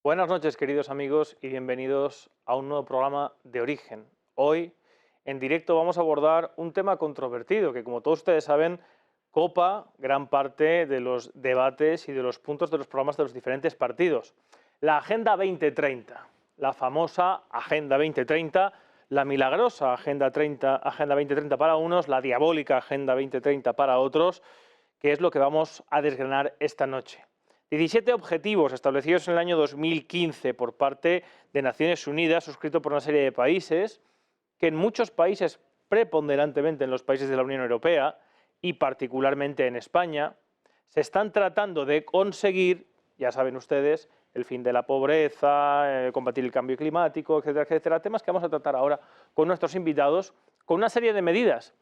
Buenas noches, queridos amigos, y bienvenidos a un nuevo programa de Origen. Hoy, en directo, vamos a abordar un tema controvertido que, como todos ustedes saben, copa gran parte de los debates y de los puntos de los programas de los diferentes partidos. La Agenda 2030, la famosa Agenda 2030, la milagrosa Agenda 2030 para unos, la diabólica Agenda 2030 para otros, que es lo que vamos a desgranar esta noche. 17 objetivos establecidos en el año 2015 por parte de Naciones Unidas, suscrito por una serie de países, que en muchos países, preponderantemente en los países de la Unión Europea y particularmente en España, se están tratando de conseguir, ya saben ustedes, el fin de la pobreza, combatir el cambio climático, etcétera, etcétera, temas que vamos a tratar ahora con nuestros invitados, con una serie de medidas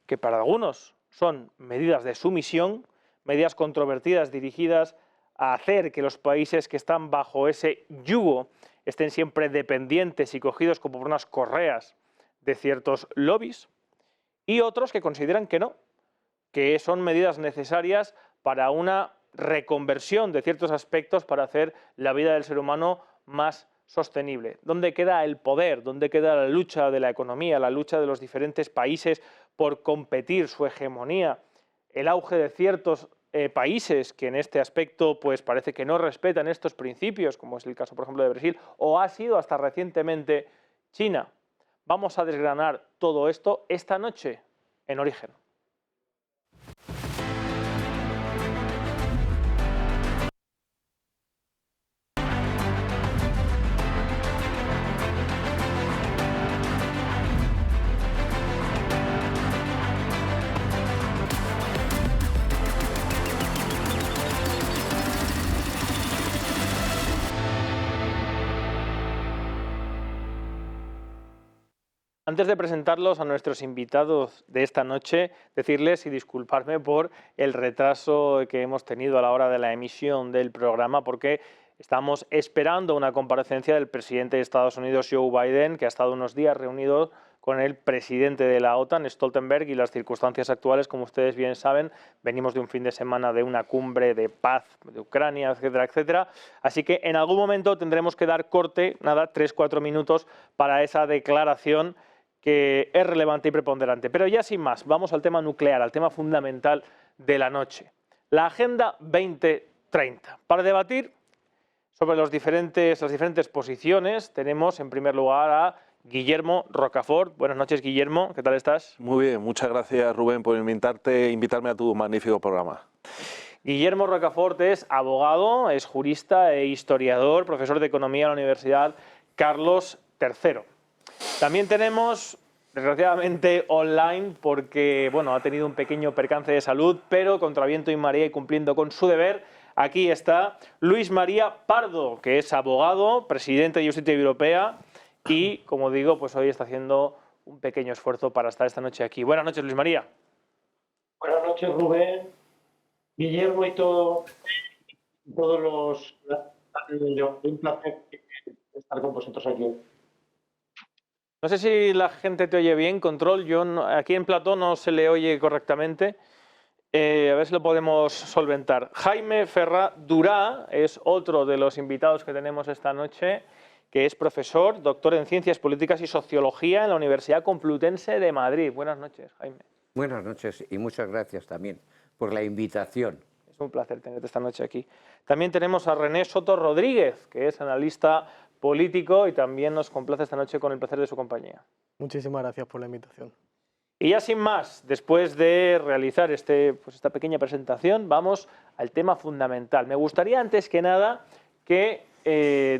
que para algunos son medidas de sumisión, medidas controvertidas dirigidas a hacer que los países que están bajo ese yugo estén siempre dependientes y cogidos como por unas correas de ciertos lobbies, y otros que consideran que no, que son medidas necesarias para una reconversión de ciertos aspectos para hacer la vida del ser humano más sostenible. ¿Dónde queda el poder? ¿Dónde queda la lucha de la economía, la lucha de los diferentes países por competir, su hegemonía, el auge de ciertos países que en este aspecto pues parece que no respetan estos principios, como es el caso, por ejemplo, de Brasil, o ha sido hasta recientemente China? Vamos a desgranar todo esto esta noche en Origen. Antes de presentarlos a nuestros invitados de esta noche, decirles y disculparme por el retraso que hemos tenido a la hora de la emisión del programa, porque estamos esperando una comparecencia del presidente de Estados Unidos, Joe Biden, que ha estado unos días reunido con el presidente de la OTAN, Stoltenberg, y las circunstancias actuales, como ustedes bien saben, venimos de un fin de semana de una cumbre de paz de Ucrania, etcétera, etcétera. Así que en algún momento tendremos que dar corte, 3-4 minutos, para esa declaración que es relevante y preponderante. Pero ya sin más, vamos al tema nuclear, al tema fundamental de la noche. La Agenda 2030. Para debatir sobre las diferentes posiciones, tenemos en primer lugar a Guillermo Rocafort. Buenas noches, Guillermo, ¿qué tal estás? Muy bien, muchas gracias, Rubén, por invitarme a tu magnífico programa. Guillermo Rocafort es abogado, es jurista e historiador, profesor de Economía en la Universidad Carlos III. También tenemos, desgraciadamente, online, porque bueno, ha tenido un pequeño percance de salud, pero contra viento y marea y cumpliendo con su deber, aquí está Luis María Pardo, que es abogado, presidente de Justicia Europea y, como digo, pues hoy está haciendo un pequeño esfuerzo para estar esta noche aquí. Buenas noches, Luis María. Buenas noches, Rubén, Guillermo y todos los... Un placer estar con vosotros aquí. No sé si la gente te oye bien, Control. Aquí en plató no se le oye correctamente. A ver si lo podemos solventar. Jaime Ferrá Durá es otro de los invitados que tenemos esta noche, que es profesor, doctor en Ciencias Políticas y Sociología en la Universidad Complutense de Madrid. Buenas noches, Jaime. Buenas noches y muchas gracias también por la invitación. Es un placer tenerte esta noche aquí. También tenemos a René Soto Rodríguez, que es analista político y también nos complace esta noche con el placer de su compañía. Muchísimas gracias por la invitación. Y ya sin más, después de realizar esta pequeña presentación, vamos al tema fundamental. Me gustaría antes que nada que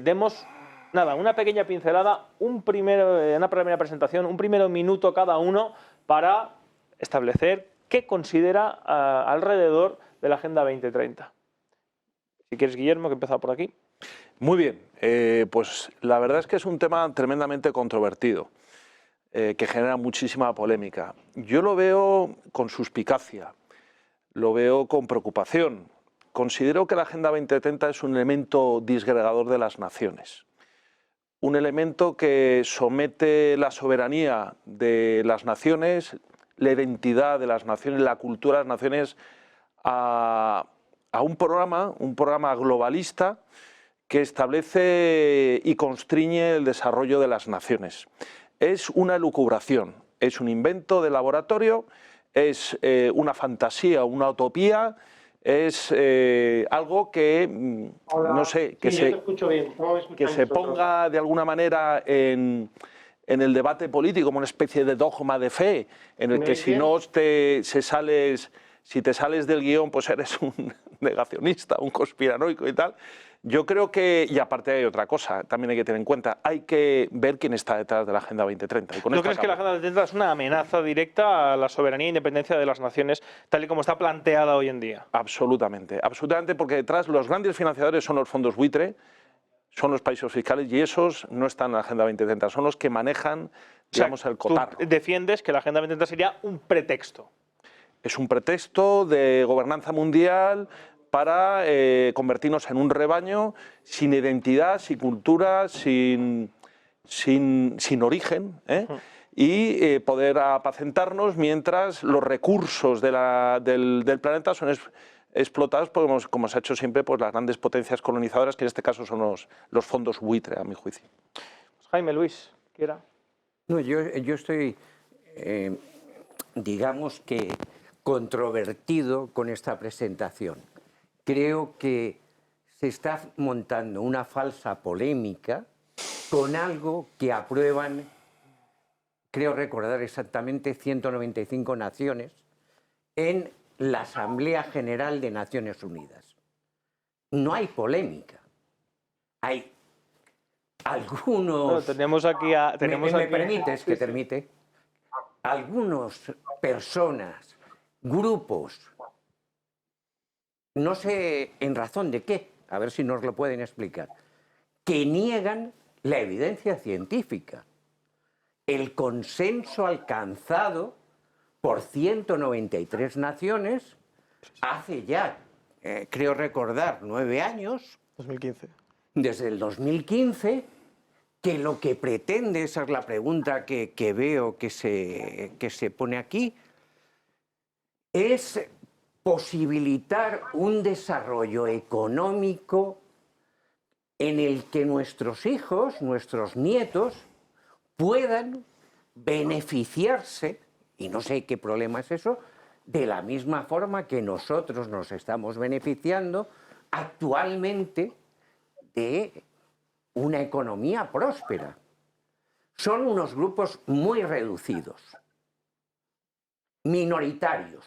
demos una pequeña pincelada, una primera presentación, un primer minuto cada uno para establecer qué considera alrededor de la Agenda 2030. Si quieres, Guillermo, que empieza por aquí. Muy bien, pues la verdad es que es un tema tremendamente controvertido, que genera muchísima polémica. Yo lo veo con suspicacia, lo veo con preocupación. Considero que la Agenda 2030 es un elemento disgregador de las naciones, un elemento que somete la soberanía de las naciones, la identidad de las naciones, la cultura de las naciones a un programa globalista que establece y constriñe el desarrollo de las naciones. Es una elucubración, es un invento de laboratorio, es una fantasía, una utopía, es algo que, Hola. no sé, Sí, yo te escucho bien. ¿Cómo me que escucháis se vosotros? ponga de alguna manera en el debate político como una especie de dogma de fe, en el ¿Me que oís si bien? no si te sales del guión, pues eres un negacionista, un conspiranoico y tal. Yo creo que, y aparte hay otra cosa, también hay que tener en cuenta, hay que ver quién está detrás de la Agenda 2030. Y con ¿Tú esto crees que la acabo. Agenda 2030 es una amenaza directa a la soberanía e independencia de las naciones, tal y como está planteada hoy en día? Absolutamente, absolutamente, porque detrás los grandes financiadores son los fondos buitre, son los paraísos fiscales, y esos no están en la Agenda 2030, son los que manejan, O sea, digamos, el tú cotarro. defiendes que la Agenda 2030 sería un pretexto. Es un pretexto de gobernanza mundial para convertirnos en un rebaño sin identidad, sin cultura, sin origen, y poder apacentarnos mientras los recursos del planeta son explotados, como se ha hecho siempre, por las grandes potencias colonizadoras, que en este caso son los fondos buitre, a mi juicio. Pues Jaime, Luis, quiera. No, yo estoy, digamos que, controvertido con esta presentación. Creo que se está montando una falsa polémica con algo que aprueban, creo recordar exactamente, 195 naciones en la Asamblea General de Naciones Unidas. No hay polémica. Hay algunos... Bueno, tenemos aquí a... ¿Me permites que termine? Algunas personas, grupos, no sé en razón de qué, a ver si nos lo pueden explicar, que niegan la evidencia científica, el consenso alcanzado por 193 naciones hace ya, creo recordar, 9 años, 2015. desde el 2015, que lo que pretende, esa es la pregunta que veo que se pone aquí, es posibilitar un desarrollo económico en el que nuestros hijos, nuestros nietos, puedan beneficiarse, y no sé qué problema es eso, de la misma forma que nosotros nos estamos beneficiando actualmente de una economía próspera. Son unos grupos muy reducidos, minoritarios.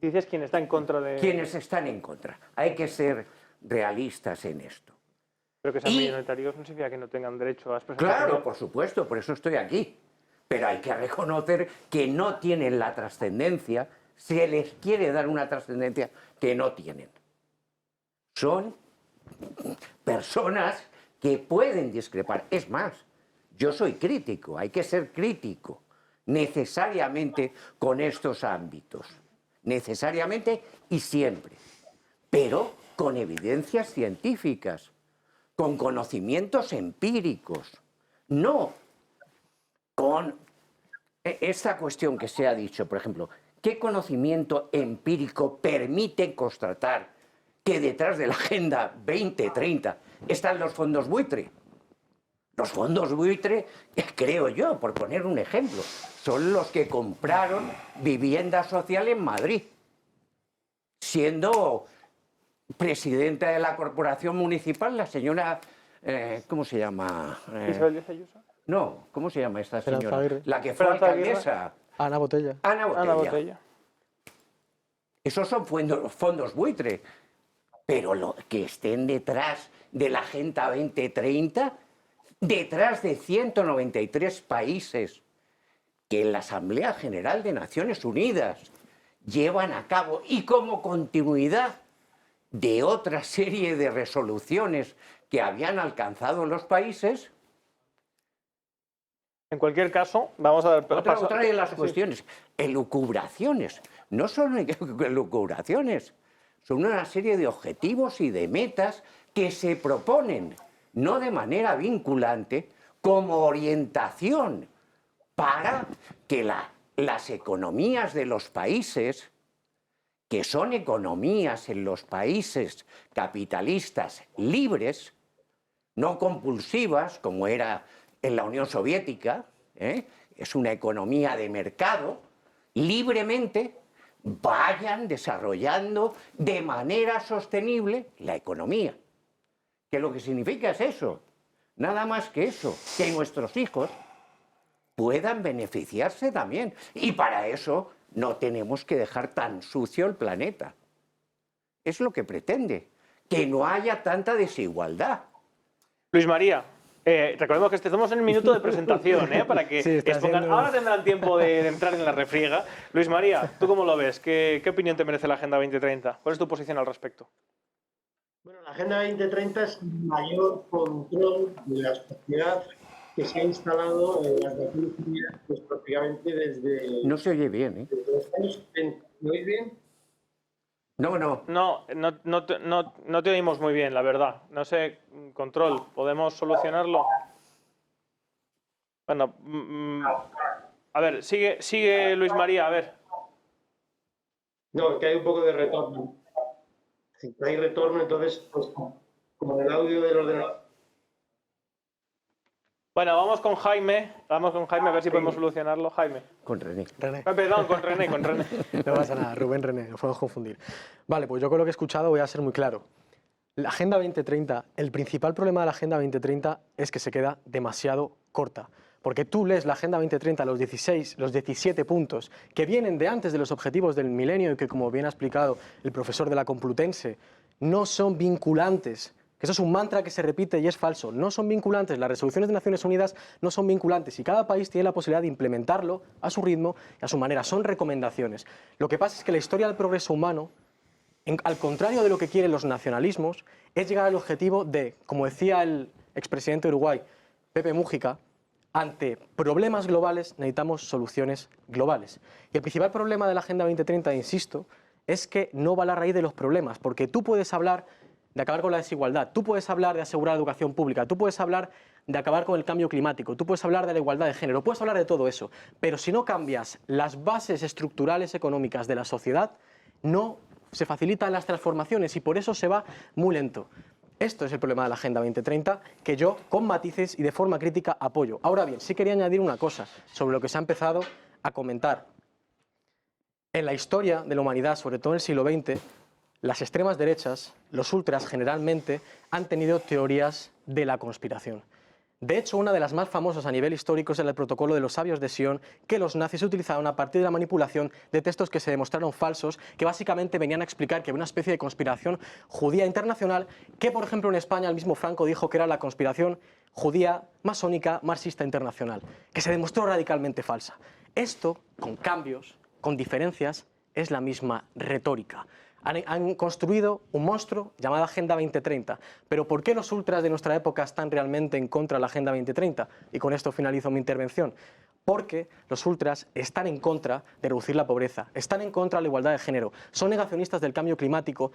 Dices quién está en contra de... Quienes están en contra. Hay que ser realistas en esto. Pero que sean minoritarios no significa que no tengan derecho a expresar. Claro, por supuesto, por eso estoy aquí. Pero hay que reconocer que no tienen la trascendencia, se les quiere dar una trascendencia que no tienen. Son personas que pueden discrepar. Es más, yo soy crítico, hay que ser crítico necesariamente con estos ámbitos. Necesariamente y siempre. Pero con evidencias científicas, con conocimientos empíricos, no con esta cuestión que se ha dicho, por ejemplo, ¿qué conocimiento empírico permite constatar que detrás de la Agenda 2030 están los fondos buitre? Los fondos buitre, creo yo, por poner un ejemplo, son los que compraron vivienda social en Madrid, siendo presidenta de la corporación municipal la señora, ¿cómo se llama? ¿Isabel Díaz Ayuso? No, ¿cómo se llama esta Esperanza señora? Aguirre. La que fue Esperanza Aguirre. alcaldesa. Ana Botella. Ana Botella. Ana Botella. Esos son fondos buitre. Pero lo que estén detrás de la Agenda 2030, detrás de 193 países que en la Asamblea General de Naciones Unidas llevan a cabo y como continuidad de otra serie de resoluciones que habían alcanzado los países. En cualquier caso, vamos a dar paso. Otra de las Sí. cuestiones, elucubraciones. No son elucubraciones, son una serie de objetivos y de metas que se proponen, no de manera vinculante, como orientación para que las economías de los países, que son economías en los países capitalistas libres, no compulsivas, como era en la Unión Soviética, es una economía de mercado, libremente vayan desarrollando de manera sostenible la economía. Que lo que significa es eso, nada más que eso, que nuestros hijos puedan beneficiarse también. Y para eso no tenemos que dejar tan sucio el planeta. Es lo que pretende, que no haya tanta desigualdad. Luis María, recordemos que estamos en el minuto de presentación, para que Sí, está expongan. haciendo- Ahora tendrán tiempo de entrar en la refriega. Luis María, ¿tú cómo lo ves? ¿Qué opinión te merece la Agenda 2030? ¿Cuál es tu posición al respecto? Bueno, la Agenda 2030 es el mayor control de la sociedad que se ha instalado en las Naciones Unidas pues, prácticamente desde, No se oye bien, ¿eh? desde los años 70. ¿Me oís bien? No, no. No te oímos muy bien, la verdad. No sé, control, ¿podemos solucionarlo? Bueno, a ver, sigue Luis María, a ver. No, que hay un poco de retorno. Si hay retorno, entonces, pues, como el audio del ordenador. Bueno, vamos con Jaime a ver si podemos solucionarlo. Jaime. Con René. René. Perdón, con René. No pasa nada, Rubén, René, nos podemos confundir. Vale, pues yo con lo que he escuchado voy a ser muy claro. La Agenda 2030, el principal problema de la Agenda 2030 es que se queda demasiado corta. Porque tú lees la Agenda 2030, los 17 puntos que vienen de antes de los objetivos del milenio y que, como bien ha explicado el profesor de la Complutense, no son vinculantes. Que eso es un mantra que se repite y es falso. No son vinculantes. Las resoluciones de Naciones Unidas no son vinculantes y cada país tiene la posibilidad de implementarlo a su ritmo y a su manera. Son recomendaciones. Lo que pasa es que la historia del progreso humano, al contrario de lo que quieren los nacionalismos, es llegar al objetivo de, como decía el expresidente de Uruguay, Pepe Mújica, ante problemas globales necesitamos soluciones globales. Y el principal problema de la Agenda 2030, insisto, es que no va a la raíz de los problemas, porque tú puedes hablar de acabar con la desigualdad, tú puedes hablar de asegurar la educación pública, tú puedes hablar de acabar con el cambio climático, tú puedes hablar de la igualdad de género, puedes hablar de todo eso, pero si no cambias las bases estructurales económicas de la sociedad, no se facilitan las transformaciones y por eso se va muy lento. Esto es el problema de la Agenda 2030, que yo, con matices y de forma crítica, apoyo. Ahora bien, sí quería añadir una cosa sobre lo que se ha empezado a comentar. En la historia de la humanidad, sobre todo en el siglo XX, las extremas derechas, los ultras generalmente, han tenido teorías de la conspiración. De hecho, una de las más famosas a nivel histórico es el protocolo de los sabios de Sion, que los nazis utilizaron a partir de la manipulación de textos que se demostraron falsos, que básicamente venían a explicar que había una especie de conspiración judía internacional, que por ejemplo en España el mismo Franco dijo que era la conspiración judía masónica marxista internacional, que se demostró radicalmente falsa. Esto, con cambios, con diferencias, es la misma retórica. Han construido un monstruo llamado Agenda 2030. Pero ¿por qué los ultras de nuestra época están realmente en contra de la Agenda 2030? Y con esto finalizo mi intervención. Porque los ultras están en contra de reducir la pobreza, están en contra de la igualdad de género, son negacionistas del cambio climático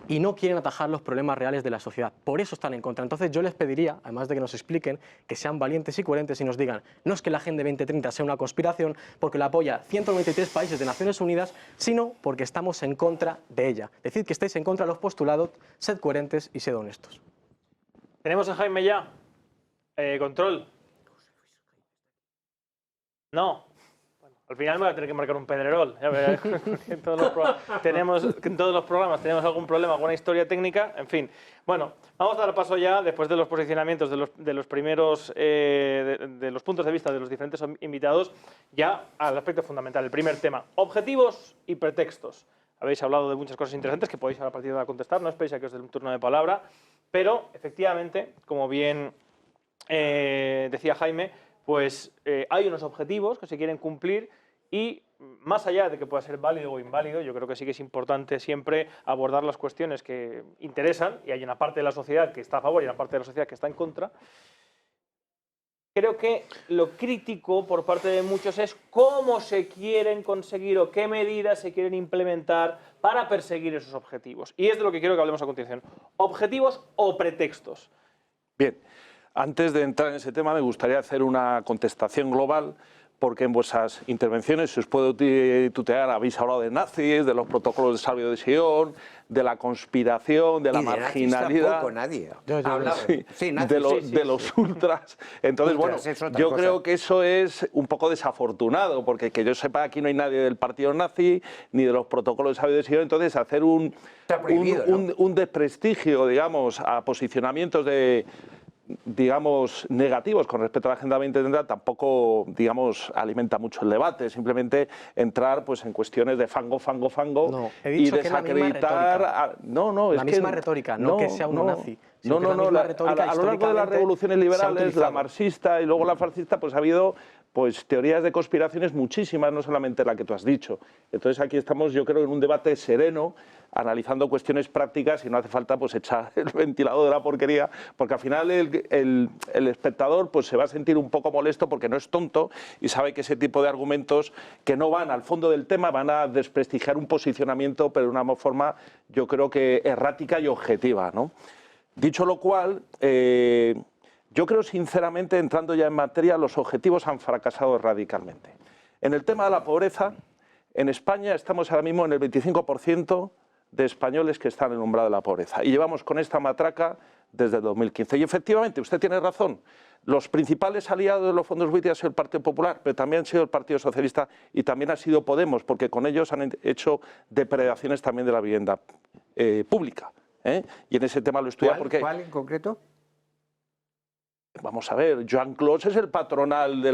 y no quieren atajar los problemas reales de la sociedad. Por eso están en contra. Entonces yo les pediría, además de que nos expliquen, que sean valientes y coherentes y nos digan, no es que la Agenda 2030 sea una conspiración porque la apoya 193 países de Naciones Unidas, sino porque estamos en contra de ella. Decid que estáis en contra de los postulados, sed coherentes y sed honestos. Tenemos a Jaime ya. Control. No. Bueno, al final me voy a tener que marcar un pedrerol. Ya verás. En todos los programas tenemos algún problema, alguna historia técnica, en fin. Bueno, vamos a dar paso ya, después de los posicionamientos de los primeros, de los puntos de vista de los diferentes invitados, ya al aspecto fundamental, el primer tema, objetivos y pretextos. Habéis hablado de muchas cosas interesantes que podéis a partir de ahora contestar, no esperéis a que os dé un turno de palabra, pero efectivamente, como bien decía Jaime, pues hay unos objetivos que se quieren cumplir y más allá de que pueda ser válido o inválido, yo creo que sí que es importante siempre abordar las cuestiones que interesan y hay una parte de la sociedad que está a favor y una parte de la sociedad que está en contra. Creo que lo crítico por parte de muchos es cómo se quieren conseguir o qué medidas se quieren implementar para perseguir esos objetivos. Y es de lo que quiero que hablemos a continuación. ¿Objetivos o pretextos? Bien, antes de entrar en ese tema me gustaría hacer una contestación global porque en vuestras intervenciones se os puede tutear, habéis hablado de nazis, de los protocolos de Salvio de Sion, de la conspiración, de la Y de marginalidad. tampoco nadie. Yo Hablaba. Sí, Sí, nazis, de los ultras. Entonces, Ultras es bueno, otra yo cosa. creo que eso es un poco desafortunado, porque que yo sepa, aquí no hay nadie del partido nazi, ni de los protocolos de Salvio de Sion. Entonces, hacer un desprestigio, digamos, a posicionamientos digamos, negativos con respecto a la Agenda 2030 tampoco, digamos, alimenta mucho el debate. Simplemente entrar pues en cuestiones de fango No, he y dicho que es la misma desacreditar. retórica. No, es La que misma retórica, no que sea uno nazi, sino que es la misma retórica a lo largo de las históricamente revoluciones se ha liberales, la utilizado. marxista y luego la fascista, pues ha habido pues teorías de conspiraciones muchísimas, no solamente la que tú has dicho. Entonces aquí estamos, yo creo, en un debate sereno, analizando cuestiones prácticas y no hace falta pues echar el ventilador de la porquería, porque al final el espectador pues se va a sentir un poco molesto porque no es tonto y sabe que ese tipo de argumentos que no van al fondo del tema van a desprestigiar un posicionamiento, pero de una forma yo creo que errática y objetiva, ¿no? Dicho lo cual, yo creo sinceramente, entrando ya en materia, los objetivos han fracasado radicalmente. En el tema de la pobreza, en España estamos ahora mismo en el 25% de españoles que están en el umbral de la pobreza. Y llevamos con esta matraca desde el 2015. Y efectivamente, usted tiene razón, los principales aliados de los fondos buitre han sido el Partido Popular, pero también han sido el Partido Socialista y también ha sido Podemos, porque con ellos han hecho depredaciones también de la vivienda pública. Y en ese tema lo estudia porque... ¿Cuál en concreto? Vamos a ver, Joan Clos es el patronal de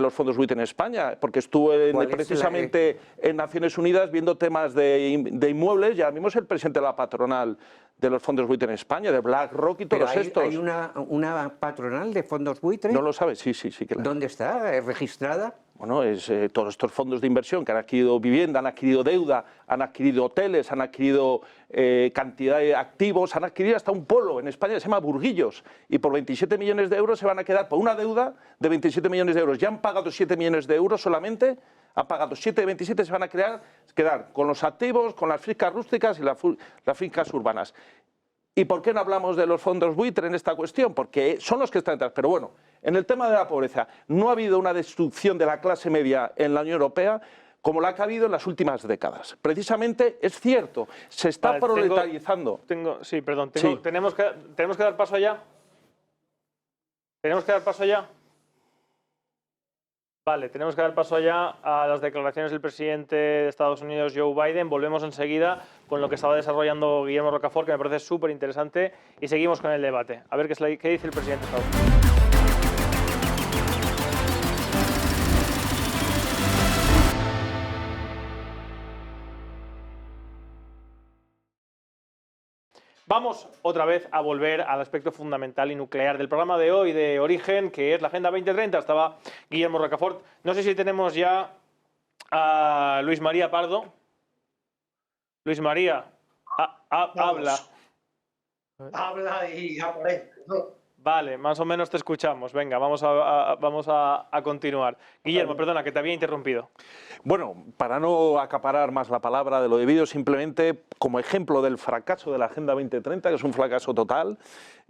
los fondos buitre en España, porque estuvo precisamente en Naciones Unidas viendo temas de inmuebles y ahora mismo es el presidente de la patronal de los fondos buitre en España, de BlackRock y todos estos. ¿Hay una patronal de fondos buitre? ¿No lo sabes? Sí, claro. ¿Dónde está? ¿Es registrada? Bueno, es todos estos fondos de inversión que han adquirido vivienda, han adquirido deuda, han adquirido hoteles, han adquirido cantidad de activos, han adquirido hasta un polo en España que se llama Burguillos y por 27 millones de euros se van a quedar por una deuda de 27 millones de euros. Ya han pagado 7 millones de euros solamente, han pagado 7 de 27, se van a quedar con los activos, con las fincas rústicas y las fincas urbanas. ¿Y por qué no hablamos de los fondos buitre en esta cuestión? Porque son los que están detrás. Pero bueno, en el tema de la pobreza, no ha habido una destrucción de la clase media en la Unión Europea como la que ha habido en las últimas décadas. Precisamente es cierto, se está proletarizando. Sí, perdón, tenemos que dar paso allá. ¿Tenemos que dar paso allá? Vale, tenemos que dar paso allá a las declaraciones del presidente de Estados Unidos, Joe Biden. Volvemos enseguida con lo que estaba desarrollando Guillermo Rocafort, que me parece súper interesante, y seguimos con el debate. A ver qué dice el presidente de Estados Unidos. Vamos otra vez a volver al aspecto fundamental y nuclear del programa de hoy de Origen, que es la Agenda 2030. Estaba Guillermo Rocafort. No sé si tenemos ya a Luis María Pardo. Luis María, habla. Habla y aparece, ¿no? Vale, más o menos te escuchamos. Venga, vamos a continuar. Guillermo, perdona, que te había interrumpido. Bueno, para no acaparar más la palabra de lo debido, simplemente como ejemplo del fracaso de la Agenda 2030, que es un fracaso total,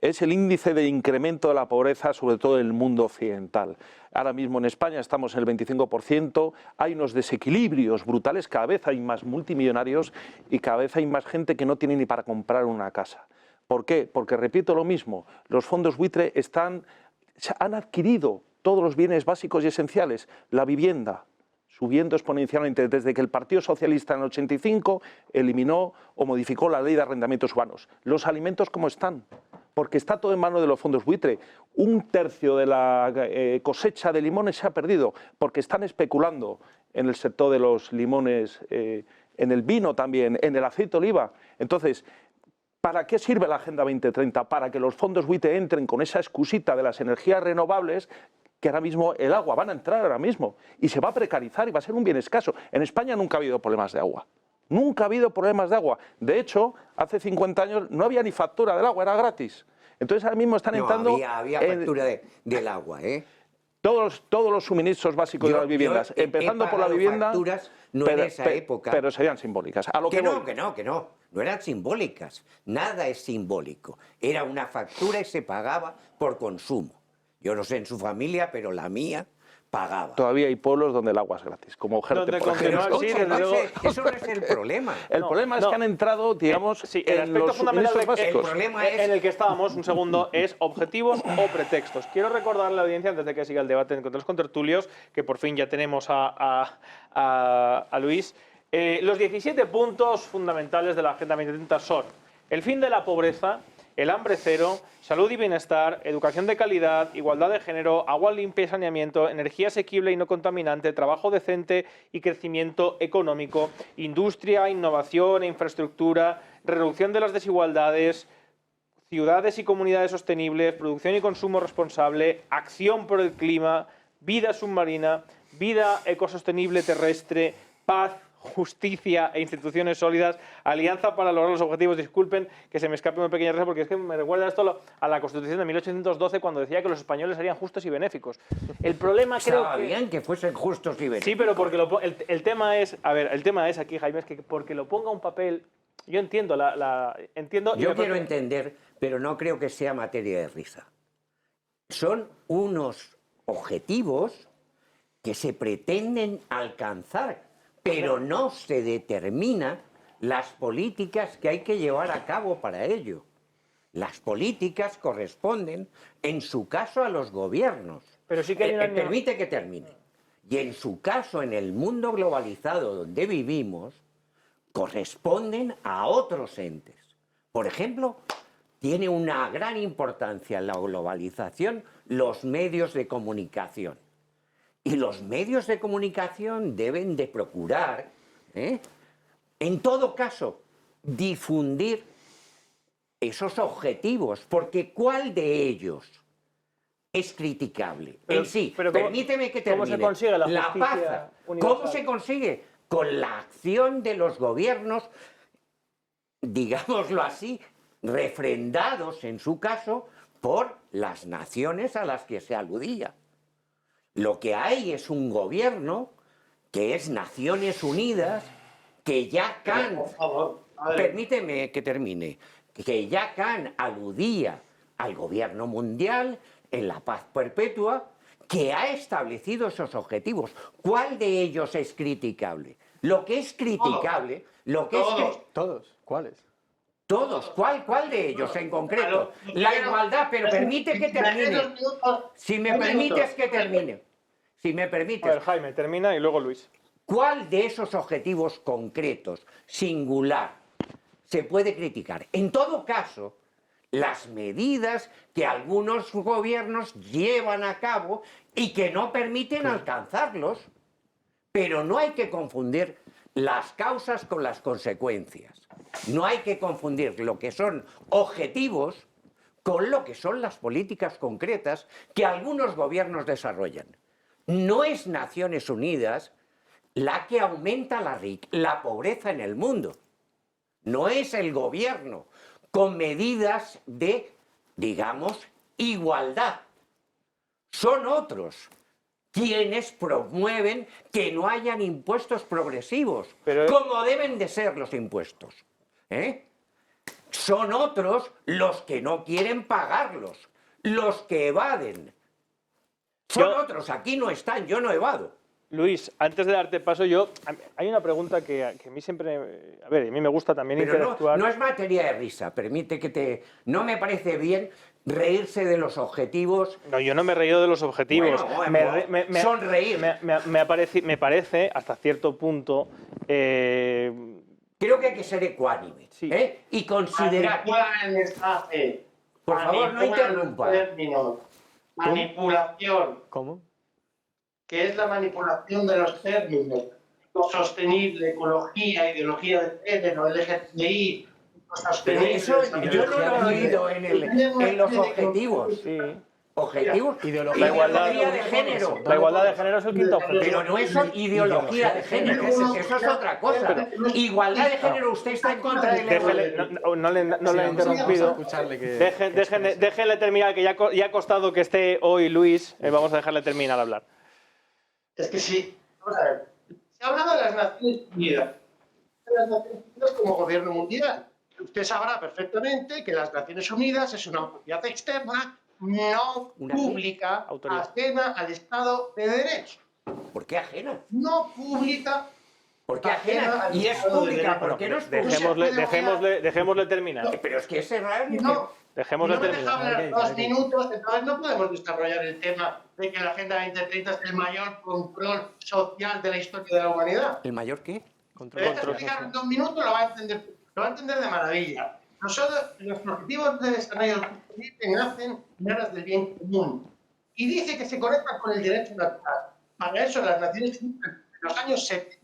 es el índice de incremento de la pobreza, sobre todo en el mundo occidental. Ahora mismo en España estamos en el 25%, hay unos desequilibrios brutales, cada vez hay más multimillonarios y cada vez hay más gente que no tiene ni para comprar una casa. ¿Por qué? Porque, repito lo mismo, los fondos buitre han adquirido todos los bienes básicos y esenciales, la vivienda, subiendo exponencialmente desde que el Partido Socialista en el 85 eliminó o modificó la ley de arrendamientos urbanos. Los alimentos, ¿cómo están? Porque está todo en manos de los fondos buitre. Un tercio de la cosecha de limones se ha perdido porque están especulando en el sector de los limones, en el vino también, en el aceite de oliva. Entonces, ¿para qué sirve la Agenda 2030? Para que los fondos buitre entren con esa excusita de las energías renovables, que ahora mismo el agua van a entrar ahora mismo y se va a precarizar y va a ser un bien escaso. En España nunca ha habido problemas de agua. Nunca ha habido problemas de agua. De hecho, hace 50 años no había ni factura del agua, era gratis. Entonces ahora mismo están entrando... Había factura del agua, ¿eh? Todos los suministros básicos de las viviendas, empezando por la vivienda, facturas no en esa época. Pero serían simbólicas. A lo que no eran simbólicas. Nada es simbólico. Era una factura y se pagaba por consumo. Yo no sé en su familia, pero la mía pagaba. Todavía hay pueblos donde el agua es gratis, como Gerte, Donde por ejemplo. continúa- sí, Escuche, desde luego. eso no es el problema. El No, problema es no. que han entrado, digamos, Sí, el en aspecto los fundamental suministros de- básicos. El problema es... en el que estábamos, un segundo, es objetivos o pretextos. Quiero recordarle a la audiencia, antes de que siga el debate entre los contertulios, que por fin ya tenemos a Luis. Los 17 puntos fundamentales de la Agenda 2030 son el fin de la pobreza, el hambre cero, salud y bienestar, educación de calidad, igualdad de género, agua limpia y saneamiento, energía asequible y no contaminante, trabajo decente y crecimiento económico, industria, innovación e infraestructura, reducción de las desigualdades, ciudades y comunidades sostenibles, producción y consumo responsable, acción por el clima, vida submarina, vida ecosostenible terrestre, paz, justicia e instituciones sólidas, alianza para lograr los objetivos. Disculpen que se me escape una pequeña risa porque es que me recuerda esto a la Constitución de 1812 cuando decía que los españoles serían justos y benéficos. El problema creo Estaba que... bien que fuesen justos y benéficos. Sí, pero porque el tema es, a ver, el tema es aquí, Jaime, es que porque lo ponga un papel, yo entiendo entiendo. y Yo me quiero parece- entender, pero no creo que sea materia de risa. Son unos objetivos que se pretenden alcanzar, pero no se determinan las políticas que hay que llevar a cabo para ello. Las políticas corresponden, en su caso, a los gobiernos. Pero sí que hay una... Permite que termine. Y en su caso, en el mundo globalizado donde vivimos, corresponden a otros entes. Por ejemplo, tiene una gran importancia en la globalización los medios de comunicación. Y los medios de comunicación deben de procurar, en todo caso, difundir esos objetivos, porque ¿cuál de ellos es criticable? Pero- en sí, pero ¿cómo- permíteme que cómo termine. se consigue la paz. justicia ¿Cómo universal? se consigue? Con la acción de los gobiernos, digámoslo así, refrendados en su caso por las naciones a las que se aludía. Lo que hay es un gobierno que es Naciones Unidas, que ya Kant, Por favor, a ver. permíteme que termine, que ya Kant aludía al gobierno mundial en la paz perpetua, que ha establecido esos objetivos. ¿Cuál de ellos es criticable? Lo que es criticable, lo que es... ¿Todos? ¿Cuáles? Todos, ¿cuál de ellos en concreto? La igualdad, pero permite que termine. Si me permites que termine. Si me A ver, permites. Jaime, termina y luego Luis. ¿Cuál de esos objetivos concretos, singular, se puede criticar? En todo caso, las medidas que algunos gobiernos llevan a cabo y que no permiten alcanzarlos. Pero no hay que confundir las causas con las consecuencias. No hay que confundir lo que son objetivos con lo que son las políticas concretas que algunos gobiernos desarrollan. No es Naciones Unidas la que aumenta la pobreza en el mundo. No es el gobierno con medidas de, digamos, igualdad. Son otros quienes promueven que no hayan impuestos progresivos, Pero- como deben de ser los impuestos. Son otros los que no quieren pagarlos, los que evaden. Son Yo- otros, aquí no están, yo no evado. Luis, antes de darte paso, hay una pregunta que a mí siempre, a ver, a mí me gusta también Pero interactuar. no es materia de risa, permite que te... No me parece bien reírse de los objetivos. No, yo no me he reído de los objetivos. Bueno, sonreír. Me parece, hasta cierto punto, Creo que hay que ser ecuánime, Sí. y considerar... Manipulan el mensaje. Por favor, no Manipulan interrumpa. los términos. Manipulación, ¿Cómo? que es la manipulación de los términos. Sostenible, ecología, ideología de género, LGTBI, Pero sostenible. eso yo no lo he oído en los objetivos. sí. Objetivos. Ideología. La igualdad- de género. La igualdad de género es el quinto objetivo. Pero no es ideología de género, eso es otra cosa. Igualdad de género, usted está en contra del Déjele, no le he Vamos a interrumpido. escucharle que Déjenle terminar, que ya ha costado que esté hoy Luis. Vamos a dejarle terminar a hablar. Es que sí. Vamos a ver. Se ha hablado de las Naciones Unidas. De las Naciones Unidas como gobierno mundial. Usted sabrá perfectamente que las Naciones Unidas es una autoridad externa no ¿Una qué? pública, Autoridad. ajena al Estado de Derecho. ¿Por qué ajena? No pública, ¿Por qué ajena ajena? al Y es Estado de pública, Derecho. ¿por qué no es pública? Dejémosle terminar. Pero es que es erróneo. No, Dejémosle no me deja terminar. hablar Ok, 2 ok. minutos, entonces no podemos desarrollar el tema de que la Agenda 2030 es el mayor control social de la historia de la humanidad. ¿El mayor qué? Te dejas explicar en 2 minutos, lo va a entender de maravilla. Nosotros, los objetivos de desarrollo sostenible nacen en aras del bien común y dice que se conectan con el derecho natural. Para eso, las Naciones Unidas en los años 70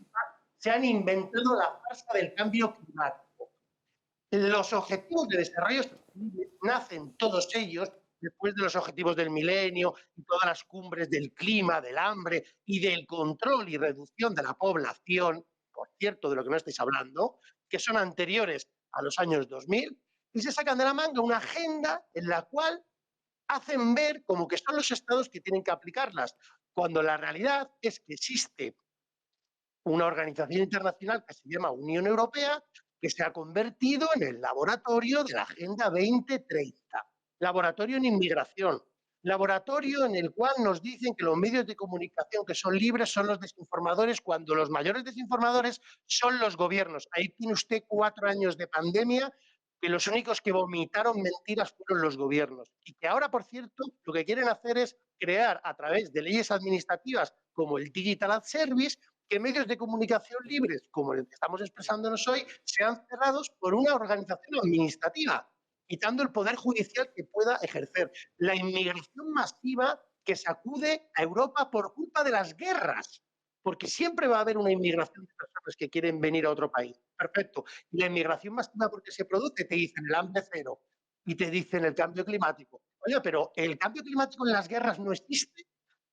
se han inventado la farsa del cambio climático. Los objetivos de desarrollo sostenible nacen todos ellos después de los objetivos del milenio y todas las cumbres del clima, del hambre y del control y reducción de la población, por cierto, de lo que no estáis hablando, que son anteriores a los años 2000, y se sacan de la manga una agenda en la cual hacen ver como que son los estados que tienen que aplicarlas, cuando la realidad es que existe una organización internacional que se llama Unión Europea, que se ha convertido en el laboratorio de la Agenda 2030. Laboratorio en inmigración. Laboratorio en el cual nos dicen que los medios de comunicación que son libres son los desinformadores, cuando los mayores desinformadores son los gobiernos. Ahí tiene usted 4 años de pandemia, que los únicos que vomitaron mentiras fueron los gobiernos. Y que ahora, por cierto, lo que quieren hacer es crear a través de leyes administrativas como el Digital Ad Service, que medios de comunicación libres, como el que estamos expresándonos hoy, sean cerrados por una organización administrativa, quitando el poder judicial que pueda ejercer. La inmigración masiva que sacude a Europa por culpa de las guerras, porque siempre va a haber una inmigración de personas que quieren venir a otro país. Perfecto. Y la inmigración masiva, porque se produce, te dicen el hambre cero y te dicen el cambio climático. Oye, pero el cambio climático en las guerras no existe.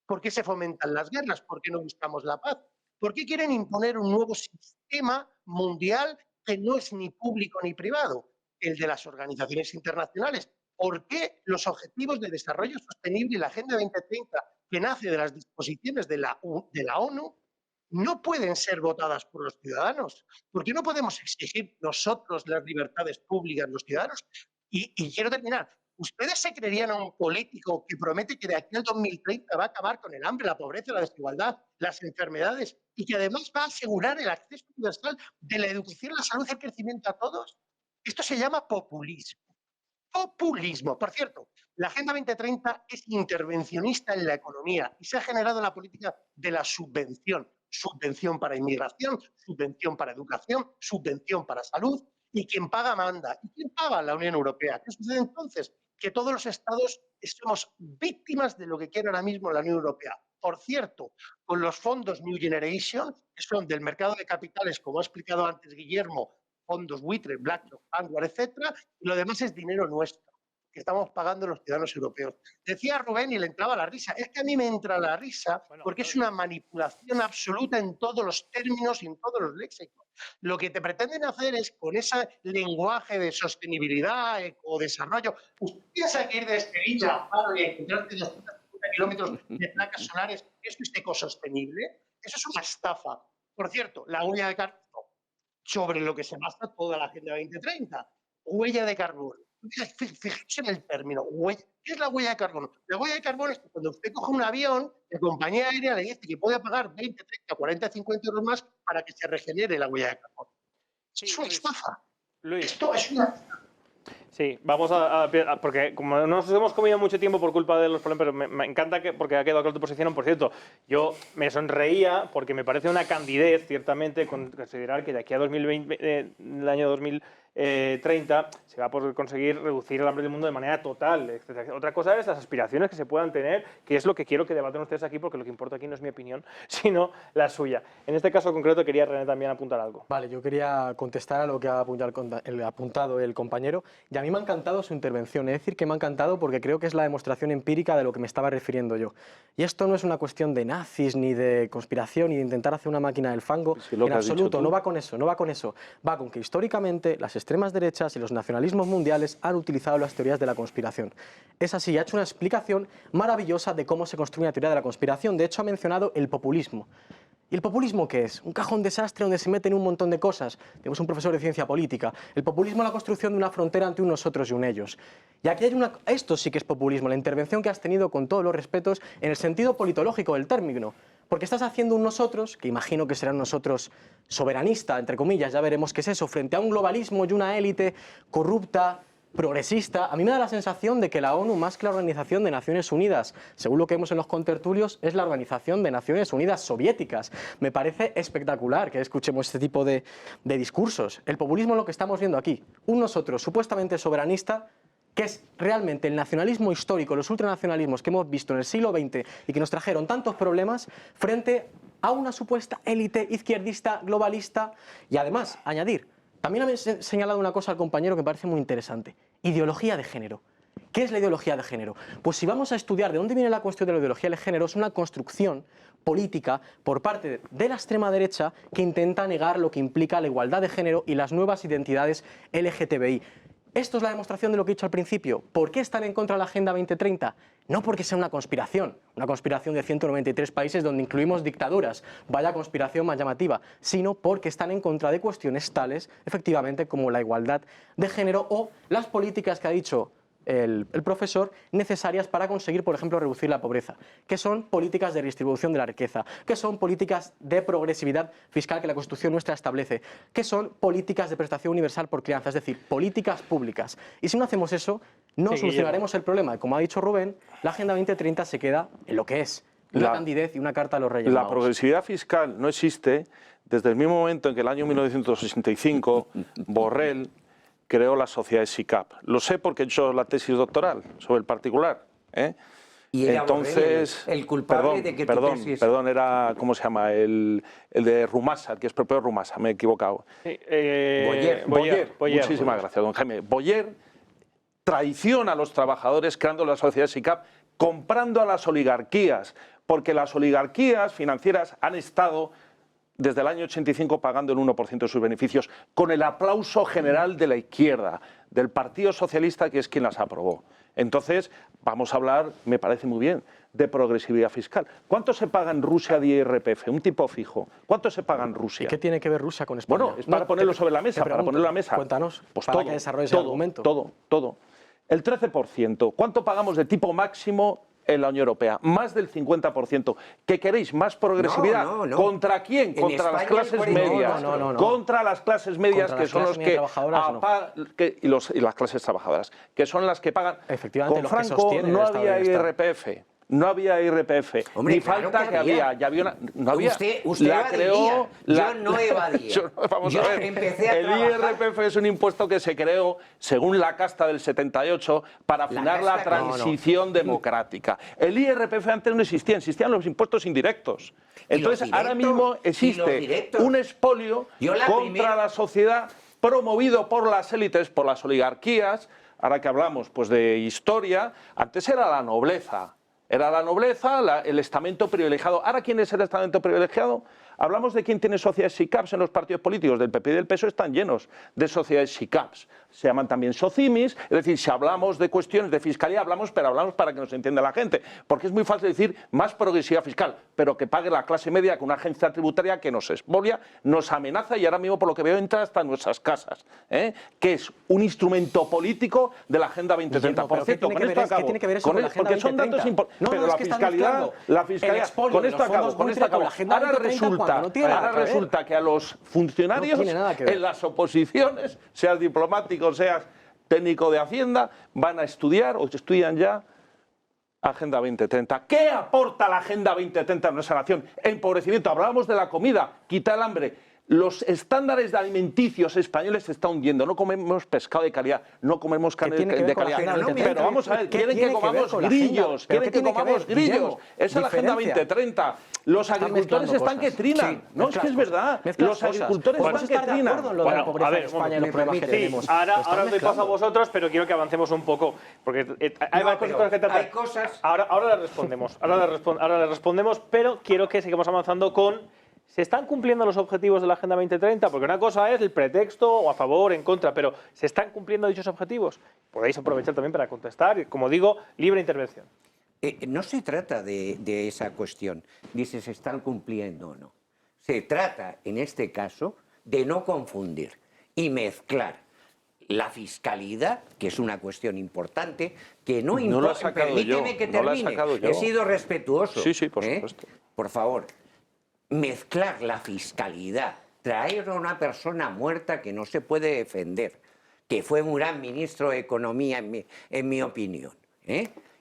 ¿Por qué se fomentan las guerras? ¿Por qué no buscamos la paz? ¿Por qué quieren imponer un nuevo sistema mundial que no es ni público ni privado? El de las organizaciones internacionales. ¿Por qué los Objetivos de Desarrollo Sostenible y la Agenda 2030, que nace de las disposiciones de la ONU, no pueden ser votadas por los ciudadanos? ¿Por qué no podemos exigir nosotros las libertades públicas de los ciudadanos? Y quiero terminar. ¿Ustedes se creerían a un político que promete que de aquí al 2030 va a acabar con el hambre, la pobreza, la desigualdad, las enfermedades y que además va a asegurar el acceso universal de la educación, la salud y el crecimiento a todos? Esto se llama populismo. Populismo. Por cierto, la Agenda 2030 es intervencionista en la economía y se ha generado la política de la subvención. Subvención para inmigración, subvención para educación, subvención para salud. Y quien paga manda. ¿Y quién paga? La Unión Europea. ¿Qué sucede entonces? Que todos los estados somos víctimas de lo que quiere ahora mismo la Unión Europea. Por cierto, con los fondos New Generation, que son del mercado de capitales, como ha explicado antes Guillermo, fondos buitre, BlackRock, Vanguard, etcétera, y lo demás es dinero nuestro, que estamos pagando los ciudadanos europeos. Decía Rubén y le entraba la risa. Es que a mí me entra la risa porque es una manipulación absoluta en todos los términos y en todos los léxicos. Lo que te pretenden hacer es, con ese lenguaje de sostenibilidad, ecodesarrollo, ¿usted piensa que ir de Sevilla a Paro y encontrarte 250 kilómetros de placas solares, esto es ecosostenible? Eso es una estafa. Por cierto, la huella de carbono, sobre lo que se basa toda la Agenda 2030. Huella de carbono. Fíjense en el término. ¿Qué es la huella de carbono? La huella de carbono es que cuando usted coge un avión, la compañía aérea le dice que puede pagar 20, 30, 40, 50 euros más para que se regenere la huella de carbono. Sí, es una estafa. Luis. Esto es una... Sí, vamos porque como no nos hemos comido mucho tiempo por culpa de los problemas, pero me encanta porque ha quedado claro tu posición. Por cierto, yo me sonreía porque me parece una candidez, ciertamente, considerar que de aquí a 2020, el año 2030 se va a poder conseguir reducir el hambre del mundo de manera total, etc. Otra cosa es las aspiraciones que se puedan tener, que es lo que quiero que debaten ustedes aquí, porque lo que importa aquí no es mi opinión, sino la suya. En este caso concreto quería, René, también apuntar algo. Vale, yo quería contestar a lo que ha apuntado el compañero, y a mí me ha encantado su intervención. Es decir, que me ha encantado porque creo que es la demostración empírica de lo que me estaba refiriendo yo. Y esto no es una cuestión de nazis, ni de conspiración, ni de intentar hacer una máquina del fango. Sí, lo en que has absoluto, dicho tú. no va con eso, no va con eso. Va con que históricamente las extremas derechas y los nacionalismos mundiales han utilizado las teorías de la conspiración. Es así, ha hecho una explicación maravillosa de cómo se construye una teoría de la conspiración. De hecho, ha mencionado el populismo. ¿Y el populismo qué es? Un cajón desastre donde se meten un montón de cosas. Tenemos un profesor de ciencia política. El populismo es la construcción de una frontera entre un nosotros y un ellos. Y aquí hay esto sí que es populismo, la intervención que has tenido con todos los respetos en el sentido politológico del término. Porque estás haciendo un nosotros, que imagino que será un nosotros soberanista, entre comillas, ya veremos qué es eso, frente a un globalismo y una élite corrupta, progresista. A mí me da la sensación de que la ONU, más que la Organización de Naciones Unidas, según lo que vemos en los contertulios, es la Organización de Naciones Unidas soviéticas. Me parece espectacular que escuchemos este tipo de discursos. El populismo es lo que estamos viendo aquí. Un nosotros supuestamente soberanista, que es realmente el nacionalismo histórico, los ultranacionalismos que hemos visto en el siglo XX y que nos trajeron tantos problemas, frente a una supuesta élite izquierdista, globalista. Y además, añadir, también he señalado una cosa al compañero que me parece muy interesante: ideología de género. ¿Qué es la ideología de género? Pues si vamos a estudiar de dónde viene la cuestión de la ideología de género, es una construcción política por parte de la extrema derecha que intenta negar lo que implica la igualdad de género y las nuevas identidades LGTBI. Esto es la demostración de lo que he dicho al principio. ¿Por qué están en contra de la Agenda 2030? No porque sea una conspiración de 193 países donde incluimos dictaduras, vaya conspiración más llamativa, sino porque están en contra de cuestiones tales, efectivamente, como la igualdad de género o las políticas que ha dicho el profesor necesarias para conseguir, por ejemplo, reducir la pobreza, que son políticas de redistribución de la riqueza, que son políticas de progresividad fiscal que la Constitución nuestra establece, que son políticas de prestación universal por crianza, es decir, políticas públicas. Y si no hacemos eso, no solucionaremos el problema. Como ha dicho Rubén, la Agenda 2030 se queda en lo que es una candidez y una carta a los Reyes Magos. La progresividad fiscal no existe desde el mismo momento en que el año 1965 Borrell creó la sociedad SICAP. Lo sé porque he hecho la tesis doctoral sobre el particular. Y era entonces, el culpable de que tu tesis... Perdón, era, ¿cómo se llama? El de Rumasa, que es propio de Rumasa, me he equivocado. Boyer. Muchísimas gracias, don Jaime. Boyer traiciona a los trabajadores creando la sociedad SICAP, comprando a las oligarquías, porque las oligarquías financieras han estado desde el año 85 pagando el 1% de sus beneficios, con el aplauso general de la izquierda, del Partido Socialista, que es quien las aprobó. Entonces, vamos a hablar, me parece muy bien, de progresividad fiscal. ¿Cuánto se paga en Rusia de IRPF? Un tipo fijo. ¿Cuánto se paga en Rusia? ¿Y qué tiene que ver Rusia con España? Bueno, es para ponerlo sobre la mesa, para ponerlo en la mesa. Cuéntanos, pues para todo, que desarrolles el argumento. Todo. El 13%. ¿Cuánto pagamos de tipo máximo en la Unión Europea? Más del 50%. ¿Qué queréis? ¿Más progresividad? No. ¿Contra quién? En Contra España las clases el medias. No. Contra las clases medias, Contra que las son los clases medias que... trabajadoras, y las clases trabajadoras, que son las que pagan. Efectivamente, Con los que Franco sostienen no el estado había de bienestar. IRPF. No había IRPF. Hombre, Ni claro falta que había. Ya había una, no había. Usted la creó. yo no evadía. Vamos a ver. Empecé a el IRPF es un impuesto que se creó, según la casta del 78, para afinar la transición democrática. El IRPF antes no existía, existían los impuestos indirectos. Entonces, ahora mismo existe un expolio contra la sociedad promovido por las élites, por las oligarquías. Ahora que hablamos pues, de historia, antes era la nobleza. Era la nobleza, el estamento privilegiado. ¿Ahora quién es el estamento privilegiado? Hablamos de quién tiene sociedades SICAPs en los partidos políticos del PP y del PSOE, están llenos de sociedades SICAPs. Se llaman también SOCIMIS, es decir, si hablamos de cuestiones de fiscalía, hablamos para que nos entienda la gente. Porque es muy fácil decir más progresividad fiscal, pero que pague la clase media con una agencia tributaria que nos expolia, nos amenaza y ahora mismo, por lo que veo, entra hasta en nuestras casas. Que es un instrumento político de la Agenda 2030. Por cierto, con esto acabo. ¿Qué tiene que ver eso con la Agenda 2030? Porque son datos importantes. Pero la fiscalidad, con esto acabo. Ahora resulta que a los funcionarios en las oposiciones, seas diplomático, seas técnico de Hacienda, van a estudiar o estudian ya Agenda 2030. ¿Qué aporta la Agenda 2030 a nuestra nación? Empobrecimiento. Hablábamos de la comida, quitar el hambre. Los estándares alimenticios españoles se están hundiendo. No comemos pescado de calidad, no comemos carne de calidad. Pero vamos a ver, quieren que comamos grillos, quieren que comamos grillos. Esa es la Agenda 2030. Los agricultores están que trinan. No, es que es verdad. Los agricultores están que trinan. Bueno, a ver, ahora os doy paso a vosotros, pero quiero que avancemos un poco. Porque hay varias cosas que tratar. Hay cosas... Ahora les respondemos. Ahora les respondemos, pero quiero que sigamos avanzando con... ¿Se están cumpliendo los objetivos de la Agenda 2030? Porque una cosa es el pretexto, o a favor, en contra, pero ¿se están cumpliendo dichos objetivos? Podéis aprovechar también para contestar, como digo, libre intervención. No se trata de esa cuestión, dice se están cumpliendo o no. Se trata, en este caso, de no confundir y mezclar la fiscalidad, que es una cuestión importante, que no No la he importa. sacado Permíteme yo, que no la he termine. sacado yo. He sido respetuoso. Sí, sí, por supuesto. Por favor, mezclar la fiscalidad, traer a una persona muerta que no se puede defender, que fue un gran ministro de Economía, en mi opinión,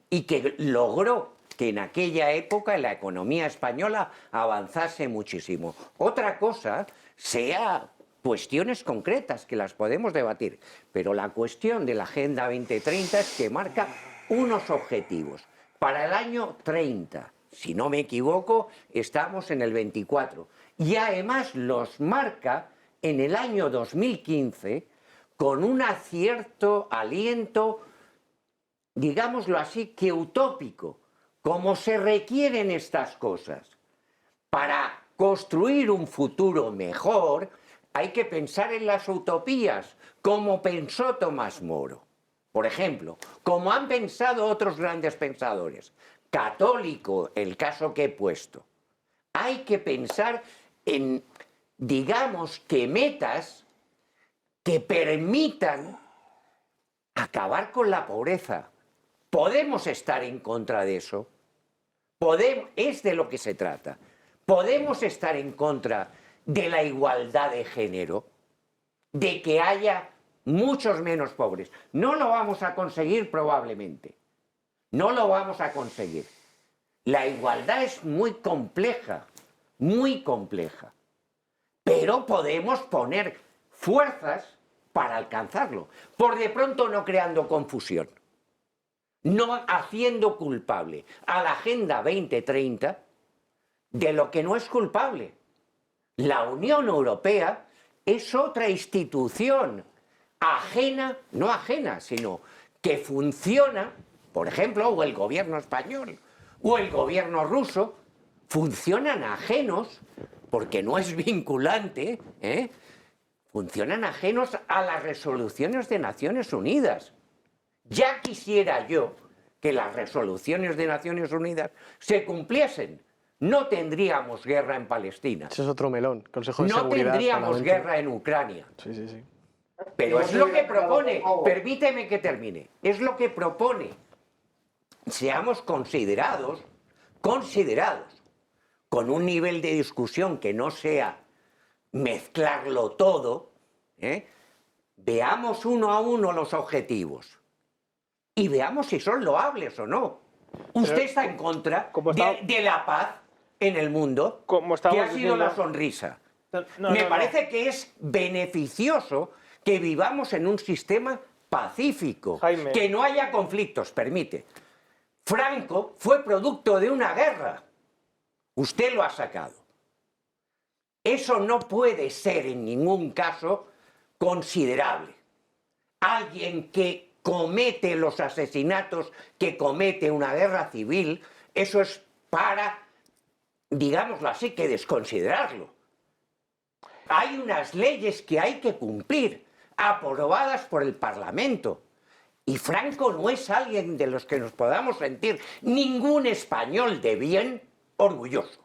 y que logró que en aquella época la economía española avanzase muchísimo. Otra cosa sea cuestiones concretas que las podemos debatir, pero la cuestión de la Agenda 2030 es que marca unos objetivos. Para el año 30, si no me equivoco, estamos en el 24, y además los marca en el año 2015 con un cierto aliento, digámoslo así, que utópico, como se requieren estas cosas. Para construir un futuro mejor hay que pensar en las utopías, como pensó Tomás Moro. Por ejemplo, como han pensado otros grandes pensadores. Católico, el caso que he puesto. Hay que pensar en, digamos, que metas que permitan acabar con la pobreza. ¿Podemos estar en contra de eso? Es de lo que se trata. ¿Podemos estar en contra de la igualdad de género? ¿De que haya muchos menos pobres? No lo vamos a conseguir probablemente. No lo vamos a conseguir. La igualdad es muy compleja, pero podemos poner fuerzas para alcanzarlo. Por de pronto no creando confusión, no haciendo culpable a la Agenda 2030 de lo que no es culpable. La Unión Europea es otra institución ajena, no ajena, sino que funciona, por ejemplo, o el gobierno español o el gobierno ruso, funcionan ajenos, porque no es vinculante, funcionan ajenos a las resoluciones de Naciones Unidas. Ya quisiera yo que las resoluciones de Naciones Unidas se cumpliesen. No tendríamos guerra en Palestina. Ese es otro melón, Consejo de No Seguridad. tendríamos Parlamento. guerra en Ucrania. Sí, sí, sí. Pero es lo que propone, permíteme que termine, es lo que propone. Seamos considerados con un nivel de discusión que no sea mezclarlo todo, veamos uno a uno los objetivos y veamos si son loables o no. Usted está en contra de la paz en el mundo, que ha sido la sonrisa. Me parece que es beneficioso que vivamos en un sistema pacífico, Jaime. que no haya conflictos, permite. Franco fue producto de una guerra. Usted lo ha sacado. Eso no puede ser en ningún caso considerable. Alguien que comete los asesinatos que comete una guerra civil, eso es para, digámoslo así, que desconsiderarlo. Hay unas leyes que hay que cumplir, aprobadas por el Parlamento. Y Franco no es alguien de los que nos podamos sentir ningún español de bien orgulloso.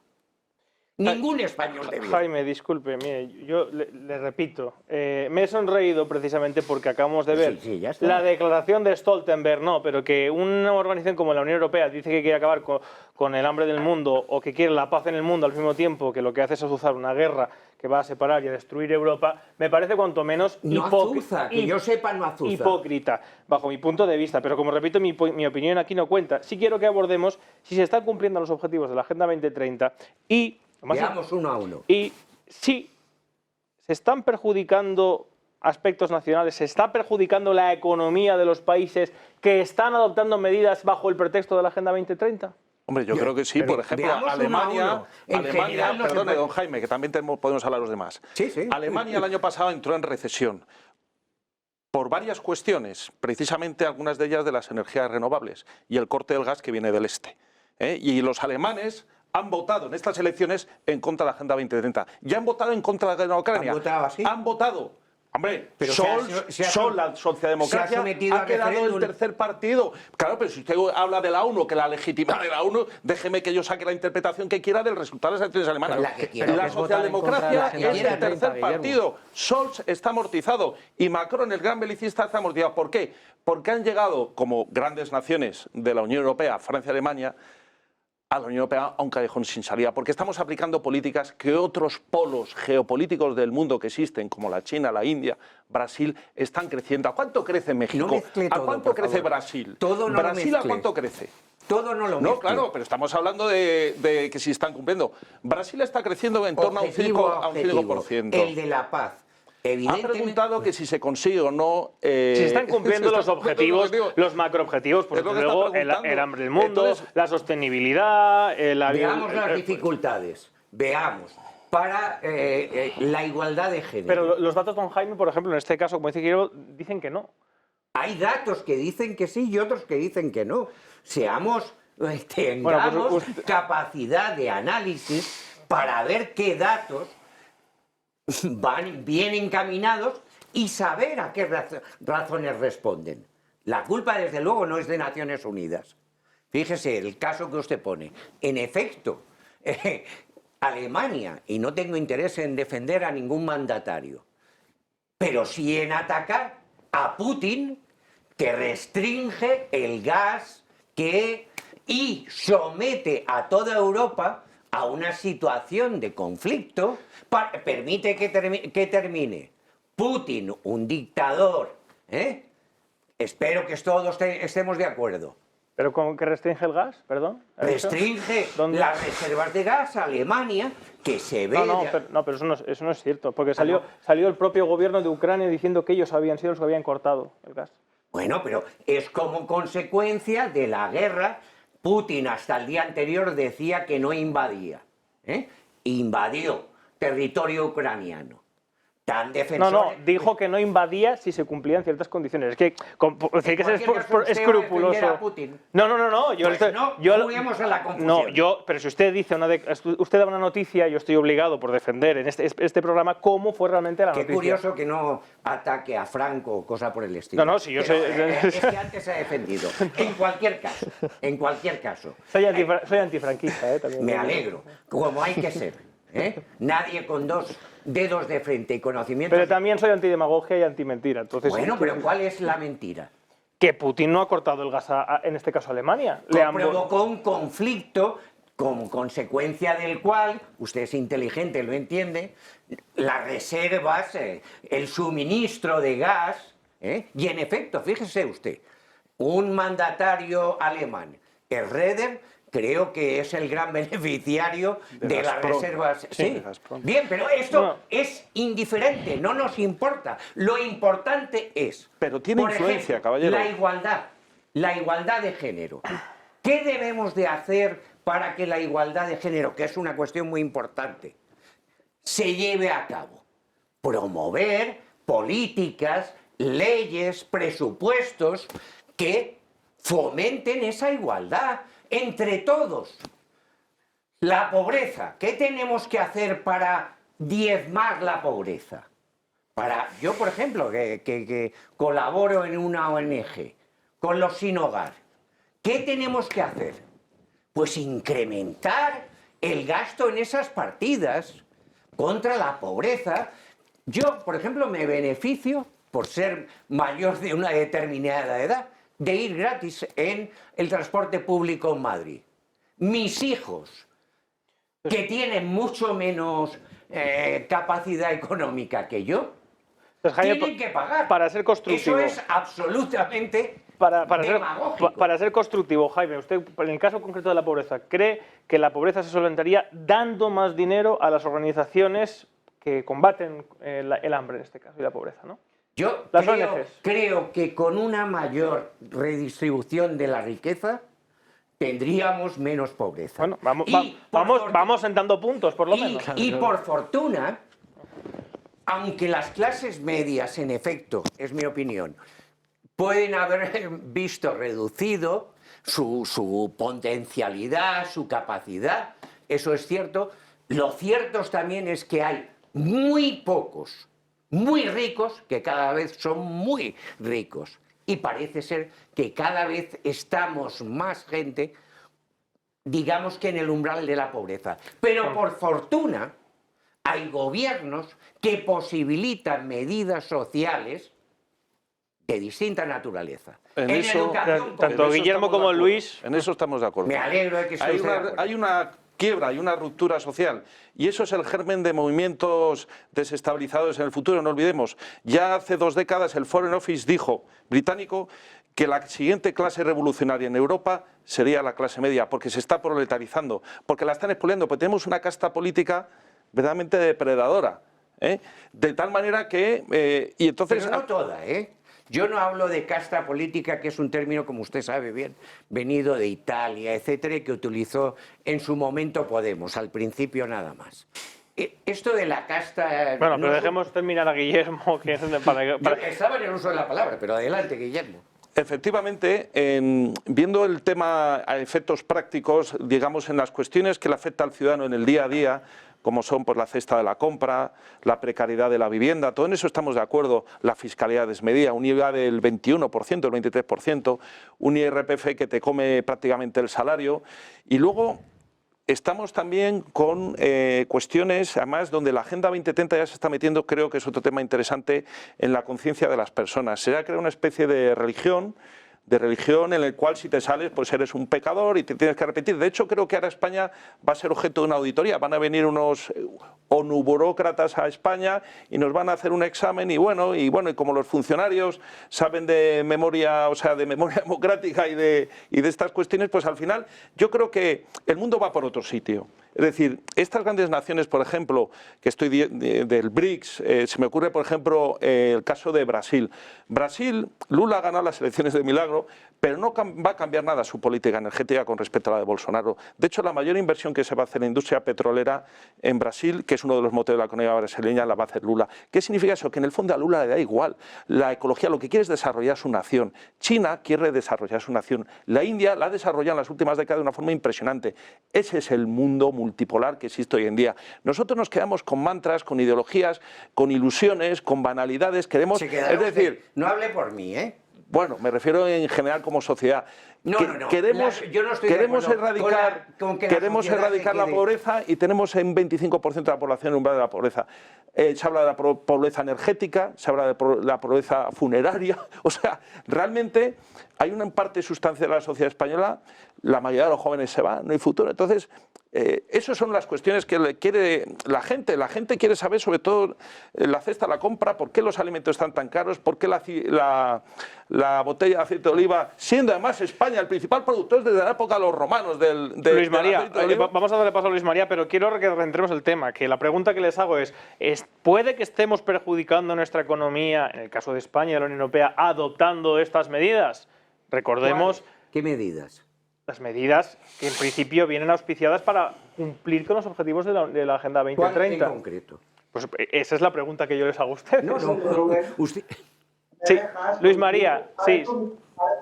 Ningún español de bien. Jaime, disculpe, mire, yo le repito, me he sonreído precisamente porque acabamos de ver Sí, ya está. la declaración de Stoltenberg, no, pero que una organización como la Unión Europea dice que quiere acabar con el hambre del mundo o que quiere la paz en el mundo al mismo tiempo que lo que hace es azuzar una guerra que va a separar y a destruir Europa, me parece cuanto menos No azuza, que yo sepa no azuza. hipócrita, bajo mi punto de vista. Pero como repito, mi opinión aquí no cuenta. Sí quiero que abordemos si se están cumpliendo los objetivos de la Agenda 2030 y... Veamos uno a uno. Y si se están perjudicando aspectos nacionales, se está perjudicando la economía de los países que están adoptando medidas bajo el pretexto de la Agenda 2030. Hombre, yo creo que sí. pero Por ejemplo, veamos uno a Alemania, uno. En general no se perdone, puede- don Jaime, que también podemos hablar los demás. Sí, sí. Alemania el año pasado entró en recesión por varias cuestiones, precisamente algunas de ellas de las energías renovables y el corte del gas que viene del este. Y los alemanes han votado en estas elecciones en contra de la Agenda 2030. Ya han votado en contra de la Ucrania. ¿Han votado así? Han votado Hombre, Pero la socialdemocracia se ha sometido ha a quedado el referéndum. tercer partido. Claro, pero si usted habla de la ONU, que la legitimidad de la ONU, déjeme que yo saque la interpretación que quiera del resultado de las elecciones alemanas. La que quiera. La Es votar en contra de la socialdemocracia Agenda es el 2030, tercer partido. Scholz está amortizado y Macron, el gran belicista, está amortizado. ¿Por qué? Porque han llegado como grandes naciones de la Unión Europea, Francia y Alemania, a la Unión Europea a un callejón sin salida, porque estamos aplicando políticas que otros polos geopolíticos del mundo que existen, como la China, la India, Brasil, están creciendo. ¿A cuánto crece México? No mezcle ¿A todo, cuánto por crece favor. Brasil? Todo no lo ¿Brasil a mezcle. cuánto crece? Todo no lo No, mezcle. claro, pero estamos hablando de que si están cumpliendo. Brasil está creciendo en torno a un 5%. El de la paz. Ha Evidentemente, preguntado que si se consigue o no... Si se están cumpliendo los objetivos, digo. los macroobjetivos, pues Es lo que desde está luego preguntando. el hambre del mundo, Entonces, la sostenibilidad, veamos las dificultades. Veamos. Para la igualdad de género. Pero los datos, don Jaime, por ejemplo, en este caso, como dice Guillermo, dicen que no. Hay datos que dicen que sí y otros que dicen que no. Tengamos Bueno, pues capacidad de análisis para ver qué datos van bien encaminados y saber a qué razones responden. La culpa, desde luego, no es de Naciones Unidas. Fíjese, el caso que usted pone. En efecto, Alemania, y no tengo interés en defender a ningún mandatario, pero sí en atacar a Putin, que restringe el gas y somete a toda Europa a una situación de conflicto, permite que termine Putin, un dictador. Espero que todos estemos de acuerdo. ¿Pero con que restringe el gas? Perdón. ¿ha dicho? Restringe ¿Dónde? las reservas de gas a Alemania, que se ve... Pero eso no es cierto, porque salió el propio gobierno de Ucrania diciendo que ellos habían sido los que habían cortado el gas. Bueno, pero es como consecuencia de la guerra. Putin hasta el día anterior decía que no invadía. Invadió territorio ucraniano. Tan defensor... No, dijo que no invadía si se cumplían ciertas condiciones. Es que hay que ser escrupuloso. No. Juguemos a la confusión. Pero si usted dice usted da una noticia, yo estoy obligado por defender en este programa cómo fue realmente la noticia. Qué curioso que no ataque a Franco o cosa por el estilo. No, si yo Pero, sé... es que antes se ha defendido. En cualquier caso. Soy antifranquista, también. Me alegro, como hay que ser. Nadie con dos dedos de frente y conocimiento... Pero también soy antidemagogia y antimentira. Entonces, Bueno, pero ¿cuál es la mentira? Que Putin no ha cortado el gas, en este caso a Alemania. Provocó un conflicto como consecuencia del cual, usted es inteligente, lo entiende, las reservas, el suministro de gas, y en efecto, fíjese usted, un mandatario alemán, Schröder, creo que es el gran beneficiario de las reservas. Sí. Bien, pero esto es indiferente, no nos importa. Lo importante es, pero tiene por influencia, ejemplo, caballero. la igualdad de género. ¿Qué debemos de hacer para que la igualdad de género, que es una cuestión muy importante, se lleve a cabo? Promover políticas, leyes, presupuestos que fomenten esa igualdad entre todos. La pobreza. ¿Qué tenemos que hacer para diezmar la pobreza? Yo, por ejemplo, que colaboro en una ONG con los sin hogar, ¿qué tenemos que hacer? Pues incrementar el gasto en esas partidas contra la pobreza. Yo, por ejemplo, me beneficio, por ser mayor de una determinada edad, de ir gratis en el transporte público en Madrid. Mis hijos, que tienen mucho menos capacidad económica que yo, tienen que pagar. Para ser constructivo. Eso es absolutamente demagógico. Para ser constructivo, Jaime, usted, en el caso concreto de la pobreza, ¿cree que la pobreza se solventaría dando más dinero a las organizaciones que combaten el hambre, en este caso, y la pobreza, ¿no? Yo creo que con una mayor redistribución de la riqueza tendríamos menos pobreza. Bueno, vamos sentando puntos, por lo menos. Y por fortuna, aunque las clases medias, en efecto, es mi opinión, pueden haber visto reducido su potencialidad, su capacidad, eso es cierto, lo cierto también es que hay muy pocos muy ricos que cada vez son muy ricos. Y parece ser que cada vez estamos más gente, digamos que en el umbral de la pobreza. Pero por fortuna hay gobiernos que posibilitan medidas sociales de distinta naturaleza. En eso, educación, tanto en eso Guillermo estamos como de acuerdo. Luis. En eso estamos de acuerdo. me alegro de que Hay esté una, hay una quiebra, hay una ruptura social y eso es el germen de movimientos desestabilizadores en el futuro. No olvidemos, ya hace 2 décadas el Foreign Office británico, que la siguiente clase revolucionaria en Europa sería la clase media, porque se está proletarizando, porque la están expoliando, porque tenemos una casta política verdaderamente depredadora, ¿eh? De tal manera que... y entonces, pero no toda, ¿eh? Yo no hablo de casta política, que es un término, como usted sabe bien, venido de Italia, etcétera, y que utilizó en su momento Podemos, al principio nada más. Esto de la casta... Bueno, pero no, dejemos terminar a Guillermo, que Yo estaba en el uso de la palabra, pero adelante, Guillermo. efectivamente, viendo el tema a efectos prácticos, digamos, en las cuestiones que le afecta al ciudadano en el día a día, como son pues, la cesta de la compra, la precariedad de la vivienda, todo en eso estamos de acuerdo, la fiscalidad desmedida, un IVA del 21%, el 23%, un IRPF que te come prácticamente el salario, y luego estamos también con cuestiones, además, donde la Agenda 2030 ya se está metiendo, creo que es otro tema interesante, en la conciencia de las personas. Se ha creado una especie de religión en el cual si te sales pues eres un pecador y te tienes que repetir. De hecho, creo que ahora España va a ser objeto de una auditoría. Van a venir unos ONU burócratas a España y nos van a hacer un examen y como los funcionarios saben de memoria, o sea, de memoria democrática y de estas cuestiones, pues al final yo creo que el mundo va por otro sitio. Es decir, estas grandes naciones, por ejemplo, que estoy del BRICS, se me ocurre, por ejemplo, el caso de Brasil. Brasil, Lula ha ganado las elecciones de milagro, pero no va a cambiar nada su política energética con respecto a la de Bolsonaro. De hecho, la mayor inversión que se va a hacer en la industria petrolera en Brasil, que es uno de los motores de la economía brasileña, la va a hacer Lula. ¿Qué significa eso? Que en el fondo a Lula le da igual. La ecología lo que quiere es desarrollar su nación. China quiere desarrollar su nación. La India la ha desarrollado en las últimas décadas de una forma impresionante. Ese es el mundo multipolar que existe hoy en día. Nosotros nos quedamos con mantras, con ideologías, con ilusiones, con banalidades. Queremos, es decir, no hable por mí, ¿eh? Bueno, me refiero en general como sociedad. No. Queremos erradicar la quede... pobreza y tenemos en 25% de la población el umbral de la pobreza. Se habla de la pobreza energética, se habla de la pobreza funeraria. O sea, realmente hay una parte sustancial de la sociedad española, la mayoría de los jóvenes se va, no hay futuro. Entonces, esas son las cuestiones que quiere la gente. La gente quiere saber, sobre todo, la cesta, la compra, por qué los alimentos están tan caros, por qué la botella de aceite de oliva, siendo además España el principal productor desde la época de los romanos Luis María, vamos a darle paso a Luis María, pero quiero que reentremos el tema, que la pregunta que les hago es ¿puede que estemos perjudicando nuestra economía, en el caso de España y de la Unión Europea, adoptando estas medidas? Recordemos... ¿Qué medidas? Las medidas que en principio vienen auspiciadas para cumplir con los objetivos de la Agenda 2030. ¿Cuál en concreto? Pues esa es la pregunta que yo les hago a ustedes. No, usted... Sí, Luis María, sí.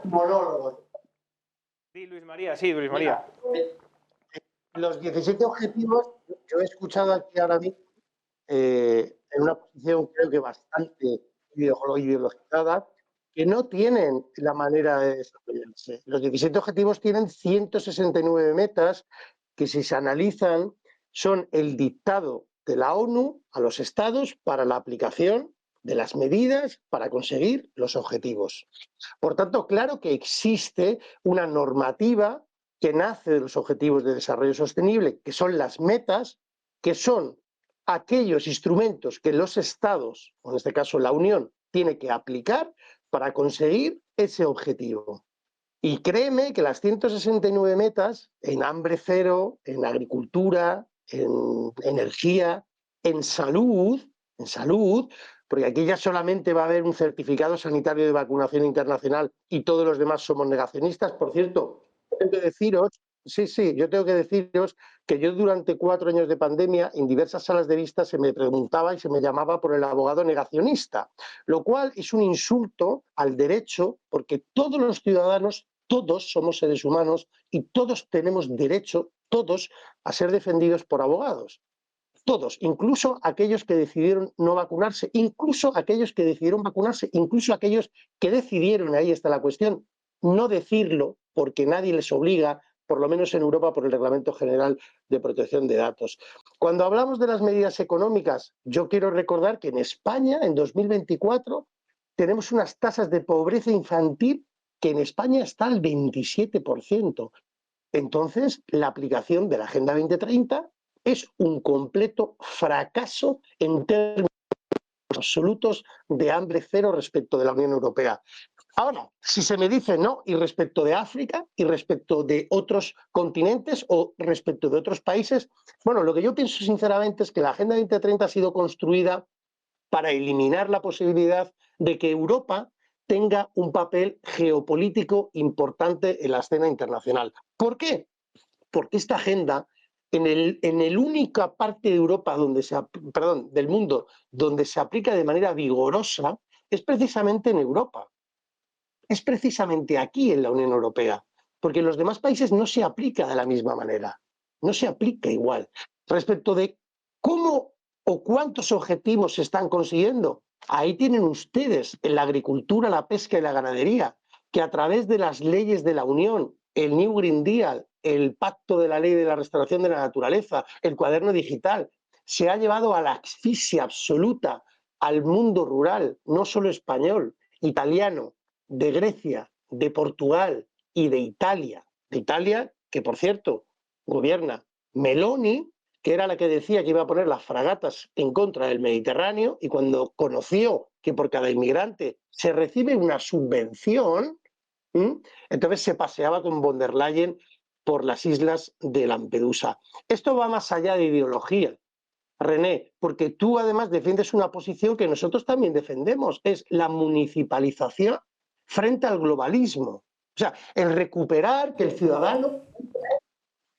Monólogo. Sí, Luis María, sí, Luis María. Los 17 objetivos, yo he escuchado aquí ahora mismo en una posición creo que bastante ideologizada, que no tienen la manera de desarrollarse. Los 17 objetivos tienen 169 metas que, si se analizan, son el dictado de la ONU a los estados para la aplicación de las medidas para conseguir los objetivos. Por tanto, claro que existe una normativa que nace de los Objetivos de Desarrollo Sostenible, que son las metas, que son aquellos instrumentos que los estados, o en este caso la Unión, tiene que aplicar para conseguir ese objetivo. Y créeme que las 169 metas en hambre cero, en agricultura, en energía, en salud, porque aquí ya solamente va a haber un certificado sanitario de vacunación internacional y todos los demás somos negacionistas. Por cierto, tengo que deciros, yo tengo que deciros que yo durante 4 años de pandemia en diversas salas de vista se me preguntaba y se me llamaba por el abogado negacionista, lo cual es un insulto al derecho, porque todos los ciudadanos, todos somos seres humanos y todos tenemos derecho, todos, a ser defendidos por abogados. todos, incluso aquellos que decidieron no vacunarse, incluso aquellos que decidieron vacunarse, incluso aquellos que decidieron, ahí está la cuestión, no decirlo porque nadie les obliga, por lo menos en Europa, por el Reglamento General de Protección de Datos. Cuando hablamos de las medidas económicas, yo quiero recordar que en España, en 2024, tenemos unas tasas de pobreza infantil que en España está al 27%. Entonces, la aplicación de la Agenda 2030 es un completo fracaso en términos absolutos de hambre cero respecto de la Unión Europea. Ahora, si se me dice no, y respecto de África, y respecto de otros continentes o respecto de otros países, bueno, lo que yo pienso sinceramente es que la Agenda 2030 ha sido construida para eliminar la posibilidad de que Europa tenga un papel geopolítico importante en la escena internacional. ¿Por qué? Porque esta agenda, en el única parte de Europa del mundo donde se aplica de manera vigorosa, es precisamente en Europa. Es precisamente aquí en la Unión Europea, porque en los demás países no se aplica de la misma manera, no se aplica igual. Respecto de cómo o cuántos objetivos se están consiguiendo, ahí tienen ustedes en la agricultura, la pesca y la ganadería, que a través de las leyes de la Unión, el New Green Deal, el Pacto de la Ley de la Restauración de la Naturaleza, el Cuaderno Digital, se ha llevado a la asfixia absoluta al mundo rural, no solo español, italiano, de Grecia, de Portugal y de Italia. De Italia, que por cierto, gobierna Meloni, que era la que decía que iba a poner las fragatas en contra del Mediterráneo, y cuando conoció que por cada inmigrante se recibe una subvención, entonces se paseaba con von der Leyen por las islas de Lampedusa. Esto va más allá de ideología, René, porque tú además defiendes una posición que nosotros también defendemos, es la municipalización frente al globalismo. O sea, el recuperar que el ciudadano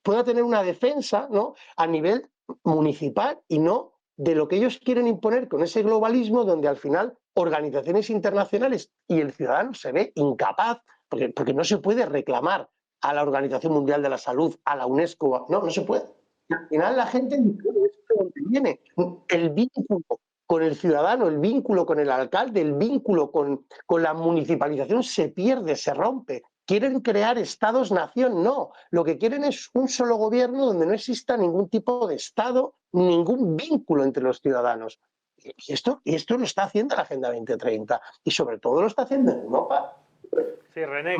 pueda tener una defensa, ¿no?, a nivel municipal y no de lo que ellos quieren imponer con ese globalismo donde al final organizaciones internacionales y el ciudadano se ve incapaz, porque no se puede reclamar a la Organización Mundial de la Salud, a la UNESCO, no se puede. Y al final la gente viene el vínculo con el ciudadano, el vínculo con el alcalde, el vínculo con la municipalización se pierde, se rompe. ¿Quieren crear estados-nación? No. Lo que quieren es un solo gobierno donde no exista ningún tipo de estado, ningún vínculo entre los ciudadanos. Y esto lo está haciendo la Agenda 2030 y sobre todo lo está haciendo en Europa. Sí, René.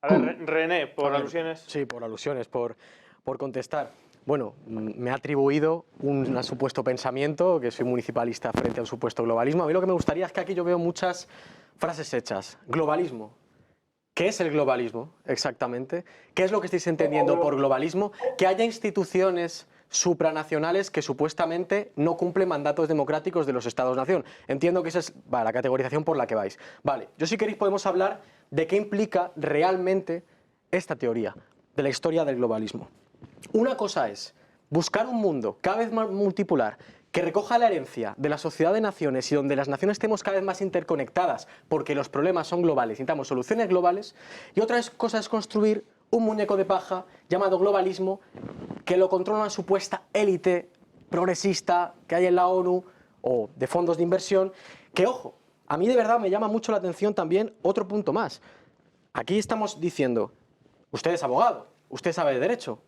A ver, René, por alusiones. Sí, por alusiones, por contestar. Bueno, me ha atribuido un supuesto pensamiento, que soy municipalista frente a un supuesto globalismo. A mí lo que me gustaría es que aquí yo veo muchas frases hechas. Globalismo. ¿Qué es el globalismo exactamente? ¿Qué es lo que estáis entendiendo por globalismo? Que haya instituciones supranacionales que supuestamente no cumplen mandatos democráticos de los Estados-nación. Entiendo que esa es la categorización por la que vais. Vale, yo si queréis podemos hablar de qué implica realmente esta teoría de la historia del globalismo. Una cosa es buscar un mundo cada vez más multipolar que recoja la herencia de la sociedad de naciones y donde las naciones estemos cada vez más interconectadas porque los problemas son globales, necesitamos soluciones globales, y otra cosa es construir un muñeco de paja llamado globalismo que lo controla una supuesta élite progresista que hay en la ONU o de fondos de inversión, que ojo, a mí de verdad me llama mucho la atención también otro punto más. Aquí estamos diciendo, usted es abogado, usted sabe de derecho,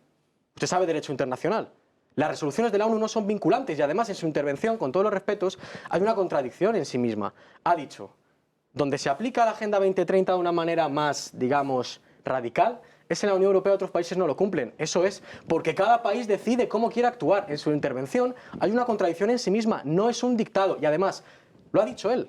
usted sabe derecho internacional. Las resoluciones de la ONU no son vinculantes y además en su intervención, con todos los respetos, hay una contradicción en sí misma. Ha dicho, donde se aplica la Agenda 2030 de una manera más, digamos, radical, es en la Unión Europea, otros países no lo cumplen. Eso es porque cada país decide cómo quiere actuar. En su intervención hay una contradicción en sí misma, no es un dictado. Y además, lo ha dicho él,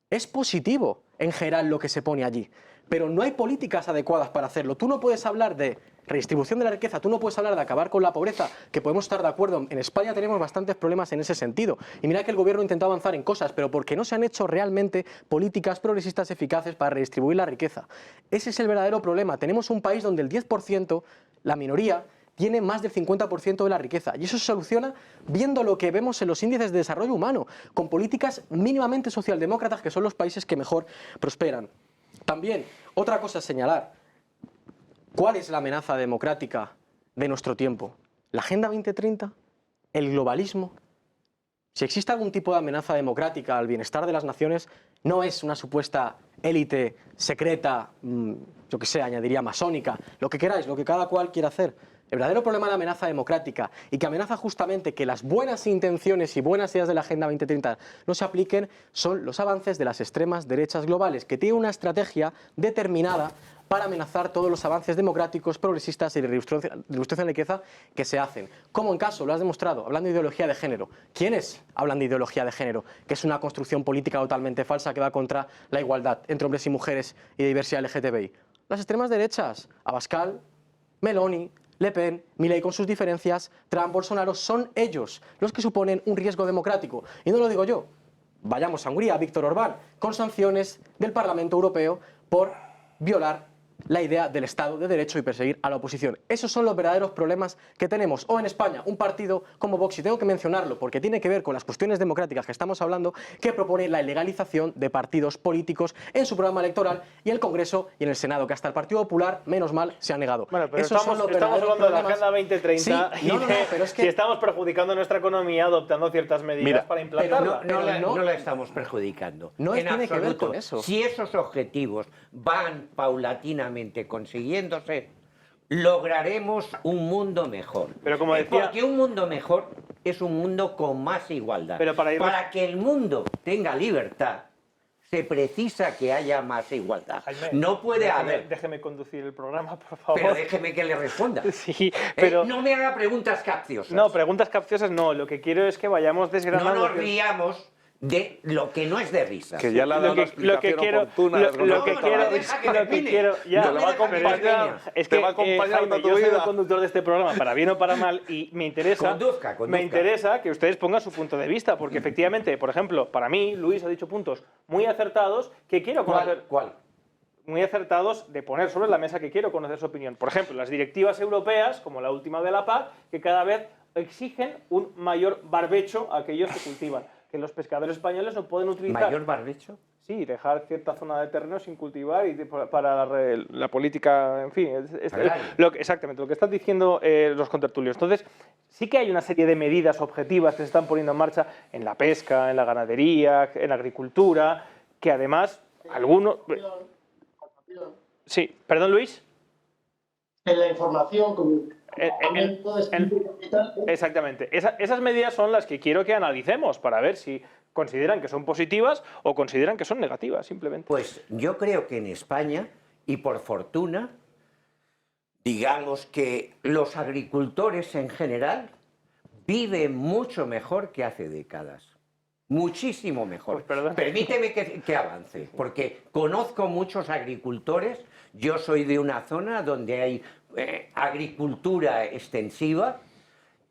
es positivo en general lo que se pone allí, pero no hay políticas adecuadas para hacerlo. Tú no puedes hablar de redistribución de la riqueza, tú no puedes hablar de acabar con la pobreza, que podemos estar de acuerdo. En España tenemos bastantes problemas en ese sentido. Y mira que el gobierno ha intentado avanzar en cosas, pero porque no se han hecho realmente políticas progresistas eficaces para redistribuir la riqueza. Ese es el verdadero problema. Tenemos un país donde el 10%, la minoría, tiene más del 50% de la riqueza. Y eso se soluciona viendo lo que vemos en los índices de desarrollo humano, con políticas mínimamente socialdemócratas, que son los países que mejor prosperan. También, otra cosa a señalar. ¿Cuál es la amenaza democrática de nuestro tiempo? la Agenda 2030, el globalismo, si existe algún tipo de amenaza democrática al bienestar de las naciones, no es una supuesta élite secreta, yo que sé, añadiría masónica, lo que queráis, lo que cada cual quiera hacer. El verdadero problema de la amenaza democrática y que amenaza justamente que las buenas intenciones y buenas ideas de la Agenda 2030 no se apliquen son los avances de las extremas derechas globales, que tienen una estrategia determinada para amenazar todos los avances democráticos, progresistas y de redistribución de riqueza que se hacen. Como en caso, lo has demostrado, hablando de ideología de género. ¿Quiénes hablan de ideología de género? Que es una construcción política totalmente falsa que va contra la igualdad entre hombres y mujeres y de diversidad LGTBI. Las extremas derechas, Abascal, Meloni, Le Pen, Milei con sus diferencias, Trump, Bolsonaro, son ellos los que suponen un riesgo democrático. Y no lo digo yo. Vayamos a Hungría, Víctor Orbán, con sanciones del Parlamento Europeo por violar la idea del Estado de Derecho y perseguir a la oposición. Esos son los verdaderos problemas que tenemos. O en España, un partido como Vox, y tengo que mencionarlo porque tiene que ver con las cuestiones democráticas que estamos hablando, que propone la ilegalización de partidos políticos en su programa electoral y el Congreso y en el Senado, que hasta el Partido Popular, menos mal, se ha negado. Bueno, pero Esos estamos son los hablando verdaderos de la problemas. Agenda 2030 Sí, y no, de pero es que si estamos perjudicando nuestra economía adoptando ciertas medidas Mira, para Pero implantarla. no la estamos perjudicando. No en tiene que ver absoluto. con eso. Si esos objetivos van paulatinamente consiguiéndose, lograremos un mundo mejor. Pero como decía- Porque un mundo mejor es un mundo con más igualdad. Pero para que el mundo tenga libertad, se precisa que haya más igualdad. Jaime, No puede déjeme- haber. Déjeme conducir el programa, por favor. Pero déjeme que le responda. Sí, pero... No me haga preguntas capciosas. No, preguntas capciosas no. Lo que quiero es que vayamos No desgranando... nos riamos de lo que no es de risa. Que ya le ha dado Lo una que, lo que explicación quiero, oportuna. lo Ernesto. que No, quiero, no, deja que lo que termine. quiero, ya, No me pero deja que es que- termine. es Te que va acompañando Jaime, tu yo soy el vida. conductor de este programa, para bien o para mal, y me interesa, Conduzca. me interesa que ustedes pongan su punto de vista, porque efectivamente, por ejemplo, para mí, Luis ha dicho puntos muy acertados que quiero conocer. ¿Cuál? Muy acertados de poner sobre la mesa que quiero conocer su opinión. Por ejemplo, las directivas europeas, como la última de la PAC, que cada vez exigen un mayor barbecho a aquellos que cultivan. Que los pescadores españoles no pueden utilizar... ¿Mayor barbecho? Sí, dejar cierta zona de terreno sin cultivar y para la política, en fin, Agraria. exactamente lo que están diciendo los contertulios. Entonces, sí que hay una serie de medidas objetivas que se están poniendo en marcha en la pesca, en la ganadería, en la agricultura, que además algunos... Sí, perdón, Luis. En la información, como Exactamente. Esas medidas son las que quiero que analicemos para ver si consideran que son positivas o consideran que son negativas, simplemente. Pues yo creo que en España, y por fortuna, digamos que los agricultores en general viven mucho mejor que hace décadas. Muchísimo mejor. Pues perdón. Permíteme que avance, porque conozco muchos agricultores. Yo soy de una zona donde hay agricultura extensiva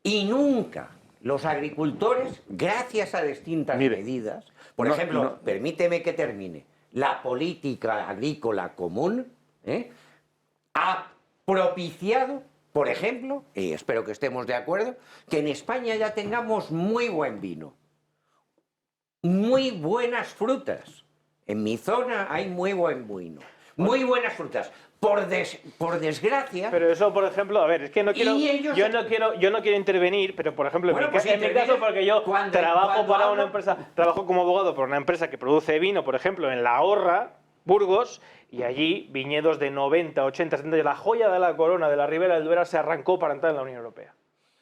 y nunca los agricultores, gracias a distintas Mire, medidas, por no, ejemplo, no. permíteme que termine, la política agrícola común ha propiciado, por ejemplo, y espero que estemos de acuerdo, que en España ya tengamos muy buen vino, muy buenas frutas. En mi zona hay muy buen vino, muy buenas frutas. Por desgracia... Pero eso, por ejemplo, a ver, es que no quiero, Y ellos- yo no quiero intervenir, pero por ejemplo, Bueno, en, pues en mi interviene caso, porque yo cuando trabajo para una hablo- empresa, trabajo como abogado para una empresa que produce vino, por ejemplo, en La Horra, Burgos, y allí viñedos de 90, 80, 70, la joya de la corona de la Ribera del Duero se arrancó para entrar en la Unión Europea.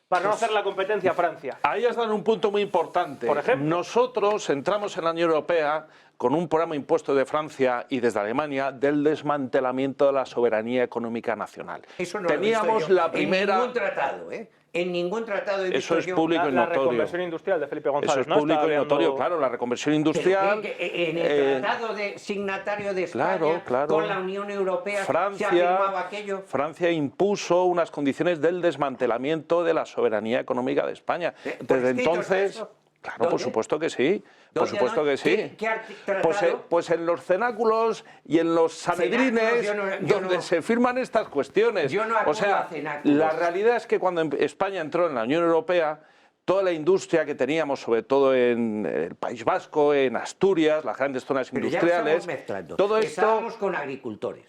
Para no hacer la competencia a Francia. Ahí has dado un punto muy importante. Por ejemplo. Nosotros entramos en la Unión Europea con un programa impuesto de Francia y desde Alemania del desmantelamiento de la soberanía económica nacional. Eso no lo he Teníamos visto yo la primera... En ningún tratado, ¿eh? En ningún tratado he visto Eso es yo... público y La notorio. reconversión industrial de Felipe González, Eso es ¿no? público Está y hablando- notorio, claro, la reconversión Pero industrial. que en el tratado de signatario de España claro. con la Unión Europea se afirmaba aquello. Francia impuso unas condiciones del desmantelamiento de la soberanía económica de España. ¿Por Desde escrito entonces, está eso? claro, ¿Dónde? por supuesto que sí. Por ¿Dónde, supuesto dónde? que sí. ¿Qué tratado? Pues en los cenáculos y en los sanedrines yo donde no- se firman estas cuestiones. Yo no o acudo sea, a cenáculos. la realidad es que cuando España entró en la Unión Europea, toda la industria que teníamos, sobre todo en el País Vasco, en Asturias, las grandes zonas Pero ya industriales, estamos mezclando. todo esto... Estábamos con agricultores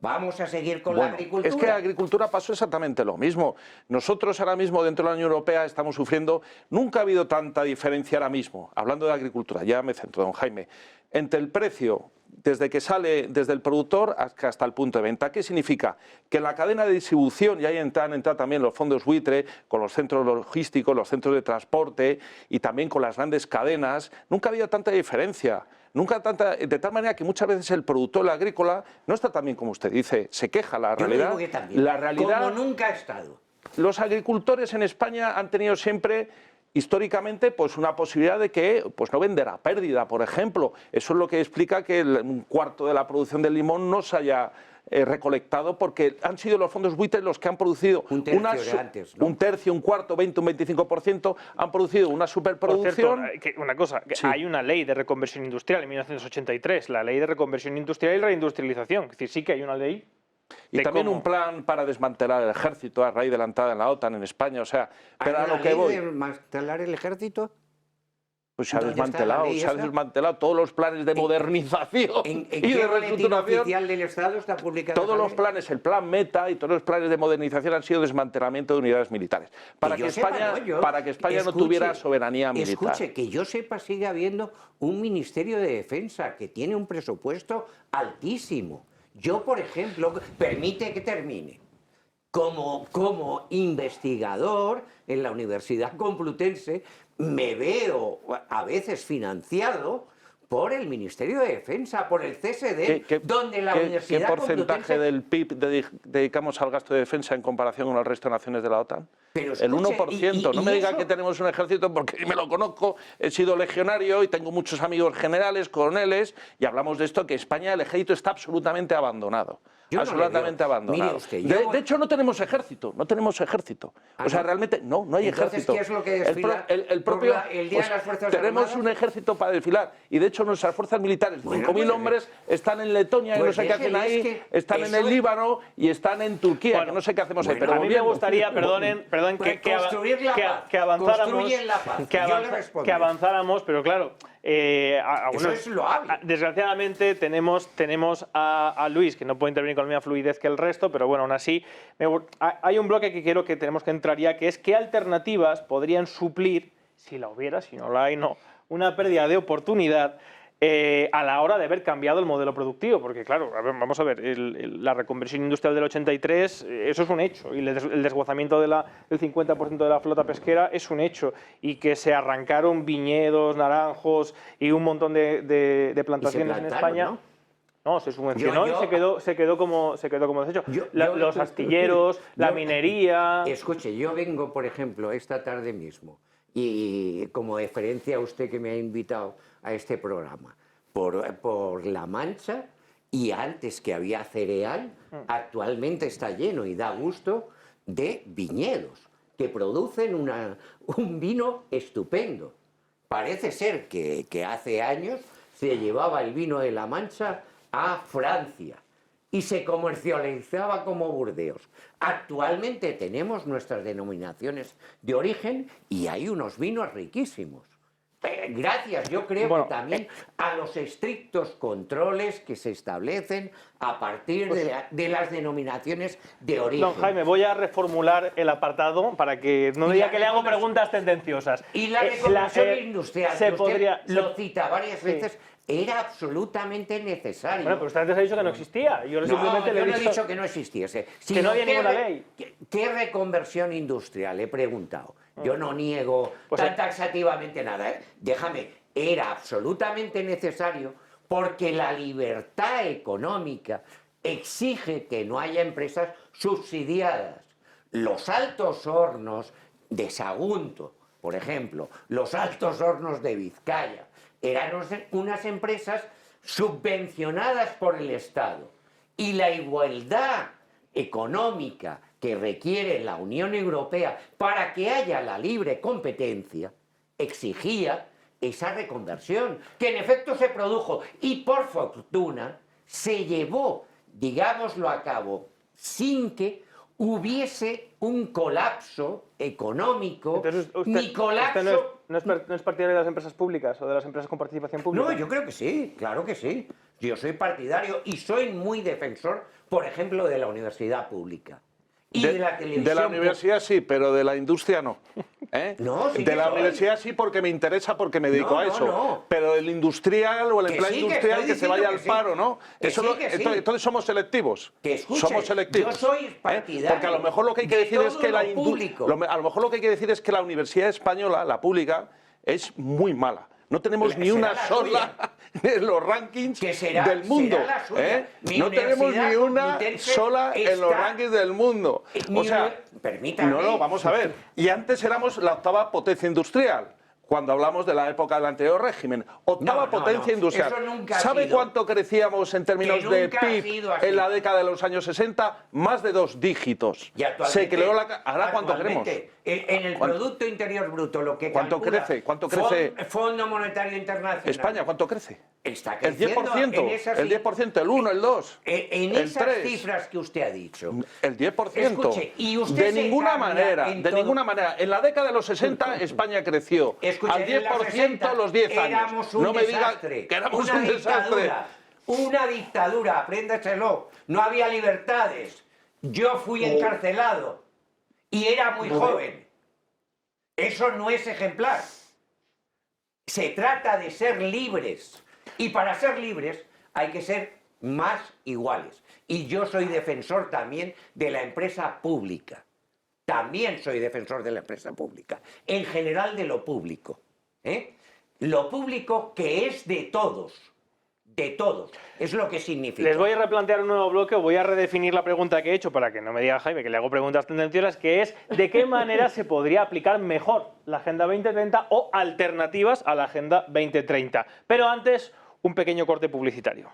Vamos a seguir con la agricultura. Es que la agricultura pasó exactamente lo mismo. Nosotros ahora mismo dentro de la Unión Europea estamos sufriendo, nunca ha habido tanta diferencia ahora mismo, hablando de agricultura, ya me centro, don Jaime, entre el precio desde que sale desde el productor hasta el punto de venta. ¿Qué significa? Que en la cadena de distribución, y ahí han entrado también los fondos buitre, con los centros logísticos, los centros de transporte y también con las grandes cadenas, nunca ha habido tanta diferencia. Nunca tanta, de tal manera que muchas veces el productor agrícola no está tan bien como usted dice, se queja. La realidad, Yo digo que también, la realidad, como nunca ha estado. Los agricultores en España han tenido siempre, históricamente, pues una posibilidad de que pues no vender a pérdida, por ejemplo. Eso es lo que explica que un cuarto de la producción del limón no se haya recolectado, porque han sido los fondos buitre los que han producido un tercio, antes, ¿no? Un tercio, un cuarto, 20, un 25%, han producido una superproducción. Por cierto, una cosa, que sí. Hay una ley de reconversión industrial en 1983, la ley de reconversión industrial y reindustrialización. Es decir, sí que hay una ley. Y también un plan para desmantelar el ejército a raíz de la entrada en la OTAN en España. O sea, pero a lo que voy. ¿Desmantelar el ejército? Pues se ha desmantelado todos los planes de modernización ¿En y qué de boletín reestructuración. oficial del Estado está publicado? Todos los planes, el plan Meta y todos los planes de modernización han sido desmantelamiento de unidades militares. Para que España no tuviera soberanía militar. Escuche, que yo sepa, sigue habiendo un Ministerio de Defensa que tiene un presupuesto altísimo. Yo, por ejemplo, permite que termine. Como investigador en la Universidad Complutense, me veo a veces financiado por el Ministerio de Defensa, por el CSD, donde la Universidad Complutense... ¿Qué porcentaje Complutense... del PIB dedicamos al gasto de defensa en comparación con el resto de naciones de la OTAN? Pero escuche, el 1%. No me diga eso... que tenemos un ejército, porque me lo conozco, he sido legionario y tengo muchos amigos generales, coroneles, y hablamos de esto, que España, el ejército está absolutamente abandonado. Absolutamente abandonado. Mire usted, de hecho, no tenemos ejército, no tenemos ejército. O sea, realmente no hay ejército. ¿Qué es lo que desfila el Día de las Fuerzas tenemos Armadas? un ejército para desfilar, y de hecho nuestras fuerzas militares, 5.000 hombres, están en Letonia, y no sé qué hacen ahí, están en el Líbano y están en Turquía, bueno, que no sé qué hacemos ahí. Pero a mí me gustaría, perdón, que avanzáramos, pero claro... Eso es loable. Desgraciadamente tenemos a Luis, que no puede intervenir con la misma fluidez que el resto, pero bueno, aún así hay un bloque que quiero que tenemos que entrar ya, que es qué alternativas podrían suplir, si la hubiera, si no la hay, no, una pérdida de oportunidad a la hora de haber cambiado el modelo productivo, porque claro, vamos a ver, la reconversión industrial del 83, eso es un hecho, y el desguazamiento del 50% de la flota pesquera es un hecho, y que se arrancaron viñedos, naranjos y un montón de plantaciones en España. No, se subvencionó y se quedó como desecho. Los astilleros, la minería... Escuche, yo vengo, por ejemplo, esta tarde mismo, y como deferencia a usted que me ha invitado a este programa, por La Mancha, y antes que había cereal, actualmente está lleno y da gusto de viñedos que producen un vino estupendo. Parece ser que hace años se llevaba el vino de La Mancha a Francia y se comercializaba como Burdeos. Actualmente tenemos nuestras denominaciones de origen y hay unos vinos riquísimos. Gracias, yo creo que también a los estrictos controles que se establecen a partir de las denominaciones de origen. Don Jaime, voy a reformular el apartado para que no diga que le hago preguntas tendenciosas. Y la reconversión industrial, que usted lo cita varias veces, era absolutamente necesario. Bueno, pero usted antes ha dicho que no existía. Yo no he dicho que no existiese. Que no había ninguna ley. ¿Qué reconversión industrial? He preguntado. Yo no niego tan taxativamente nada. Déjame, era absolutamente necesario porque la libertad económica exige que no haya empresas subsidiadas. Los altos hornos de Sagunto, por ejemplo, los altos hornos de Vizcaya, eran unas empresas subvencionadas por el Estado. Y la igualdad económica que requiere la Unión Europea para que haya la libre competencia exigía esa reconversión, que en efecto se produjo y por fortuna se llevó, digámoslo a cabo, sin que hubiese un colapso económico. Entonces, ni colapso... ¿No es partidario de las empresas públicas o de las empresas con participación pública? No, yo creo que sí, claro que sí. Yo soy partidario y soy muy defensor, por ejemplo, de la universidad pública. Y de la televisión. De la universidad sí, pero de la industria no. ¿Eh? No, sí de que la soy. universidad sí porque me interesa, porque me dedico No, a no, eso. no. Pero el industrial o el Que empleado sí, que industrial estoy que se vaya al diciendo que paro, sí. ¿no? Que Eso sí, no- que sí. entonces somos selectivos. Que escuche, somos selectivos. yo soy partidario Porque a lo mejor lo que hay que de decir es todo que lo público. a lo mejor lo que hay que decir es que la universidad española, la pública, es muy mala. No tenemos ni Será una la sola en los rankings Que será- del mundo. será la suya. ¿eh? Mi No tenemos Universidad ni una Complutense sola en los está- rankings del mundo. O sea, Permítame. no, vamos a ver. Y antes éramos la octava potencia industrial, cuando hablamos de la época del anterior régimen. Octava No, potencia no, industrial. eso nunca ha ¿Sabe sido. cuánto crecíamos en términos Que de nunca ha PIB sido así. en la década de los años 60? Más de 2 dígitos. Y actualmente- Se creó ¿Ahora cuánto queremos? actualmente, En el ¿Cuánto? Producto Interior Bruto, lo que ¿Cuánto calcula crece? ¿Cuánto crece? Fondo Monetario Internacional. España, ¿cuánto crece? Está El creciendo 10%, en esas el 10%, el 1, el 2, En el esas 3. cifras que usted ha dicho. El 10%. Escuche, y usted de se ninguna cambia manera, en de todo. ninguna manera. En la década de los 60 España creció Escuche, al en 10% los 60 los 10 años. Éramos un No me diga desastre, que éramos una un desastre. dictadura, una dictadura, apréndaselo. No había libertades. Yo fui encarcelado y era muy joven. Eso no es ejemplar. Se trata de ser libres. Y para ser libres hay que ser más iguales. Y yo soy defensor también de la empresa pública. También soy defensor de la empresa pública. En general de lo público. ¿eh? Lo público que es de todos. De todos. Es lo que significa. Les voy a replantear un nuevo bloque, voy a redefinir la pregunta que he hecho para que no me diga Jaime que le hago preguntas tendenciosas, que es ¿de qué manera se podría aplicar mejor la Agenda 2030 o alternativas a la Agenda 2030? Pero antes, un pequeño corte publicitario.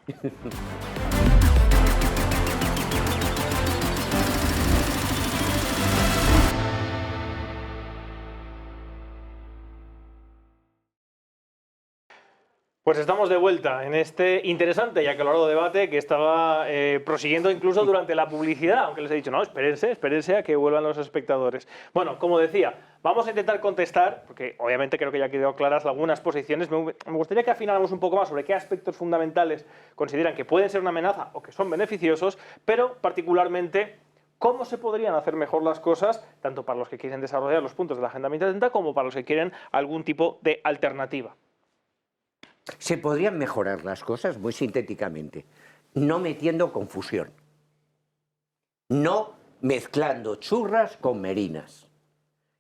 Pues estamos de vuelta en este interesante y acalorado debate que estaba prosiguiendo incluso durante la publicidad, aunque les he dicho, no, espérense a que vuelvan los espectadores. Bueno, como decía, vamos a intentar contestar, porque obviamente creo que ya quedó claras algunas posiciones. Me gustaría que afináramos un poco más sobre qué aspectos fundamentales consideran que pueden ser una amenaza o que son beneficiosos, pero particularmente cómo se podrían hacer mejor las cosas, tanto para los que quieren desarrollar los puntos de la Agenda 2030 como para los que quieren algún tipo de alternativa. Se podrían mejorar las cosas muy sintéticamente, no metiendo confusión, no mezclando churras con merinas.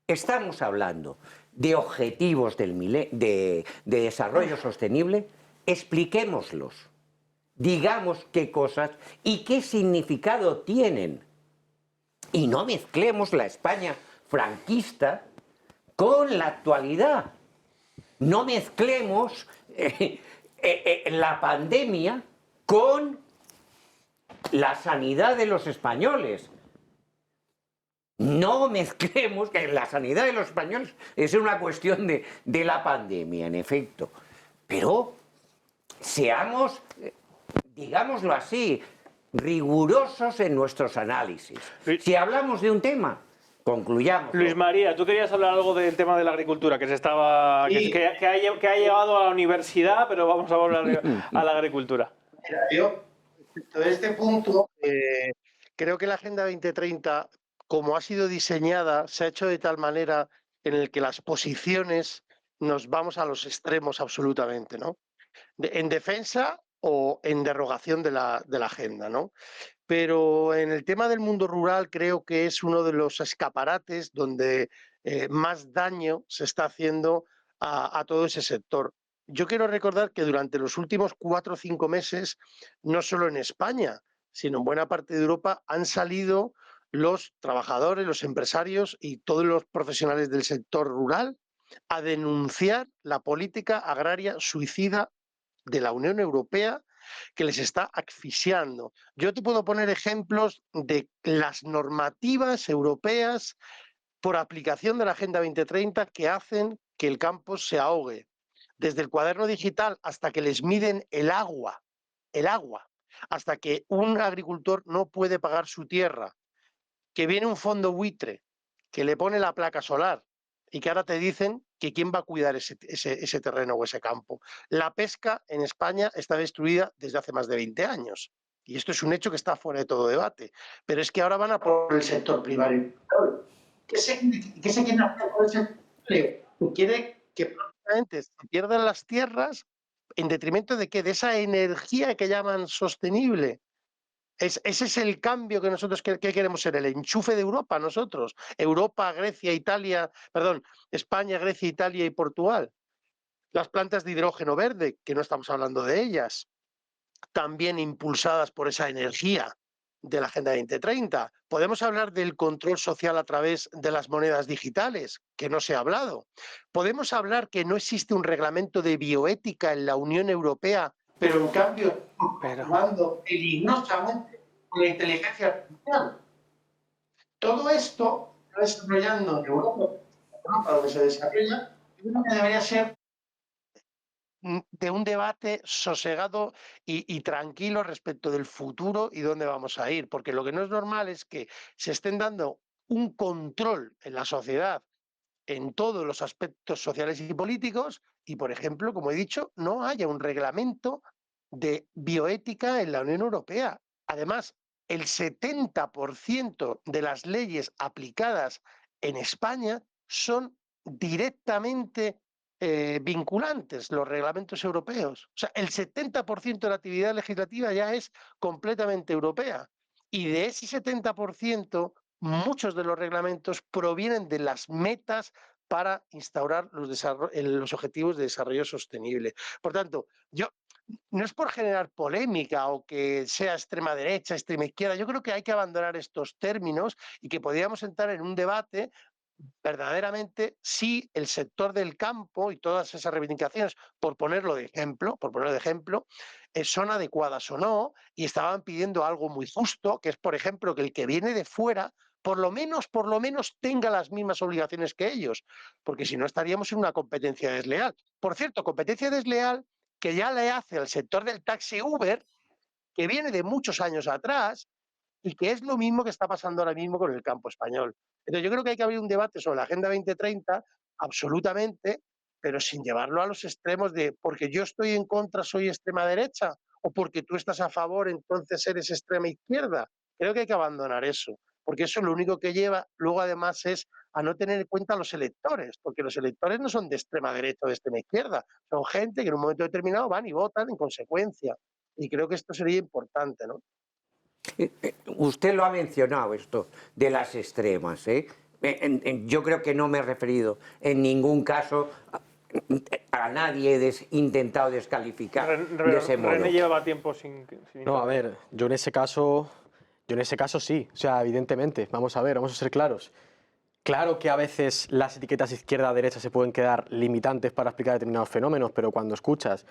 Estamos hablando de objetivos de desarrollo sostenible, expliquémoslos, digamos qué cosas y qué significado tienen. Y no mezclemos la España franquista con la actualidad. No mezclemos la pandemia con la sanidad de los españoles. No mezclemos que la sanidad de los españoles es una cuestión de la pandemia, en efecto. Pero seamos, digámoslo así, rigurosos en nuestros análisis. Si hablamos de un tema, concluyamos. Luis María, tú querías hablar algo del tema de la agricultura, que se estaba Sí. que ha llegado a la universidad, pero vamos a volver a la agricultura. Mira, yo, respecto de este punto, creo que la Agenda 2030, como ha sido diseñada, se ha hecho de tal manera en el que las posiciones nos vamos a los extremos absolutamente, ¿no? En defensa o en derogación de la agenda, ¿no? Pero en el tema del mundo rural creo que es uno de los escaparates donde más daño se está haciendo a todo ese sector. Yo quiero recordar que durante los últimos 4 o 5 meses, no solo en España, sino en buena parte de Europa, han salido los trabajadores, los empresarios y todos los profesionales del sector rural a denunciar la política agraria suicida de la Unión Europea que les está asfixiando. Yo te puedo poner ejemplos de las normativas europeas por aplicación de la Agenda 2030 que hacen que el campo se ahogue. Desde el cuaderno digital hasta que les miden el agua, hasta que un agricultor no puede pagar su tierra, que viene un fondo buitre que le pone la placa solar y que ahora te dicen que quién va a cuidar ese terreno o ese campo. La pesca en España está destruida desde hace más de 20 años. Y esto es un hecho que está fuera de todo debate. Pero es que ahora van a por el sector primario. ¿Qué se quiere hacer con el sector primario? Quiere que prácticamente se pierdan las tierras en detrimento de qué, de esa energía que llaman sostenible. Ese es el cambio que nosotros ¿qué queremos ser? El enchufe de Europa, nosotros. Europa, Grecia, Italia, perdón, España, Grecia, Italia y Portugal. Las plantas de hidrógeno verde, que no estamos hablando de ellas, también impulsadas por esa energía de la Agenda 2030. Podemos hablar del control social a través de las monedas digitales, que no se ha hablado. Podemos hablar que no existe un reglamento de bioética en la Unión Europea, pero en cambio jugando peligrosamente con la inteligencia artificial. Todo esto está desarrollando en Europa, donde se desarrolla, yo creo que debería ser de un debate sosegado y tranquilo respecto del futuro y dónde vamos a ir, porque lo que no es normal es que se estén dando un control en la sociedad en todos los aspectos sociales y políticos y, por ejemplo, como he dicho, no haya un reglamento de bioética en la Unión Europea. Además, el 70% de las leyes aplicadas en España son directamente vinculantes, los reglamentos europeos. O sea, el 70% de la actividad legislativa ya es completamente europea. Y de ese 70%, muchos de los reglamentos provienen de las metas para instaurar los objetivos de desarrollo sostenible. Por tanto, no es por generar polémica o que sea extrema derecha, extrema izquierda, yo creo que hay que abandonar estos términos y que podríamos entrar en un debate verdaderamente si el sector del campo y todas esas reivindicaciones, por ponerlo de ejemplo, son adecuadas o no, y estaban pidiendo algo muy justo, que es, por ejemplo, que el que viene de fuera por lo menos tenga las mismas obligaciones que ellos, porque si no estaríamos en una competencia desleal. Por cierto, competencia desleal que ya le hace al sector del taxi Uber, que viene de muchos años atrás, y que es lo mismo que está pasando ahora mismo con el campo español. Entonces yo creo que hay que abrir un debate sobre la Agenda 2030, absolutamente, pero sin llevarlo a los extremos de porque yo estoy en contra, soy extrema derecha, o porque tú estás a favor, entonces eres extrema izquierda. Creo que hay que abandonar eso, porque eso lo único que lleva luego además es a no tener en cuenta a los electores, porque los electores no son de extrema derecha o de extrema izquierda, son gente que en un momento determinado van y votan en consecuencia. Y creo que esto sería importante, ¿no? Usted lo ha mencionado, esto de las extremas. Yo creo que no me he referido en ningún caso a nadie, he intentado descalificar de ese modo. René llevaba tiempo sin No, a ver, yo en ese caso sí, o sea, evidentemente, vamos a ver, vamos a ser claros. Claro que a veces las etiquetas izquierda-derecha se pueden quedar limitantes para explicar determinados fenómenos, pero cuando escuchas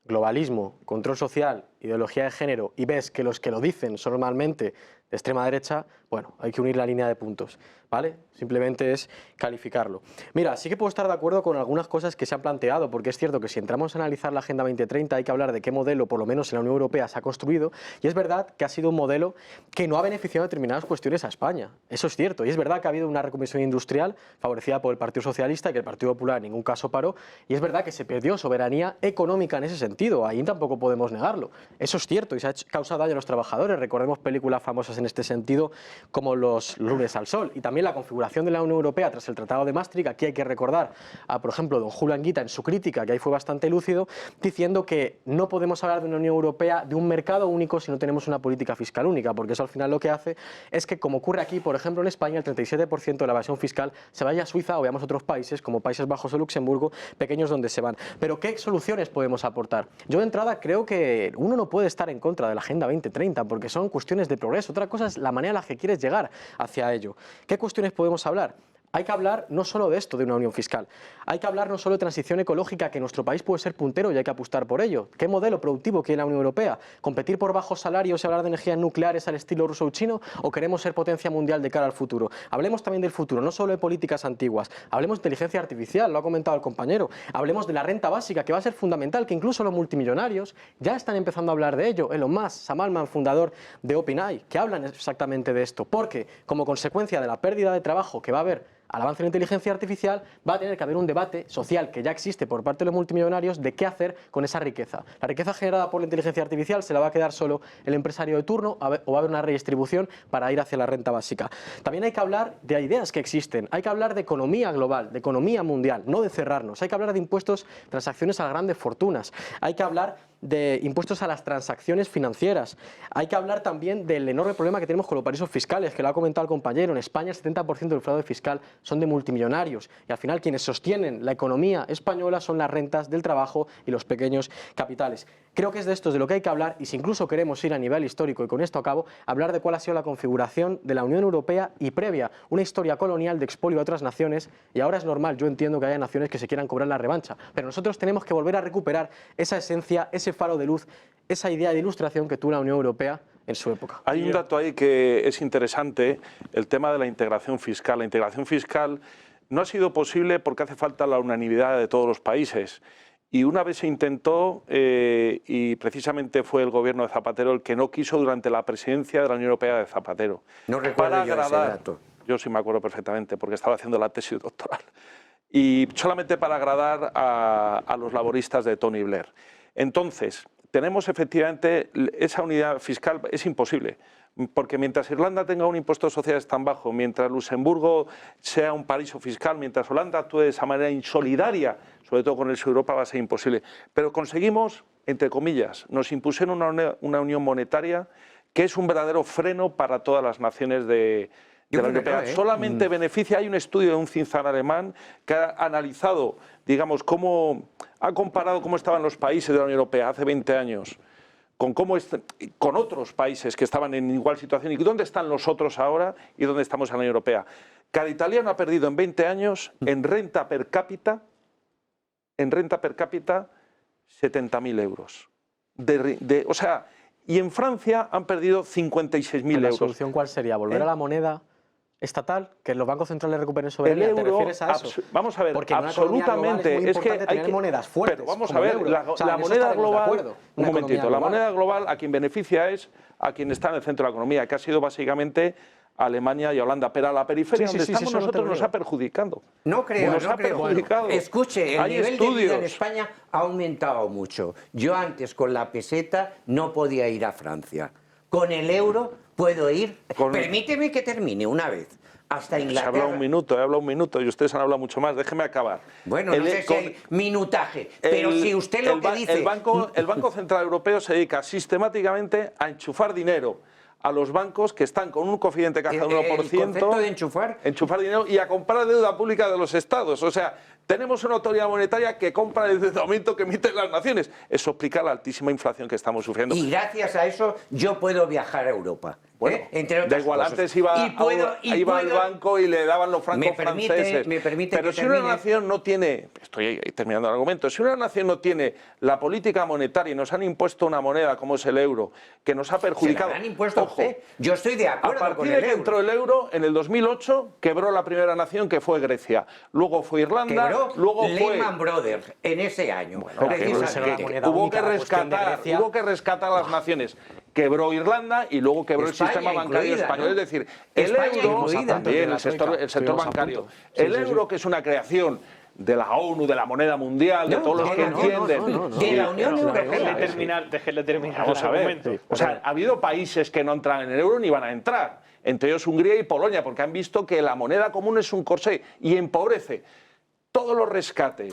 globalismo, control social, ideología de género y ves que los que lo dicen son normalmente de extrema derecha, bueno, hay que unir la línea de puntos, ¿vale? Simplemente es calificarlo. Mira, sí que puedo estar de acuerdo con algunas cosas que se han planteado, porque es cierto que si entramos a analizar la Agenda 2030 hay que hablar de qué modelo, por lo menos en la Unión Europea, se ha construido, y es verdad que ha sido un modelo que no ha beneficiado determinadas cuestiones a España. Eso es cierto, y es verdad que ha habido una reconversión industrial favorecida por el Partido Socialista y que el Partido Popular en ningún caso paró, y es verdad que se perdió soberanía económica en ese sentido, ahí tampoco podemos negarlo. Eso es cierto, y se ha causado daño a los trabajadores. Recordemos películas famosas en este sentido como Los lunes al sol, y también la configuración de la Unión Europea tras el Tratado de Maastricht. Aquí hay que recordar a, por ejemplo, don Julio Anguita en su crítica, que ahí fue bastante lúcido, diciendo que no podemos hablar de una Unión Europea, de un mercado único, si no tenemos una política fiscal única, porque eso al final lo que hace es que, como ocurre aquí, por ejemplo, en España, el 37% de la evasión fiscal se vaya a Suiza o veamos otros países, como Países Bajos o Luxemburgo, pequeños donde se van. Pero, ¿qué soluciones podemos aportar? Yo, de entrada, creo que uno no puede estar en contra de la Agenda 2030, porque son cuestiones de progreso. Otra cosa es la manera en la que quieres llegar hacia ello. ¿Qué cuestiones podemos hablar? Hay que hablar no solo de esto, de una unión fiscal, hay que hablar no solo de transición ecológica, que nuestro país puede ser puntero y hay que apostar por ello. ¿Qué modelo productivo quiere la Unión Europea? ¿Competir por bajos salarios y hablar de energías nucleares al estilo ruso o chino? ¿O queremos ser potencia mundial de cara al futuro? Hablemos también del futuro, no solo de políticas antiguas. Hablemos de inteligencia artificial, lo ha comentado el compañero. Hablemos de la renta básica, que va a ser fundamental, que incluso los multimillonarios ya están empezando a hablar de ello. Elon Musk, Sam Altman, fundador de OpenAI, que hablan exactamente de esto. Porque, como consecuencia de la pérdida de trabajo que va a haber al avance de la inteligencia artificial, va a tener que haber un debate social que ya existe por parte de los multimillonarios de qué hacer con esa riqueza. La riqueza generada por la inteligencia artificial se la va a quedar solo el empresario de turno o va a haber una redistribución para ir hacia la renta básica. También hay que hablar de ideas que existen, hay que hablar de economía global, de economía mundial, no de cerrarnos, hay que hablar de impuestos, transacciones a las grandes fortunas, hay que hablar de impuestos a las transacciones financieras. Hay que hablar también del enorme problema que tenemos con los paraísos fiscales, que lo ha comentado el compañero. En España el 70% del fraude fiscal son de multimillonarios y al final quienes sostienen la economía española son las rentas del trabajo y los pequeños capitales. Creo que es de esto de lo que hay que hablar y si incluso queremos ir a nivel histórico, y con esto acabo, hablar de cuál ha sido la configuración de la Unión Europea y previa, una historia colonial de expolio a otras naciones y ahora es normal, yo entiendo que haya naciones que se quieran cobrar la revancha, pero nosotros tenemos que volver a recuperar esa esencia, ese faro de luz, esa idea de ilustración que tuvo la Unión Europea en su época. Hay un dato ahí que es interesante, el tema de la integración fiscal. La integración fiscal no ha sido posible porque hace falta la unanimidad de todos los países. Y una vez se intentó, y precisamente fue el gobierno de Zapatero el que no quiso durante la presidencia de la Unión Europea de Zapatero. No recuerdo yo ese dato. Yo sí me acuerdo perfectamente porque estaba haciendo la tesis doctoral. Y solamente para agradar a los laboristas de Tony Blair. Entonces, tenemos efectivamente esa unidad fiscal, es imposible, porque mientras Irlanda tenga un impuesto de sociedades tan bajo, mientras Luxemburgo sea un paraíso fiscal, mientras Holanda actúe de esa manera insolidaria, sobre todo con el sur de Europa, va a ser imposible. Pero conseguimos, entre comillas, nos impusieron una unión monetaria que es un verdadero freno para todas las naciones de la Unión Europea. Solamente beneficia, hay un estudio de un think tank alemán que ha analizado, digamos, ha comparado cómo estaban los países de la Unión Europea hace 20 años con otros países que estaban en igual situación y dónde están los otros ahora y dónde estamos en la Unión Europea. Cada italiano ha perdido en 20 años en renta per cápita 70.000 euros. O sea, y en Francia han perdido 56.000 euros. ¿La solución cuál sería? ¿Volver a la moneda estatal? ¿Que los bancos centrales recuperen soberanía? ¿Te refieres a eso? Vamos a ver, porque absolutamente. Es que hay tener monedas fuertes. Pero vamos a ver, la moneda global. Un momentito, la moneda global a quien beneficia es a quien está en el centro de la economía, que ha sido básicamente Alemania y Holanda, pero a la periferia donde estamos nosotros nos ha perjudicado. No creo, nos ha perjudicado. Bueno, escuche, el nivel de vida en España ha aumentado mucho. Yo antes con la peseta no podía ir a Francia. Con el euro puedo ir. Permíteme que termine una vez. Hasta Inglaterra. Se habla un minuto y ustedes han hablado mucho más. Déjeme acabar. Bueno, no sé si hay minutaje, pero si usted lo que dice... El Banco Central Europeo se dedica sistemáticamente a enchufar dinero a los bancos que están con un coeficiente de caja del 1%. ¿El concepto de enchufar? Enchufar dinero y a comprar deuda pública de los estados. O sea, tenemos una autoridad monetaria que compra el endeudamiento que emiten las naciones. Eso explica la altísima inflación que estamos sufriendo. Y gracias a eso yo puedo viajar a Europa. Bueno, entre otras da igual, cosas. antes iba al banco y le daban los francos franceses. Pero si una nación no tiene, estoy terminando el argumento, si una nación no tiene la política monetaria y nos han impuesto una moneda como es el euro, que nos ha perjudicado... Se la han impuesto a usted. Yo estoy de acuerdo con el euro. A partir de que entró el euro, en el 2008, quebró la primera nación que fue Grecia. Luego fue Irlanda, luego fue... Lehman Brothers en ese año. Hubo que rescatar a las naciones. Quebró Irlanda y luego quebró el sistema bancario español. ¿No? Es decir, el euro, también el sector bancario, el euro que es una creación de la ONU, de la moneda mundial, de todos los que entienden. De la Unión Europea. Déjenle terminar. Vamos a ver. O sea, ha habido países que no entran en el euro ni van a entrar. Entre ellos Hungría y Polonia, porque han visto que la moneda común es un corsé y empobrece. Todos los rescates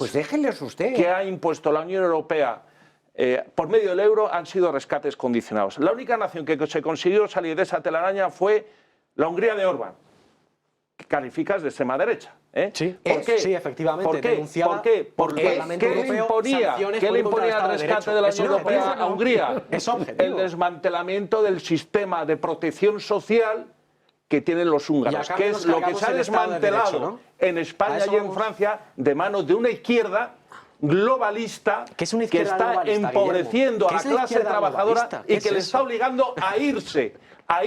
que ha impuesto la Unión Europea por medio del euro han sido rescates condicionados. La única nación que se consiguió salir de esa telaraña fue la Hungría de Orbán, que calificas de extrema derecha. Sí, ¿Por qué? Sí, efectivamente. ¿Por qué? ¿Qué le imponía el rescate de la Unión Europea a Hungría? Es objetivo. El desmantelamiento del sistema de protección social que tienen los húngaros, que es lo que se ha desmantelado en España y en Francia de manos de una izquierda globalista que está empobreciendo a la clase trabajadora y que le está obligando a irse, a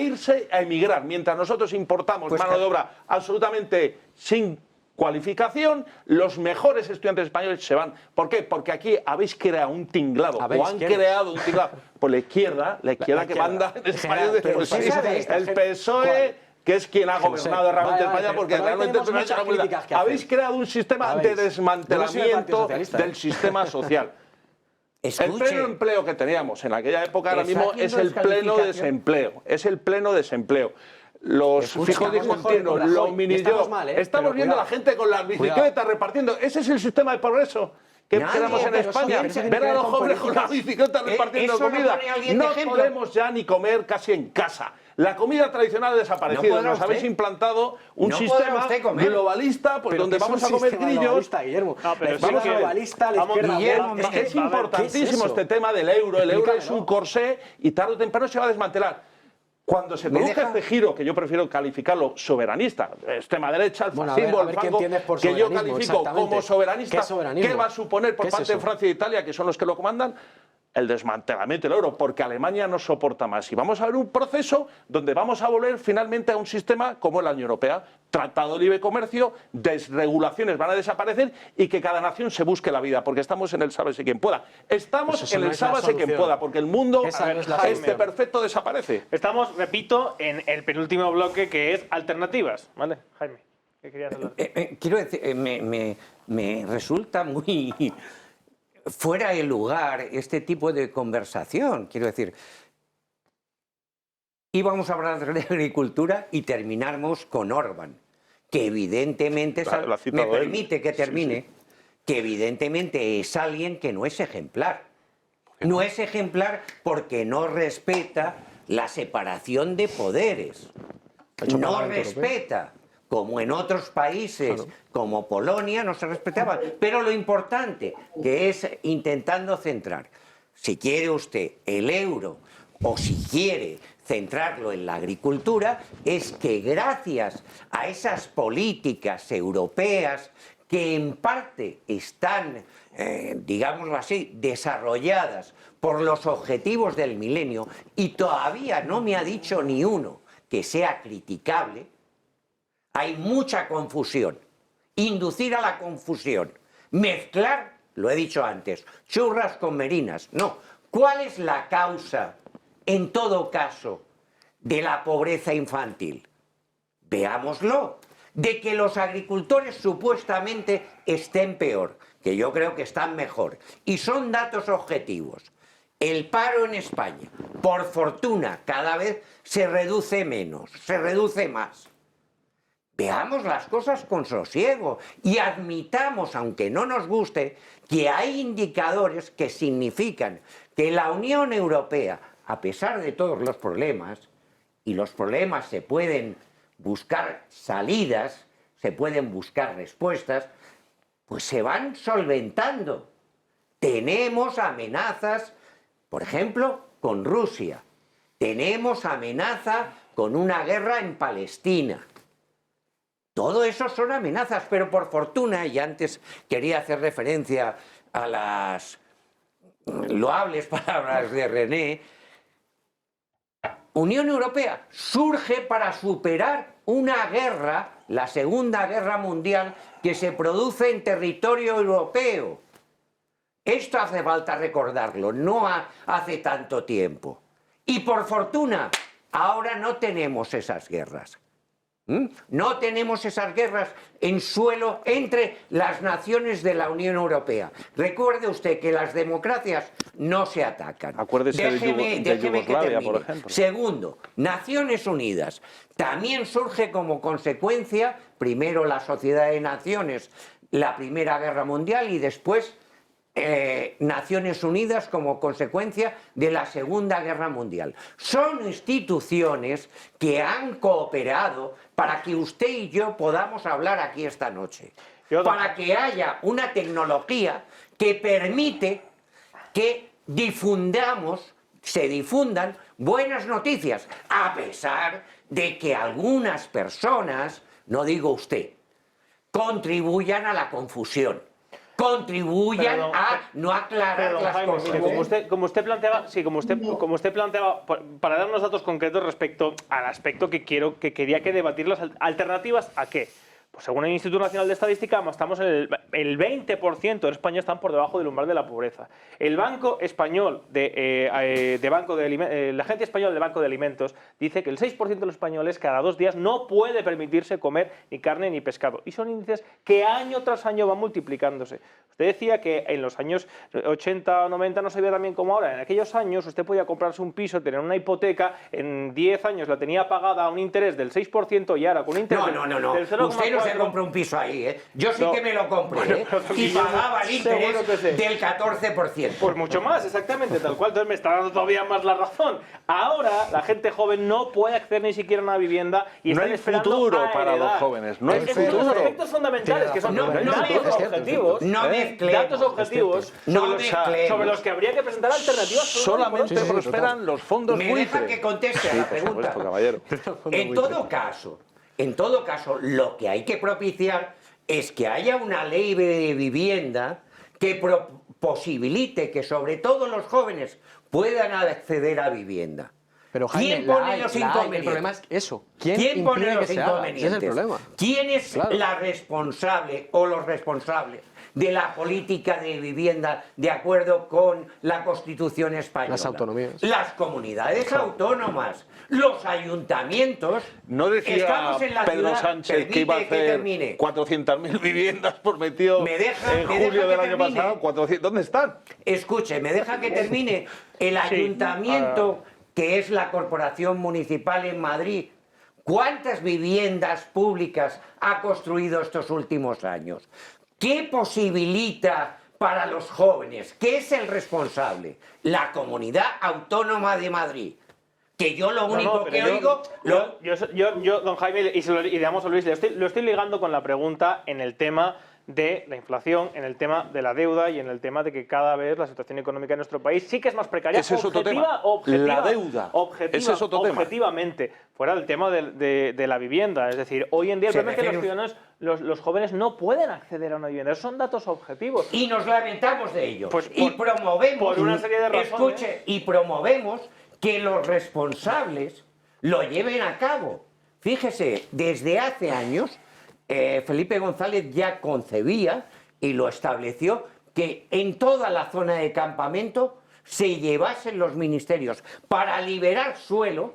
emigrar. Mientras nosotros importamos mano de obra absolutamente sin cualificación, los mejores estudiantes españoles se van. ¿Por qué? Porque aquí habéis creado un tinglado, o han creado un tinglado. Pues la izquierda que manda en España, el PSOE, que es quien ha gobernado realmente España, porque realmente habéis creado un sistema de desmantelamiento del sistema social. El pleno empleo que teníamos en aquella época ahora mismo es el pleno desempleo. Es el pleno desempleo. Los fijos discontinuos, los minijobs. Estamos viendo a la gente con las bicicletas repartiendo. Ese es el sistema de progreso que tenemos en España. Ver a los jóvenes con las bicicletas repartiendo comida. No podemos ya ni comer casi en casa. La comida tradicional ha desaparecido. Nos habéis implantado un sistema globalista donde vamos a comer grillos. Vamos a ver. Es importantísimo este tema del euro. El euro es un corsé y tarde o temprano se va a desmantelar. Cuando se produzca este giro, que yo prefiero calificarlo soberanista, extrema derecha, el fascismo, el franco, que yo califico como soberanista, ¿qué va a suponer por parte de Francia e Italia, que son los que lo comandan? El desmantelamiento del euro, porque Alemania no soporta más. Y vamos a ver un proceso donde vamos a volver finalmente a un sistema como la Unión Europea. Tratado de libre comercio, desregulaciones van a desaparecer y que cada nación se busque la vida, porque estamos en el sálvese quien pueda. Estamos en el sálvese quien pueda, porque el mundo perfecto desaparece. Estamos, repito, en el penúltimo bloque, que es alternativas. ¿Vale, Jaime? ¿Qué querías hablar? Quiero decir, me resulta muy fuera de lugar este tipo de conversación. Quiero decir, íbamos a hablar de agricultura y terminamos con Orbán, que evidentemente, me permite que termine, que evidentemente es alguien que no es ejemplar. No es ejemplar porque no respeta la separación de poderes. No respeta, como en otros países, como Polonia, no se respetaba. Pero lo importante, que es intentando centrar, si quiere usted el euro o si quiere centrarlo en la agricultura, es que gracias a esas políticas europeas que en parte están, digámoslo así, desarrolladas por los objetivos del milenio, y todavía no me ha dicho ni uno que sea criticable, hay mucha confusión. Inducir a la confusión. Mezclar, lo he dicho antes, churras con merinas. No. ¿Cuál es la causa, en todo caso, de la pobreza infantil? Veámoslo. De que los agricultores supuestamente estén peor, que yo creo que están mejor. Y son datos objetivos. El paro en España, por fortuna, cada vez se reduce menos, se reduce más. Veamos las cosas con sosiego y admitamos, aunque no nos guste, que hay indicadores que significan que la Unión Europea, a pesar de todos los problemas, y los problemas se pueden buscar salidas, se pueden buscar respuestas, pues se van solventando. Tenemos amenazas, por ejemplo, con Rusia. Tenemos amenaza con una guerra en Palestina. Todo eso son amenazas, pero por fortuna, y antes quería hacer referencia a las loables palabras de René, Unión Europea surge para superar una guerra, la Segunda Guerra Mundial, que se produce en territorio europeo. Esto hace falta recordarlo, no hace tanto tiempo. Y por fortuna, ahora no tenemos esas guerras. No tenemos esas guerras en suelo entre las naciones de la Unión Europea. Recuerde usted que las democracias no se atacan. Acuérdese de Yugoslavia, por ejemplo. Segundo, Naciones Unidas también surge como consecuencia, primero la Sociedad de Naciones, la Primera Guerra Mundial, y después Naciones Unidas como consecuencia de la Segunda Guerra Mundial. Son instituciones que han cooperado para que usted y yo podamos hablar aquí esta noche. Para que haya una tecnología que permite que se difundan buenas noticias, a pesar de que algunas personas, no digo usted, contribuyan a la confusión. Contribuyan a no aclarar las cosas. Como usted planteaba, para darnos datos concretos respecto al aspecto que quería que debatir, las alternativas ¿a qué? Pues según el Instituto Nacional de Estadística, estamos en el 20% de España están por debajo del umbral de la pobreza. El Banco Español la Agencia Española de Banco de Alimentos dice que el 6% de los españoles cada 2 días no puede permitirse comer ni carne ni pescado. Y son índices que año tras año van multiplicándose. Usted decía que en los años 80 o 90 no se veía tan bien como ahora. En aquellos años usted podía comprarse un piso, tener una hipoteca, en 10 años la tenía pagada a un interés del 6% y ahora con un interés del 0,4%. Usted no se compró un piso ahí, ¿eh? Yo sí que me lo compré, y pagaba el interés del 14%. Pues mucho más, exactamente, tal cual. Entonces me está dando todavía más la razón. Ahora la gente joven no puede acceder ni siquiera a una vivienda y no están hay esperando futuro a para los heredar. jóvenes, no hay Es que son los futuro. aspectos fundamentales, que son datos objetivos, datos objetivos sobre los que habría que presentar alternativas. Solamente prosperan los fondos Me buitre. deja que conteste a la Por pregunta. supuesto, caballero. En todo caso, lo que hay que propiciar es que haya una ley de vivienda que posibilite que sobre todo los jóvenes puedan acceder a vivienda. Pero, Jaime, ¿Quién pone los la hay. inconvenientes? El problema es eso. ¿Quién pone impide los que se haga? inconvenientes? Ese es el problema. ¿Quién es Claro. la responsable o los responsables de la política de vivienda de acuerdo con la Constitución española? Las autonomías. Las comunidades autónomas, los ayuntamientos. No decía Estamos en la Pedro ciudad, Sánchez que iba a permite que hacer termine. 400.000 viviendas, prometió Me deja en que julio del año termine. pasado. 400, ¿dónde están? Escuche, me deja que termine. El ayuntamiento, que es la corporación municipal en Madrid, ¿cuántas viviendas públicas ha construido estos últimos años? ¿Qué posibilita para los jóvenes? ¿Qué es el responsable? La Comunidad Autónoma de Madrid. Que yo lo único que oigo... Yo, don Jaime, y digamos a Luis, lo estoy ligando con la pregunta en el tema de la inflación, en el tema de la deuda y en el tema de que cada vez la situación económica de nuestro país sí que es más precaria. Ese es otro tema. La deuda. Ese es otro tema. Objetivamente, fuera del tema de la vivienda. Es decir, hoy en día el problema es que los ciudadanos, los jóvenes no pueden acceder a una vivienda. Esos son datos objetivos. Y nos lamentamos de ello. Pues y promovemos... por una serie de razones. Escuche, y promovemos que los responsables lo lleven a cabo. Fíjese, desde hace años... Felipe González ya concebía y lo estableció que en toda la zona de campamento se llevasen los ministerios para liberar suelo,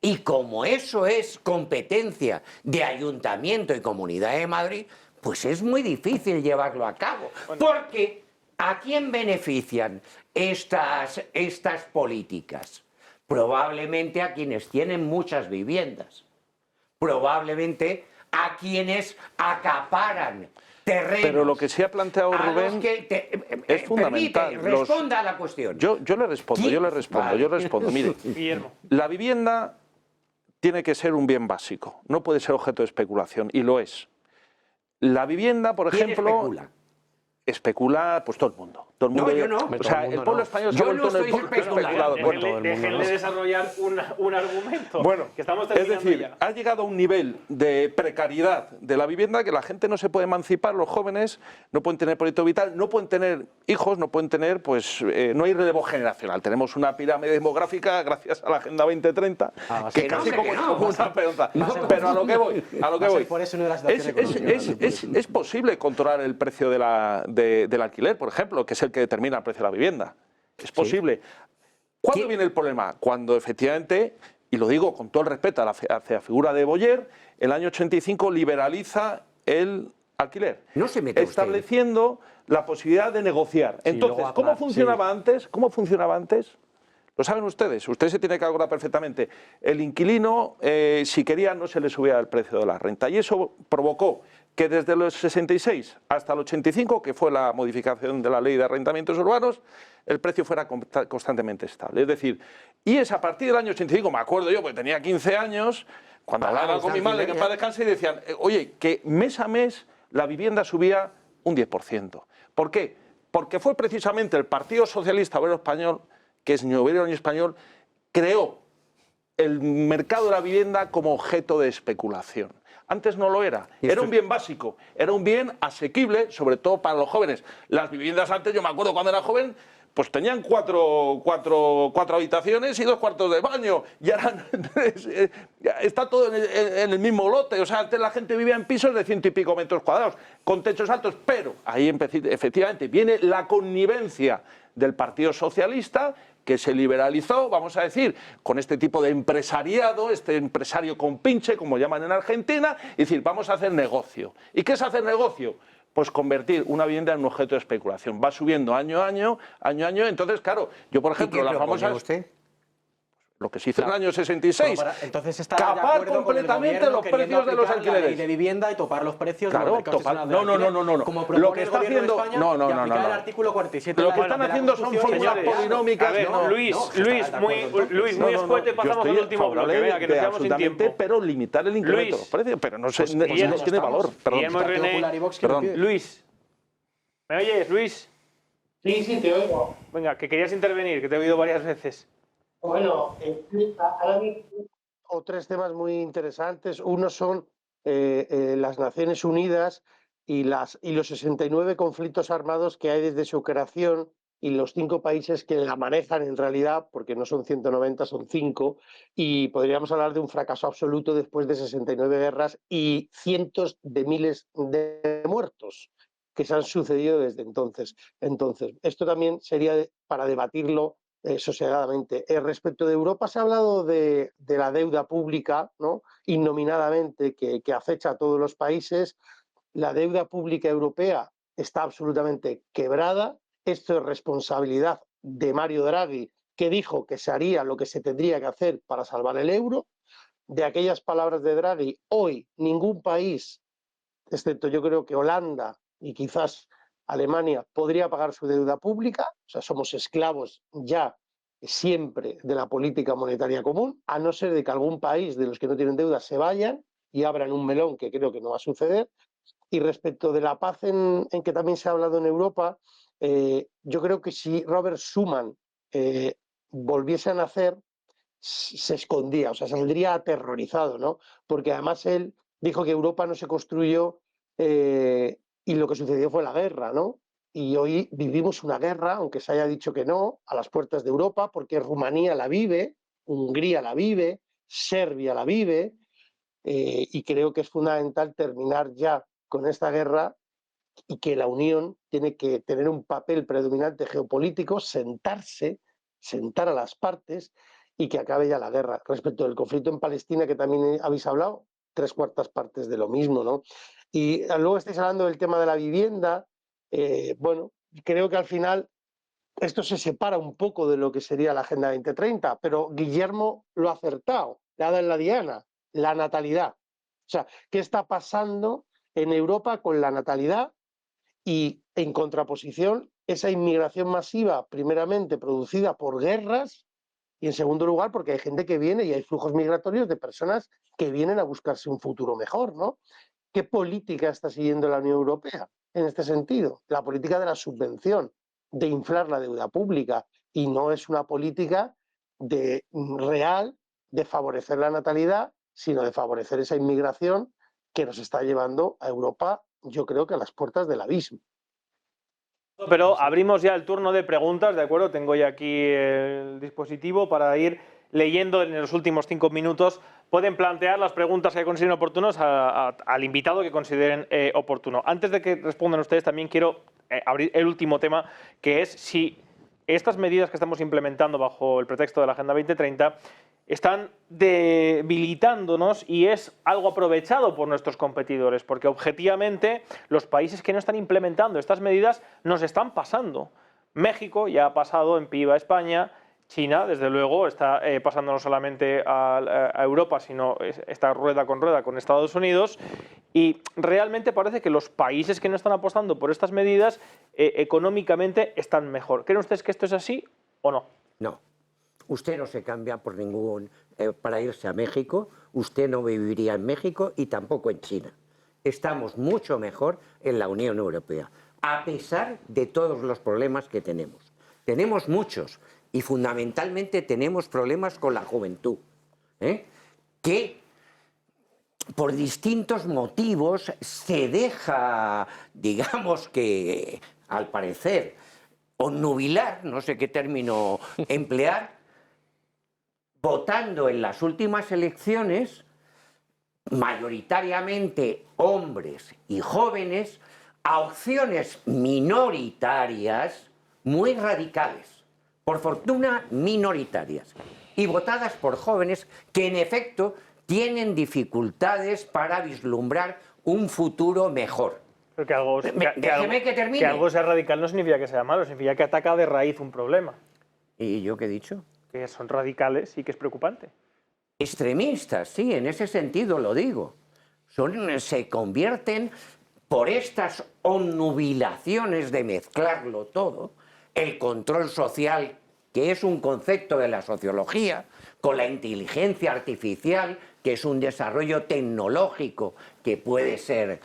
y como eso es competencia de Ayuntamiento y Comunidad de Madrid, pues es muy difícil llevarlo a cabo. Porque ¿a quién benefician estas políticas? Probablemente a quienes tienen muchas viviendas. Probablemente a quienes acaparan terrenos. Pero lo que sí ha planteado Rubén es fundamental. Responda a la cuestión. Yo le respondo. Mire, Guillermo. La vivienda tiene que ser un bien básico, no puede ser objeto de especulación, y lo es. La vivienda, por ejemplo... Especula, pues todo el mundo. Todo el mundo yo no. O sea, el pueblo español se ha vuelto en el pueblo especulador. Déjenle desarrollar un argumento. Bueno, que estamos es terminando decir, ya. ha llegado a un nivel de precariedad de la vivienda que la gente no se puede emancipar, los jóvenes no pueden tener proyecto vital, no pueden tener hijos, no pueden tener, pues, no hay relevo generacional. Tenemos una pirámide demográfica gracias a la Agenda 2030, que casi como una pelota. Pero a lo que voy, Por eso no de la situación es posible controlar el precio del alquiler, por ejemplo, que es el que determina el precio de la vivienda. Es posible. ¿Cuándo viene el problema? Cuando efectivamente, y lo digo con todo el respeto hacia la figura de Boyer, el año 85 liberaliza el alquiler, no se mete estableciendo la posibilidad de negociar. Entonces, ¿cómo funcionaba antes? ¿Cómo funcionaba antes? Lo saben ustedes, usted se tiene que acordar perfectamente. El inquilino, si quería, no se le subía el precio de la renta. Y eso provocó que desde los 66 hasta el 85, que fue la modificación de la ley de arrendamientos urbanos, el precio fuera constantemente estable. Es decir, y es a partir del año 85, me acuerdo yo, porque tenía 15 años, cuando hablaba con mi madre, que en paz descanse, y decían, oye, que mes a mes la vivienda subía un 10%. ¿Por qué? Porque fue precisamente el Partido Socialista Obrero Español, que es Obrero Español, creó el mercado de la vivienda como objeto de especulación. Antes no lo era. Era un bien básico, era un bien asequible, sobre todo para los jóvenes. Las viviendas antes, yo me acuerdo cuando era joven, pues tenían cuatro habitaciones y 2 cuartos de baño. Y ahora está todo en el mismo lote. O sea, antes la gente vivía en pisos de 100 y pico metros cuadrados, con techos altos. Pero ahí efectivamente viene la connivencia del Partido Socialista, que se liberalizó, vamos a decir, con este tipo de empresariado, este empresario con pinche, como llaman en Argentina, y decir, vamos a hacer negocio. ¿Y qué es hacer negocio? Pues convertir una vivienda en un objeto de especulación. Va subiendo año a año, entonces, claro, yo por ejemplo, la famosa... usted? Lo que se hizo en el año 66, entonces está capar completamente los precios de los alquileres. La ley de vivienda y topar los precios claro, de los mercados no. Como Lo que está haciendo, no. El artículo 47 lo que están haciendo son fórmulas polinómicas. A ver, Luis, muy escuete, pasamos al último bloque, venga, que nos quedamos sin tiempo. Pero limitar el incremento de los precios, pero no tiene valor. Luis, ¿me oyes, Luis? Sí, te oigo. Venga, que querías intervenir, que te he oído varias veces. Bueno, ahora mismo o 3 temas muy interesantes. Uno son las Naciones Unidas y los 69 conflictos armados que hay desde su creación y los 5 países que la manejan en realidad, porque no son 190, son 5, y podríamos hablar de un fracaso absoluto después de 69 guerras y cientos de miles de muertos que se han sucedido desde entonces. Entonces, esto también sería para debatirlo sosegadamente. Respecto de Europa, se ha hablado de la deuda pública, ¿no? Innominadamente, que acecha a todos los países. La deuda pública europea está absolutamente quebrada. Esto es responsabilidad de Mario Draghi, que dijo que se haría lo que se tendría que hacer para salvar el euro. De aquellas palabras de Draghi, hoy ningún país, excepto yo creo que Holanda y quizás Alemania, podría pagar su deuda pública. O sea, somos esclavos ya siempre de la política monetaria común, a no ser de que algún país de los que no tienen deuda se vayan y abran un melón, que creo que no va a suceder. Y respecto de la paz en que también se ha hablado en Europa, yo creo que si Robert Schuman volviese a nacer, se escondía, o sea, saldría aterrorizado, ¿no? Porque además él dijo que Europa no se construyó y lo que sucedió fue la guerra, ¿no? Y hoy vivimos una guerra, aunque se haya dicho que no, a las puertas de Europa, porque Rumanía la vive, Hungría la vive, Serbia la vive, y creo que es fundamental terminar ya con esta guerra y que la Unión tiene que tener un papel predominante geopolítico, sentar a las partes y que acabe ya la guerra. Respecto del conflicto en Palestina, que también habéis hablado, 3/4 partes de lo mismo, ¿no? Y luego estáis hablando del tema de la vivienda. Bueno, creo que al final esto se separa un poco de lo que sería la Agenda 2030, pero Guillermo lo ha acertado, le ha dado en la diana, la natalidad. O sea, ¿qué está pasando en Europa con la natalidad? Y en contraposición, esa inmigración masiva, primeramente producida por guerras, y en segundo lugar, porque hay gente que viene y hay flujos migratorios de personas que vienen a buscarse un futuro mejor, ¿no? ¿Qué política está siguiendo la Unión Europea en este sentido? La política de la subvención, de inflar la deuda pública, y no es una política real de favorecer la natalidad, sino de favorecer esa inmigración que nos está llevando a Europa, yo creo que a las puertas del abismo. Pero abrimos ya el turno de preguntas, ¿de acuerdo? Tengo ya aquí el dispositivo para ir leyendo en los últimos 5 minutos. Pueden plantear las preguntas que consideren oportunas al invitado que consideren oportuno. Antes de que respondan ustedes, también quiero abrir el último tema, que es si estas medidas que estamos implementando bajo el pretexto de la Agenda 2030 están debilitándonos y es algo aprovechado por nuestros competidores, porque objetivamente los países que no están implementando estas medidas nos están pasando. México ya ha pasado en PIB a España, China, desde luego, está pasando no solamente a Europa, sino está rueda con Estados Unidos, y realmente parece que los países que no están apostando por estas medidas económicamente están mejor. ¿Creen ustedes que esto es así o no? No. Usted no se cambia por para irse a México, usted no viviría en México y tampoco en China. Estamos mucho mejor en la Unión Europea, a pesar de todos los problemas que tenemos. Tenemos muchos y fundamentalmente tenemos problemas con la juventud, que por distintos motivos se deja, digamos que al parecer, obnubilar, no sé qué término emplear, votando en las últimas elecciones, mayoritariamente hombres y jóvenes, a opciones minoritarias muy radicales, por fortuna minoritarias, y votadas por jóvenes que en efecto tienen dificultades para vislumbrar un futuro mejor. Pero que algo, Déjeme que termine. Que algo sea radical no significa que sea malo, significa que ataca de raíz un problema. ¿Y yo qué he dicho? Que son radicales y que es preocupante. Extremistas, sí, en ese sentido lo digo. Se convierten por estas obnubilaciones de mezclarlo todo, el control social, que es un concepto de la sociología, con la inteligencia artificial, que es un desarrollo tecnológico que puede ser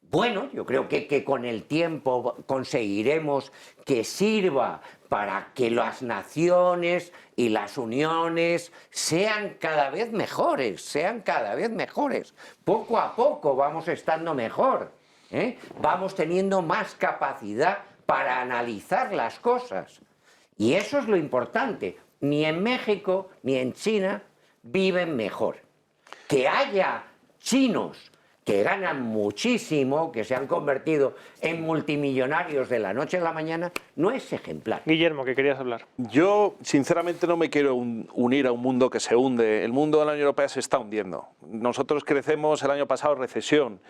bueno. Yo creo que con el tiempo conseguiremos que sirva para que las naciones y las uniones sean cada vez mejores, sean cada vez mejores. Poco a poco vamos estando mejor, ¿eh? Vamos teniendo más capacidad para analizar las cosas. Y eso es lo importante. Ni en México ni en China viven mejor. Que haya chinos que ganan muchísimo, que se han convertido en multimillonarios de la noche a la mañana, no es ejemplar. Guillermo, ¿qué querías hablar? Yo, sinceramente, no me quiero unir a un mundo que se hunde. El mundo de la Unión Europea se está hundiendo. Nosotros crecemos el año pasado recesión.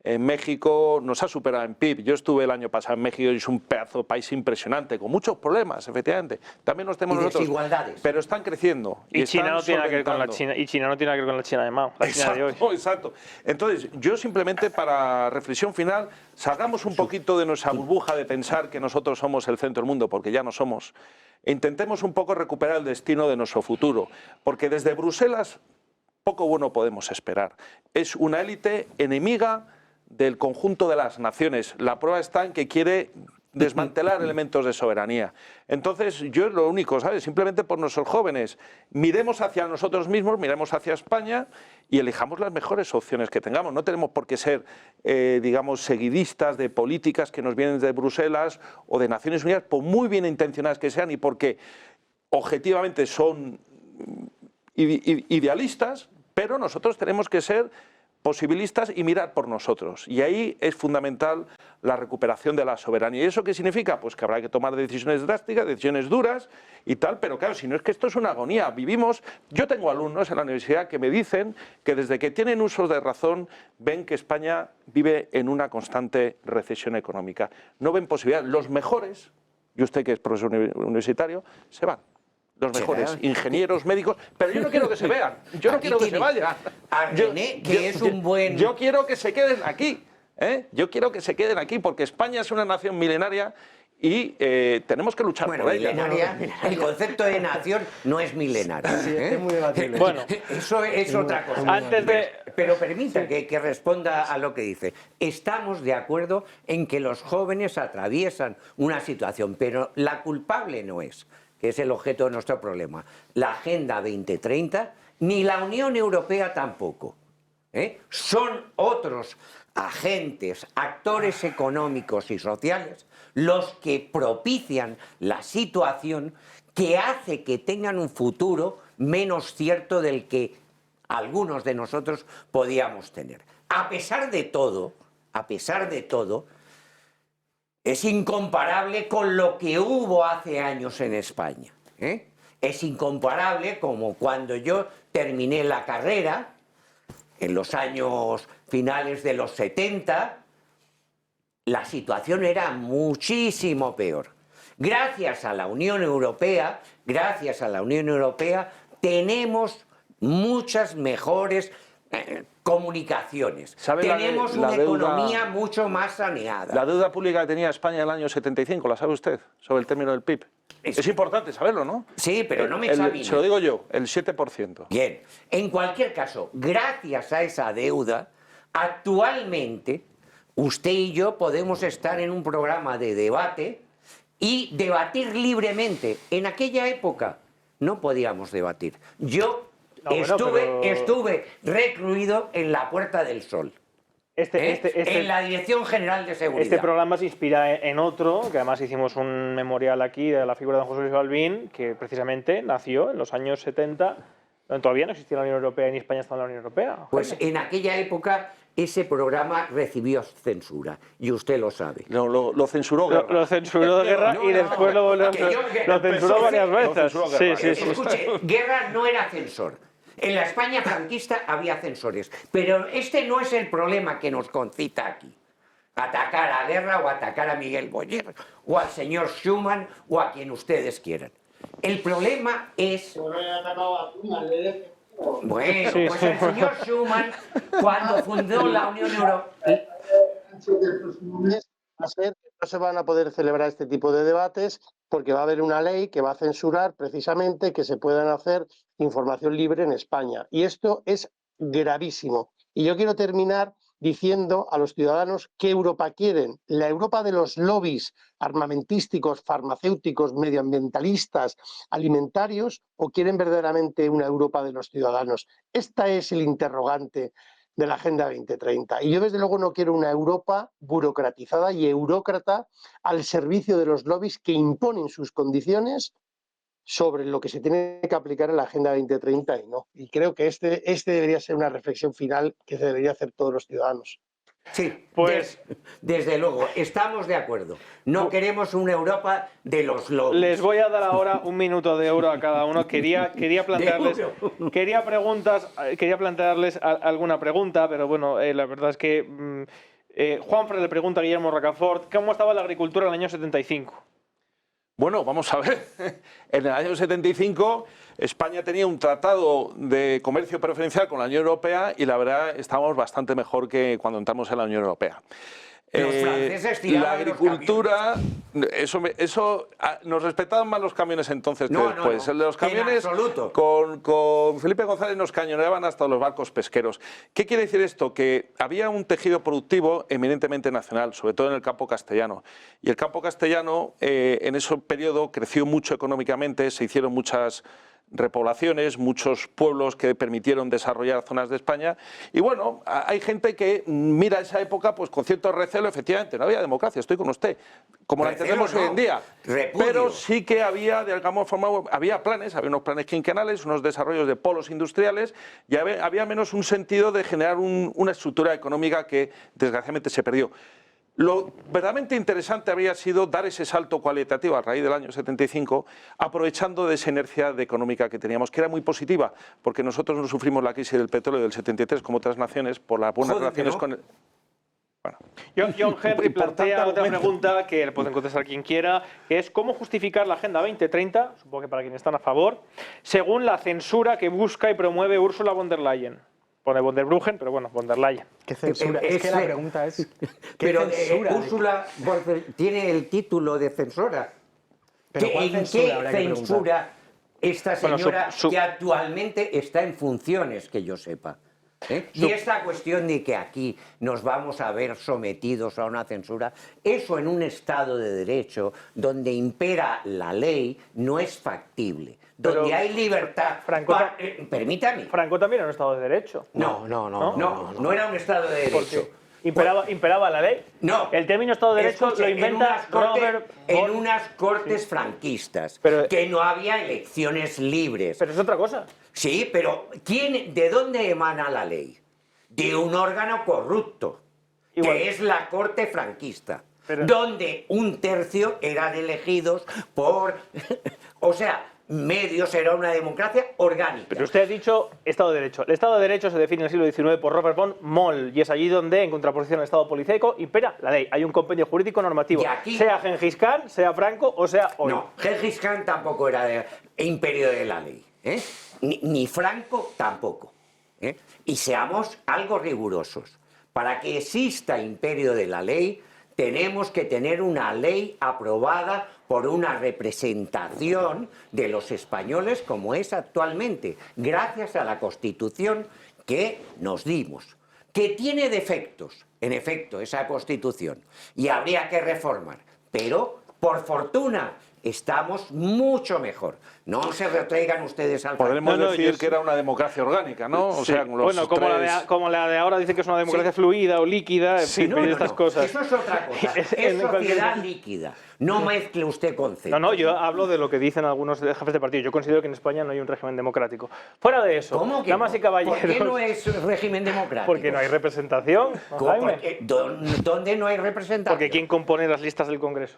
En México nos ha superado en PIB. Yo estuve el año pasado en México y es un pedazo de país impresionante, con muchos problemas, efectivamente. También los tenemos nosotros. Desigualdades. Pero están creciendo. Y China están no tiene nada que ver con la solventando. China. Y China no tiene nada que ver con la China de Mao, la China de hoy. Exacto. Entonces, yo simplemente para reflexión final, salgamos un poquito de nuestra burbuja de pensar que nosotros somos el centro del mundo, porque ya no somos, e intentemos un poco recuperar el destino de nuestro futuro, porque desde Bruselas poco bueno podemos esperar. Es una élite enemiga del conjunto de las naciones. La prueba está en que quiere desmantelar elementos de soberanía. Entonces, yo es lo único, ¿sabes? Simplemente por nuestros jóvenes, miremos hacia nosotros mismos, miremos hacia España y elijamos las mejores opciones que tengamos. No tenemos por qué ser, digamos, seguidistas de políticas que nos vienen de Bruselas o de Naciones Unidas, por muy bien intencionadas que sean y porque objetivamente son idealistas, pero nosotros tenemos que ser posibilistas y mirar por nosotros. Y ahí es fundamental la recuperación de la soberanía. ¿Y eso qué significa? Pues que habrá que tomar decisiones drásticas, decisiones duras y tal, pero claro, si no es que esto es una agonía. Vivimos, yo tengo alumnos en la universidad que me dicen que desde que tienen usos de razón ven que España vive en una constante recesión económica. No ven posibilidad. Los mejores, y usted que es profesor universitario, se van. Los mejores ingenieros, médicos, pero yo no quiero que se vean, yo no quiero que se vayan. Yo quiero que se queden aquí, ¿eh? Yo quiero que se queden aquí, porque España es una nación milenaria y tenemos que luchar por ella. El concepto de nación no es milenario. Sí, es muy debatible. Bueno, eso es otra cosa. Antes de... Pero permita que responda a lo que dice. Estamos de acuerdo en que los jóvenes atraviesan una situación, pero la culpable no es, que es el objeto de nuestro problema, la Agenda 2030, ni la Unión Europea tampoco. Son otros agentes, actores económicos y sociales, los que propician la situación que hace que tengan un futuro menos cierto del que algunos de nosotros podíamos tener. A pesar de todo, es incomparable con lo que hubo hace años en España. Es incomparable como cuando yo terminé la carrera, en los años finales de los 70, la situación era muchísimo peor. Gracias a la Unión Europea, tenemos muchas mejores comunicaciones. Tenemos una economía mucho más saneada. La deuda pública que tenía España en el año 75, ¿la sabe usted? Sobre el término del PIB. Es importante saberlo, ¿no? Sí, pero no me examine. Se lo digo yo, el 7%. Bien, en cualquier caso, gracias a esa deuda, actualmente usted y yo podemos estar en un programa de debate y debatir libremente. En aquella época no podíamos debatir. Yo estuve recluido en la Puerta del Sol. En la Dirección General de Seguridad. Este programa se inspira en otro, que además hicimos un memorial aquí de la figura de don José Luis Balbín, que precisamente nació en los años 70, donde todavía no existía la Unión Europea y ni España estaba en la Unión Europea. Pues en aquella época ese programa recibió censura, y usted lo sabe. Lo censuró Guerra. Lo censuró de Guerra y después lo censuró varias veces. Sí. Escuche, Guerra no era censor. En la España franquista había censores, pero este no es el problema que nos concita aquí. Atacar a Guerra o atacar a Miguel Boyer o al señor Schuman o a quien ustedes quieran. El problema es... Bueno, pues el señor Schuman, cuando fundó la Unión Europea... No se van a poder celebrar este tipo de debates porque va a haber una ley que va a censurar precisamente que se puedan hacer información libre en España. Y esto es gravísimo. Y yo quiero terminar diciendo a los ciudadanos qué Europa quieren. La Europa de los lobbies armamentísticos, farmacéuticos, medioambientalistas, alimentarios, o quieren verdaderamente una Europa de los ciudadanos. Este es el interrogante de la Agenda 2030. Y yo desde luego no quiero una Europa burocratizada y eurócrata al servicio de los lobbies que imponen sus condiciones sobre lo que se tiene que aplicar en la Agenda 2030 y no. Y creo que este debería ser una reflexión final que se debería hacer todos los ciudadanos. Sí, pues desde luego, estamos de acuerdo. No queremos una Europa de los lobbies. Les voy a dar ahora un minuto de euro a cada uno. Quería plantearles alguna pregunta, pero bueno, la verdad es que Juanfran le pregunta a Guillermo Rocafort ¿cómo estaba la agricultura en el año 75? Bueno, vamos a ver. En el año 75 España tenía un tratado de comercio preferencial con la Unión Europea y la verdad estábamos bastante mejor que cuando entramos en la Unión Europea. Los franceses tiraban la agricultura, nos respetaban más los camiones entonces que después. El de los camiones, con Felipe González nos cañoneaban hasta los barcos pesqueros. ¿Qué quiere decir esto? Que había un tejido productivo eminentemente nacional, sobre todo en el campo castellano. Y el campo castellano en ese periodo creció mucho económicamente, se hicieron muchas repoblaciones, muchos pueblos que permitieron desarrollar zonas de España. Y bueno, hay gente que mira esa época pues con cierto recelo, efectivamente, no había democracia, estoy con usted, como la entendemos hoy en día. Pero sí que había, de alguna forma, había unos planes quinquenales, unos desarrollos de polos industriales, y había menos un sentido de generar una estructura económica que desgraciadamente se perdió. Lo verdaderamente interesante habría sido dar ese salto cualitativo a raíz del año 75, aprovechando de esa inercia económica que teníamos, que era muy positiva, porque nosotros no sufrimos la crisis del petróleo del 73 como otras naciones por las buenas relaciones con el... Bueno. John Henry plantea otra pregunta que le pueden contestar quien quiera, que es ¿cómo justificar la Agenda 2030, supongo que para quienes están a favor, según la censura que busca y promueve Ursula von der Leyen? Pone von der Bruggen, pero bueno, von der Leyen. ¿Qué censura? Es que la pregunta es... Pero Ursula tiene el título de censora. ¿Pero ¿En qué censura esta señora que actualmente está en funciones, que yo sepa? Y esta cuestión de que aquí nos vamos a ver sometidos a una censura, eso en un Estado de Derecho donde impera la ley no es factible. Donde hay libertad... permítame. Franco también era un Estado de Derecho. No era un Estado de Derecho. ¿Imperaba la ley? No. El término Estado de Derecho lo inventa en unas cortes franquistas, que no había elecciones libres. Pero es otra cosa. Sí, pero ¿de dónde emana la ley? De un órgano corrupto, que es la corte franquista, donde un tercio eran elegidos por... o sea... medios, era una democracia orgánica. Pero usted ha dicho Estado de Derecho. El Estado de Derecho se define en el siglo XIX por Robert von Moll y es allí donde, en contraposición al Estado policeico, impera la ley. Hay un compendio jurídico normativo, sea Gengis Khan, sea Franco o sea hoy. No, Gengis Khan tampoco era de imperio de la ley, ni Franco tampoco. Y seamos algo rigurosos. Para que exista imperio de la ley, tenemos que tener una ley aprobada por una representación de los españoles como es actualmente, gracias a la Constitución que nos dimos, que tiene defectos, en efecto, esa Constitución, y habría que reformar, pero por fortuna estamos mucho mejor. No se retraigan ustedes al Podremos No, no, decir yo que era una democracia orgánica, ¿no? O Sí. sea, con los Bueno, como la de ahora dice que es una democracia fluida o líquida, en Sí, fin, estas cosas. Eso es otra cosa. Es En cualquier sociedad caso. líquida. No mezcle usted conceptos. No, no, yo hablo de lo que dicen algunos jefes de partido. Yo considero que en España no hay un régimen democrático. Fuera de eso, ¿Cómo que damas no? y caballeros. ¿Por qué no es régimen democrático? Porque no hay representación, ¿no, ¿Cómo? Jaime? ¿Dónde no hay representación? Porque ¿quién compone las listas del Congreso?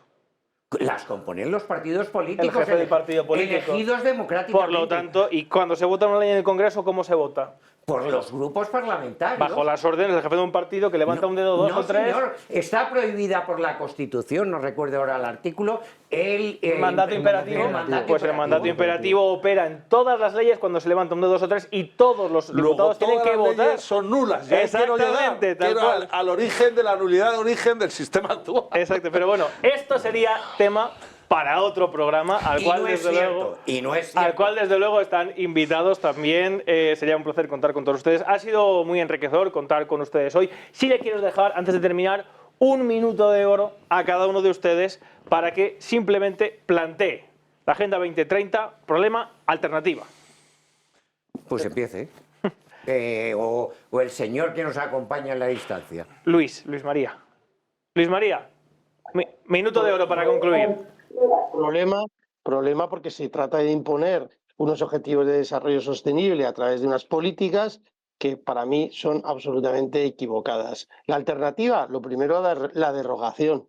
Las componen los partidos políticos. El jefe del partido político. Elegidos democráticamente. Por lo tanto, y cuando se vota una ley en el Congreso, ¿cómo se vota? Por los grupos parlamentarios. Bajo las órdenes del jefe de un partido que levanta un dedo, dos no, o tres. Señor, está prohibida por la Constitución, no recuerdo ahora el artículo, el Mandato imperativo. Pues el mandato imperativo opera en todas las leyes cuando se levanta un dedo, dos o tres y todos los diputados tienen que votar. Son nulas. Ya quiero llegar, Exactamente, tal quiero cual. al origen de la nulidad de origen del sistema actual. Exacto, pero bueno, esto sería tema para otro programa al Y cual, no es desde cierto, luego, y no es al cierto. cual desde luego están invitados también. Sería un placer contar con todos ustedes. Ha sido muy enriquecedor contar con ustedes hoy. Sí le quiero dejar, antes de terminar, 1 minuto de oro a cada uno de ustedes para que simplemente plantee la Agenda 2030, problema, alternativa. Pues empiece. O el señor que nos acompaña en la distancia. Luis María. Luis María, minuto de oro para concluir. Problema porque se trata de imponer unos objetivos de desarrollo sostenible a través de unas políticas que para mí son absolutamente equivocadas. La alternativa, lo primero, la derogación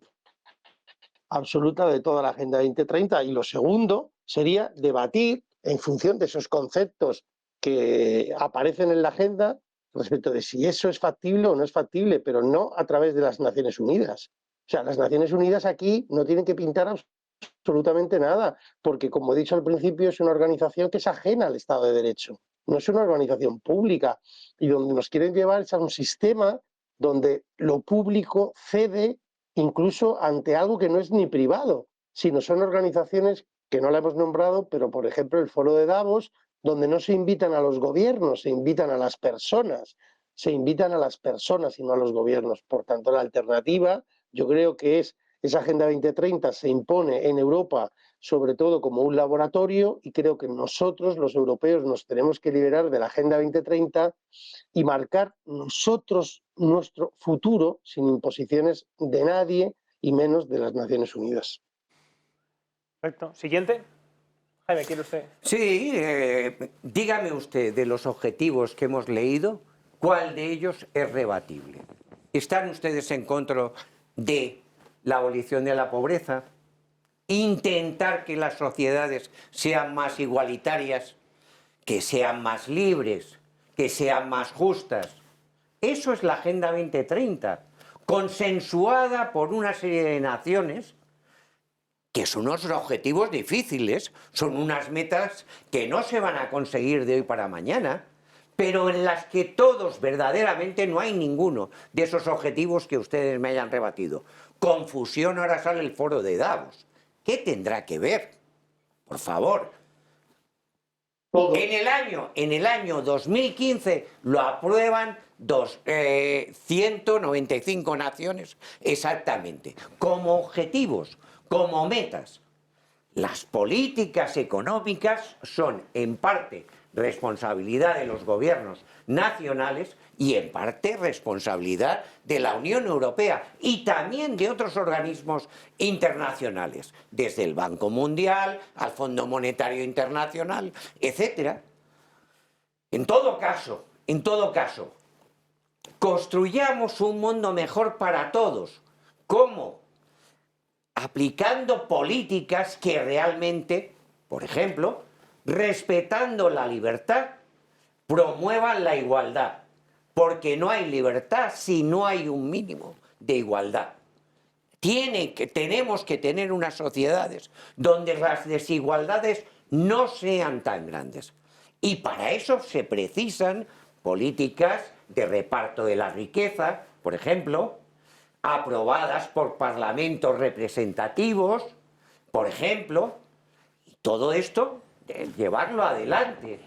absoluta de toda la Agenda 2030 y lo segundo sería debatir en función de esos conceptos que aparecen en la agenda respecto de si eso es factible o no es factible, pero no a través de las Naciones Unidas. O sea, las Naciones Unidas aquí no tienen que pintar absolutamente nada, porque como he dicho al principio es una organización que es ajena al Estado de Derecho, no es una organización pública y donde nos quieren llevar es a un sistema donde lo público cede incluso ante algo que no es ni privado, sino son organizaciones que no la hemos nombrado, pero por ejemplo el Foro de Davos, donde no se invitan a los gobiernos, se invitan a las personas, y no a los gobiernos. Por tanto, la alternativa yo creo que es esa Agenda 2030 se impone en Europa sobre todo como un laboratorio y creo que nosotros, los europeos, nos tenemos que liberar de la Agenda 2030 y marcar nosotros nuestro futuro sin imposiciones de nadie y menos de las Naciones Unidas. Perfecto. Siguiente. Jaime, ¿quiere usted? Sí, dígame usted, de los objetivos que hemos leído, ¿cuál de ellos es rebatible? ¿Están ustedes en contra de la abolición de la pobreza? ¿Intentar que las sociedades sean más igualitarias, que sean más libres, que sean más justas? Eso es la Agenda 2030, consensuada por una serie de naciones, que son unos objetivos difíciles, son unas metas que no se van a conseguir de hoy para mañana, pero en las que todos verdaderamente no hay ninguno de esos objetivos que ustedes me hayan rebatido. Confusión, ahora sale el Foro de Davos. ¿Qué tendrá que ver? Por favor. En el año 2015 lo aprueban 195 naciones exactamente, como objetivos, como metas. Las políticas económicas son en parte responsabilidad de los gobiernos nacionales y en parte responsabilidad de la Unión Europea y también de otros organismos internacionales, desde el Banco Mundial al Fondo Monetario Internacional, etc. En todo caso, construyamos un mundo mejor para todos. ¿Cómo? Aplicando políticas que realmente, por ejemplo, respetando la libertad, promuevan la igualdad, porque no hay libertad si no hay un mínimo de igualdad. Tenemos que tener unas sociedades donde las desigualdades no sean tan grandes. Y para eso se precisan políticas de reparto de la riqueza, por ejemplo, aprobadas por parlamentos representativos, por ejemplo, y todo esto llevarlo adelante.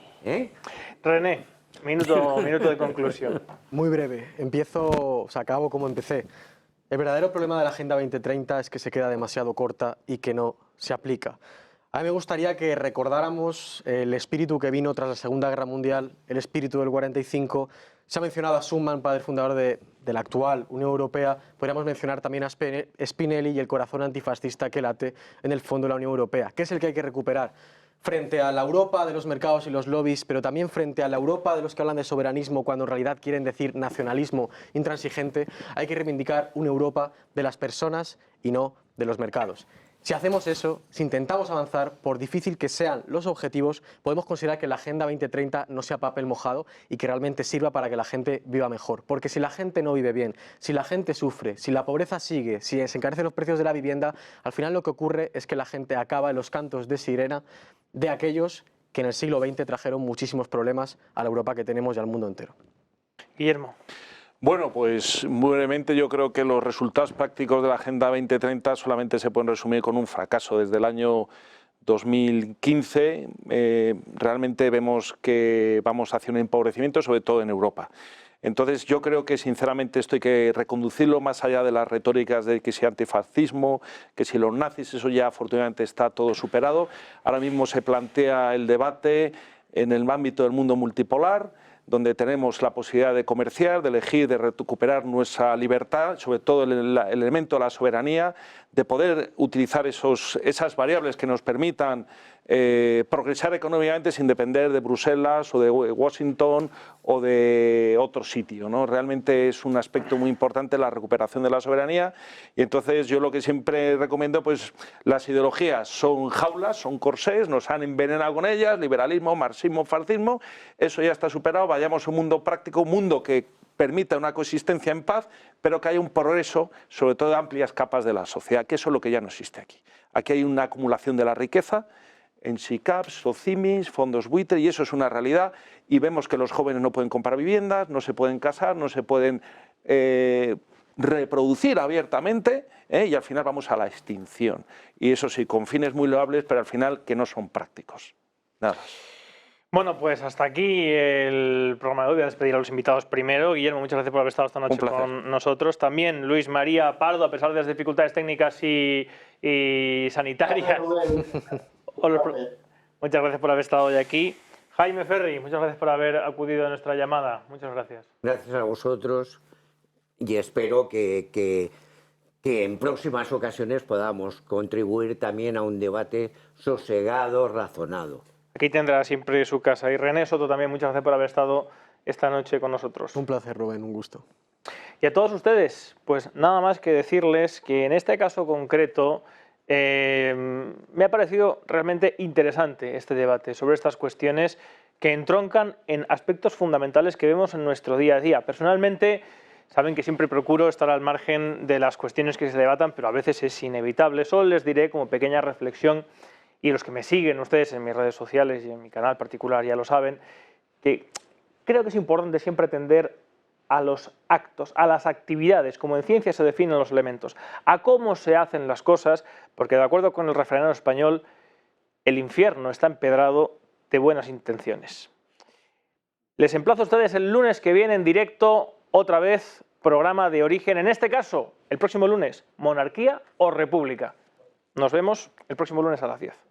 René, minuto de conclusión. Muy breve. Acabo como empecé. El verdadero problema de la Agenda 2030 es que se queda demasiado corta y que no se aplica. A mí me gustaría que recordáramos el espíritu que vino tras la Segunda Guerra Mundial, el espíritu del 45. Se ha mencionado a Schuman, padre fundador de la actual Unión Europea. Podríamos mencionar también a Spinelli y el corazón antifascista que late en el fondo de la Unión Europea, que es el que hay que recuperar frente a la Europa de los mercados y los lobbies, pero también frente a la Europa de los que hablan de soberanismo cuando en realidad quieren decir nacionalismo intransigente. Hay que reivindicar una Europa de las personas y no de los mercados. Si hacemos eso, si intentamos avanzar, por difícil que sean los objetivos, podemos considerar que la Agenda 2030 no sea papel mojado y que realmente sirva para que la gente viva mejor. Porque si la gente no vive bien, si la gente sufre, si la pobreza sigue, si se encarecen los precios de la vivienda, al final lo que ocurre es que la gente acaba en los cantos de sirena de aquellos que en el siglo XX trajeron muchísimos problemas a la Europa que tenemos y al mundo entero. Guillermo. Bueno, pues muy brevemente yo creo que los resultados prácticos de la Agenda 2030 solamente se pueden resumir con un fracaso. Desde el año 2015 realmente vemos que vamos hacia un empobrecimiento, sobre todo en Europa. Entonces yo creo que sinceramente esto hay que reconducirlo más allá de las retóricas de que si antifascismo, que si los nazis, eso ya afortunadamente está todo superado. Ahora mismo se plantea el debate en el ámbito del mundo multipolar, donde tenemos la posibilidad de comerciar, de elegir, de recuperar nuestra libertad, sobre todo el elemento de la soberanía, de poder utilizar esas variables que nos permitan progresar económicamente sin depender de Bruselas o de Washington o de otro sitio, ¿no? Realmente es un aspecto muy importante la recuperación de la soberanía y entonces yo lo que siempre recomiendo, pues las ideologías son jaulas, son corsés, nos han envenenado con ellas, liberalismo, marxismo, fascismo, eso ya está superado, vayamos a un mundo práctico, un mundo que permita una coexistencia en paz, pero que haya un progreso, sobre todo de amplias capas de la sociedad, que eso es lo que ya no existe aquí. Aquí hay una acumulación de la riqueza, en SICAPs, SOCIMIs, fondos buitre, y eso es una realidad, y vemos que los jóvenes no pueden comprar viviendas, no se pueden casar, no se pueden reproducir abiertamente, y al final vamos a la extinción. Y eso sí, con fines muy loables, pero al final que no son prácticos. Nada más. Bueno, pues hasta aquí el programa de hoy. Voy a despedir a los invitados primero. Guillermo, muchas gracias por haber estado esta noche con nosotros. También Luis María Pardo, a pesar de las dificultades técnicas y sanitarias. Muchas gracias por haber estado hoy aquí. Jaime Ferri, muchas gracias por haber acudido a nuestra llamada. Muchas gracias. Gracias a vosotros y espero que en próximas ocasiones podamos contribuir también a un debate sosegado, razonado. Aquí tendrá siempre su casa. Y René Soto también, muchas gracias por haber estado esta noche con nosotros. Un placer, Rubén, un gusto. Y a todos ustedes, pues nada más que decirles que en este caso concreto me ha parecido realmente interesante este debate sobre estas cuestiones que entroncan en aspectos fundamentales que vemos en nuestro día a día. Personalmente, saben que siempre procuro estar al margen de las cuestiones que se debatan, pero a veces es inevitable. Solo les diré como pequeña reflexión, y los que me siguen ustedes en mis redes sociales y en mi canal particular ya lo saben, que creo que es importante siempre atender a los actos, a las actividades, como en ciencia se definen los elementos, a cómo se hacen las cosas, porque de acuerdo con el refranero español, el infierno está empedrado de buenas intenciones. Les emplazo a ustedes el lunes que viene en directo, otra vez, programa de Origen, en este caso, el próximo lunes, monarquía o república. Nos vemos el próximo lunes a las 10.